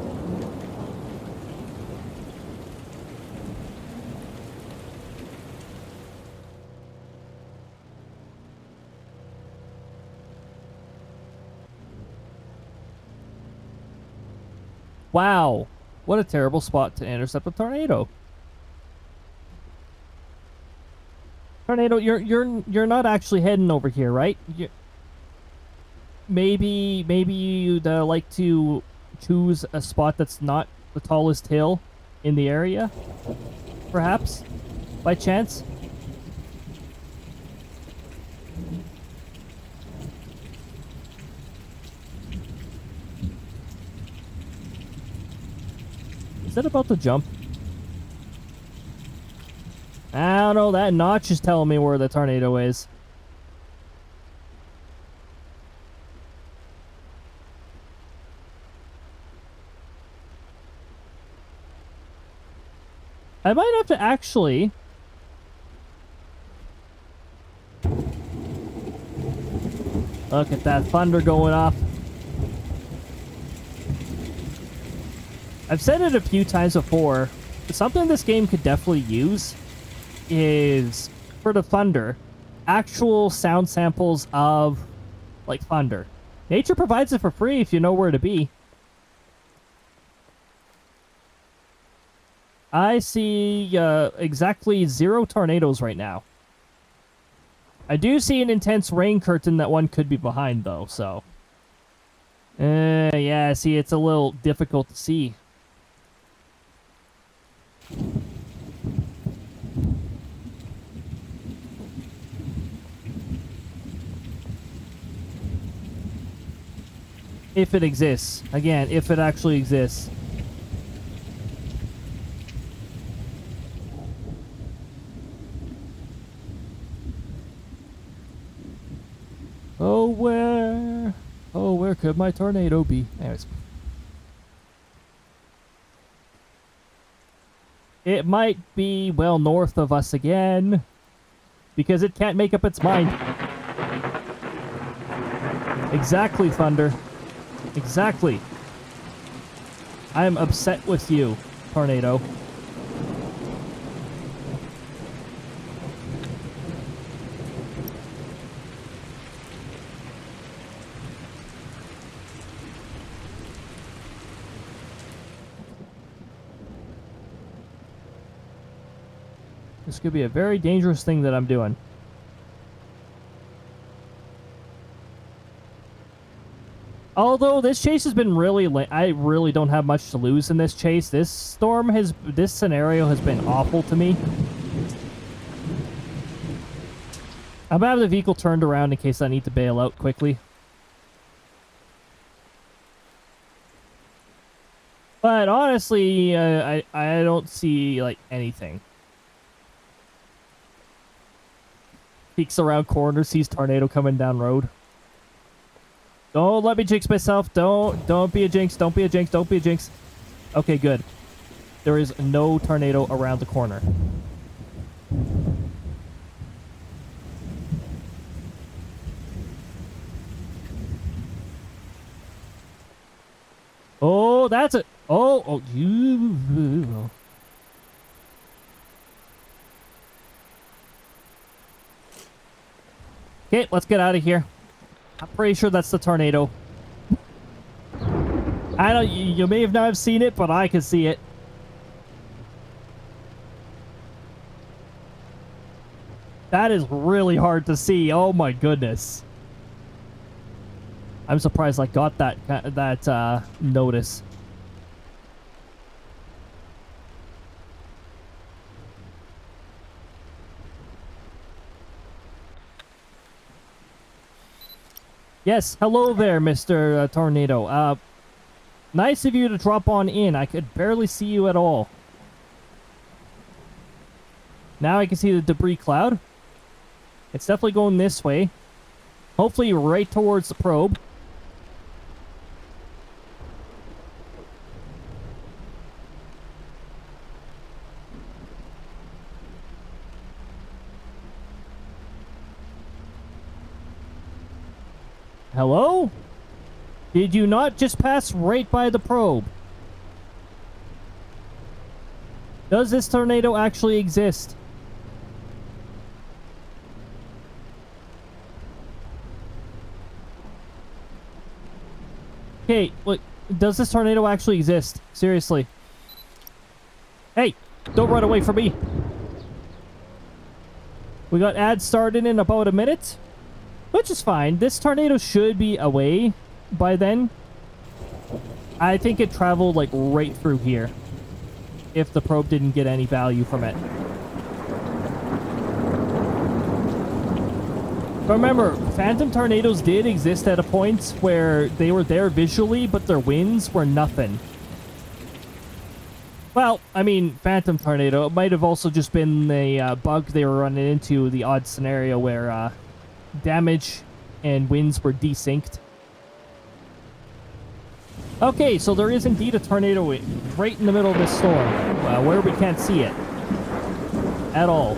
Wow, what a terrible spot to intercept a tornado. Tornado, you're not actually heading over here, right? Maybe you'd like to choose a spot that's not the tallest hill in the area, perhaps, by chance. Is that about to jump? I don't know, that notch is telling me where the tornado is. I might have to actually... Look at that thunder going off. I've said it a few times before, but something this game could definitely use is, for the thunder, actual sound samples of, like, thunder. Nature provides it for free if you know where to be. I see exactly 0 tornadoes right now. I do see an intense rain curtain that one could be behind, though, so... yeah, see, it's a little difficult to see. If it exists. Again, if it actually exists. Oh, where could my tornado be? Anyways. It might be, well, north of us again. Because it can't make up its mind. Exactly, Thunder. Exactly. I am upset with you, Tornado. This could be a very dangerous thing that I'm doing. Although this chase has been really I really don't have much to lose in this chase. This scenario has been awful to me. I'm gonna have the vehicle turned around in case I need to bail out quickly. But honestly, I don't see like anything. Peeks around corners, sees tornado coming down road. Don't let me jinx myself. Don't be a jinx. Don't be a jinx. Don't be a jinx. Okay, good. There is no tornado around the corner. Oh, that's it. Oh, you. Okay, let's get out of here. I'm pretty sure that's the tornado. I don't. You may have not have seen it, but I can see it. That is really hard to see. Oh my goodness. I'm surprised I got that notice. Yes, hello there, Mr. Tornado. Nice of you to drop on in. I could barely see you at all. Now I can see the debris cloud. It's definitely going this way. Hopefully right towards the probe. Hello? Did you not just pass right by the probe? Does this tornado actually exist? Okay, look, does this tornado actually exist? Seriously. Hey, don't run away from me. We got ads started in about a minute. Which is fine. This tornado should be away by then. I think it traveled like right through here. If the probe didn't get any value from it. But remember, phantom tornadoes did exist at a point where they were there visually, but their winds were nothing. Well, I mean, phantom tornado. It might have also just been the bug they were running into, the odd scenario where damage and winds were desynced. Okay, so there is indeed a tornado right in the middle of this storm, where we can't see it at all.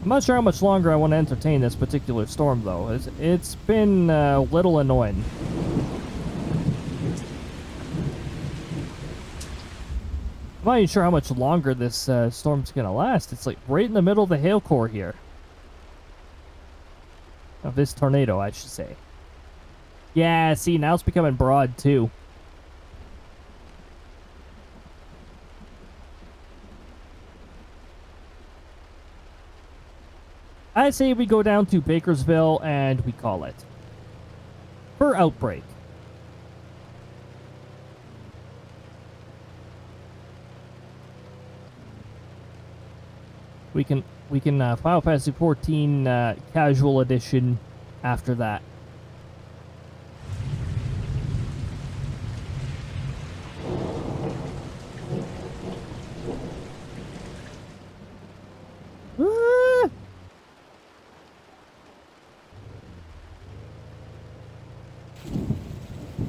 I'm not sure how much longer I want to entertain this particular storm, though. It's been a little annoying. I'm not even sure how much longer this storm's gonna last. It's like right in the middle of the hail core here. Of this tornado, I should say. Yeah, see, now it's becoming broad, too. I say we go down to Bakersville and we call it. For Outbrk. We can Final Fantasy 14 casual edition after that. Ah!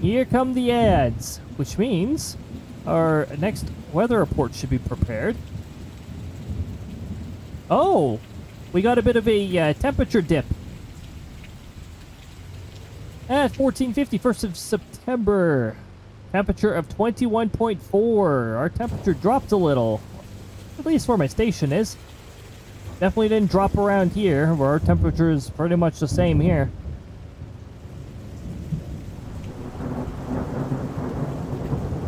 Here come the ads, which means our next weather report should be prepared. Oh, we got a bit of a temperature dip. At 1450, 1st of September. Temperature of 21.4. Our temperature dropped a little. At least where my station is. Definitely didn't drop around here, where our temperature is pretty much the same here.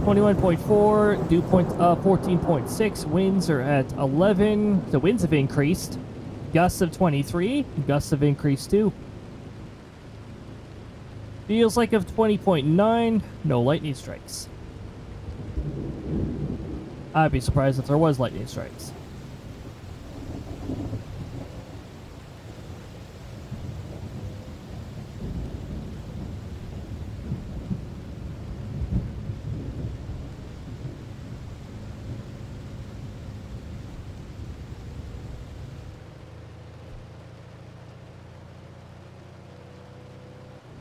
.4, dew point 14.6, winds are at 11. The winds have increased. Gusts of 23, gusts have increased too. Feels like of 20.9, no lightning strikes. I'd be surprised if there was lightning strikes.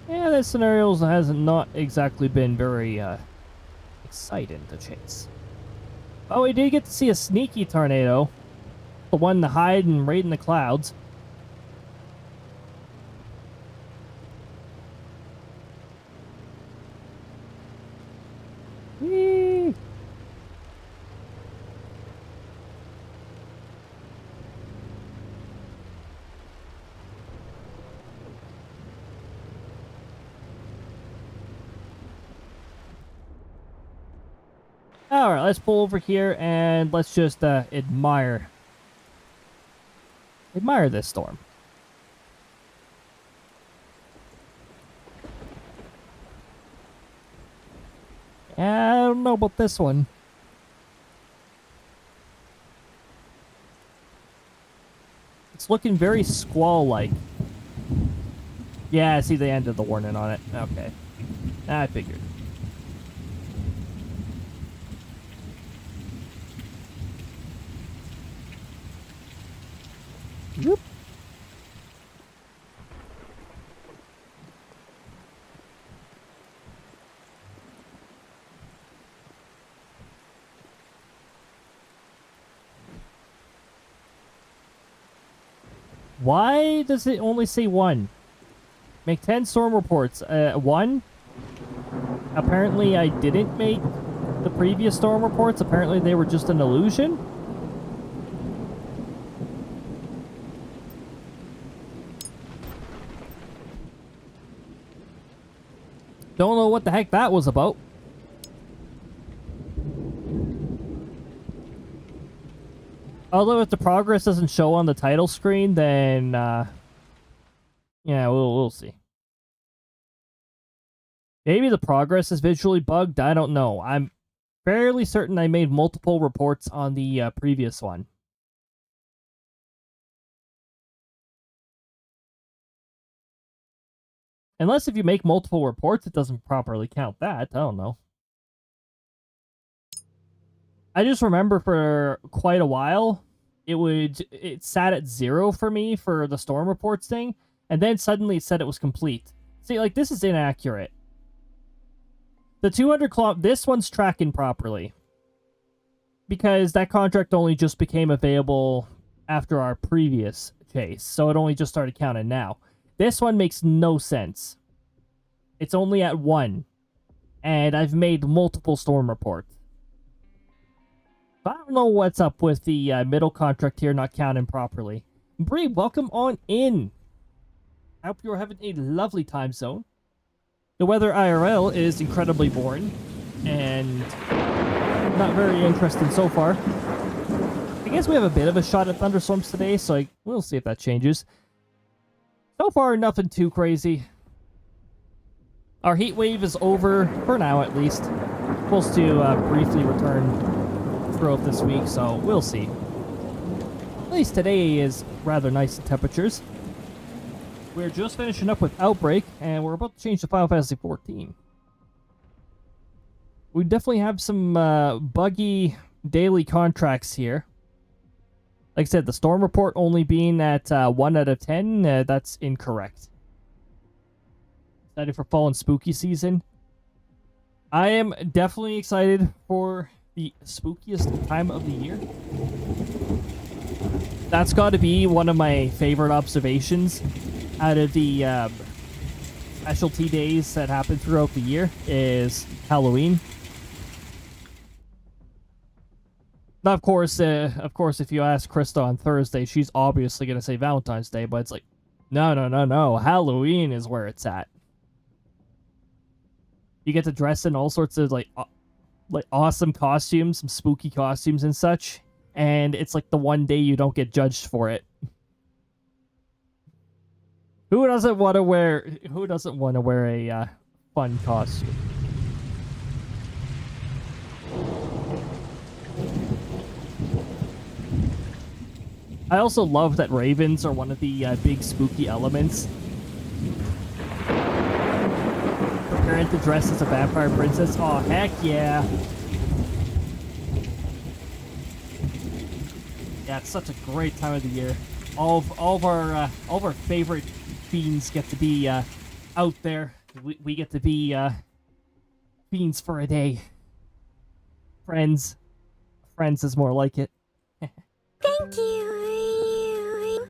Yeah, this scenario has not exactly been very exciting to chase. Oh, we did get to see a sneaky tornado. The one to hide and right in the clouds. Whee! Alright, let's pull over here and let's just admire this storm. I don't know about this one. It's looking very squall-like. Yeah, I see the end of the warning on it. Okay. I figured. Whoop. Why does it only say one? Make 10 storm reports. One? Apparently I didn't make the previous storm reports. Apparently they were just an illusion. Don't know what the heck that was about. Although if the progress doesn't show on the title screen, then yeah, we'll see. Maybe the progress is visually bugged. I don't know. I'm fairly certain I made multiple reports on the previous one. Unless if you make multiple reports, it doesn't properly count that. I don't know. I just remember for quite a while, it sat at 0 for me for the storm reports thing, and then suddenly it said it was complete. See, like, this is inaccurate. The 200 kilometer, this one's tracking properly. Because that contract only just became available after our previous chase, so it only just started counting now. This one makes no sense. It's only at 1. And I've made multiple storm reports. But I don't know what's up with the middle contract here not counting properly. Bree, welcome on in. I hope you're having a lovely time zone. The weather IRL is incredibly boring and not very interesting so far. I guess we have a bit of a shot at thunderstorms today, so we'll see if that changes. So far, nothing too crazy. Our heat wave is over, for now at least. Supposed to briefly return throughout this week, so we'll see. At least today is rather nice temperatures. We're just finishing up with Outbrk, and we're about to change to Final Fantasy XIV. We definitely have some buggy daily contracts here. Like I said, the storm report only being at 1 out of 10, that's incorrect. Excited for fall and spooky season. I am definitely excited for the spookiest time of the year. That's got to be one of my favorite observations out of the specialty days that happen throughout the year is Halloween. Now, of course, if you ask Krista on Thursday, she's obviously going to say Valentine's Day, but it's like, no. Halloween is where it's at. You get to dress in all sorts of, like awesome costumes, some spooky costumes and such, and it's like the one day you don't get judged for it. Who doesn't want to wear a fun costume? I also love that ravens are one of the big spooky elements. Preparing to dress as a vampire princess? Oh, heck yeah. Yeah, it's such a great time of the year. All of our favorite fiends get to be out there. We get to be fiends for a day. Friends is more like it. Thank you.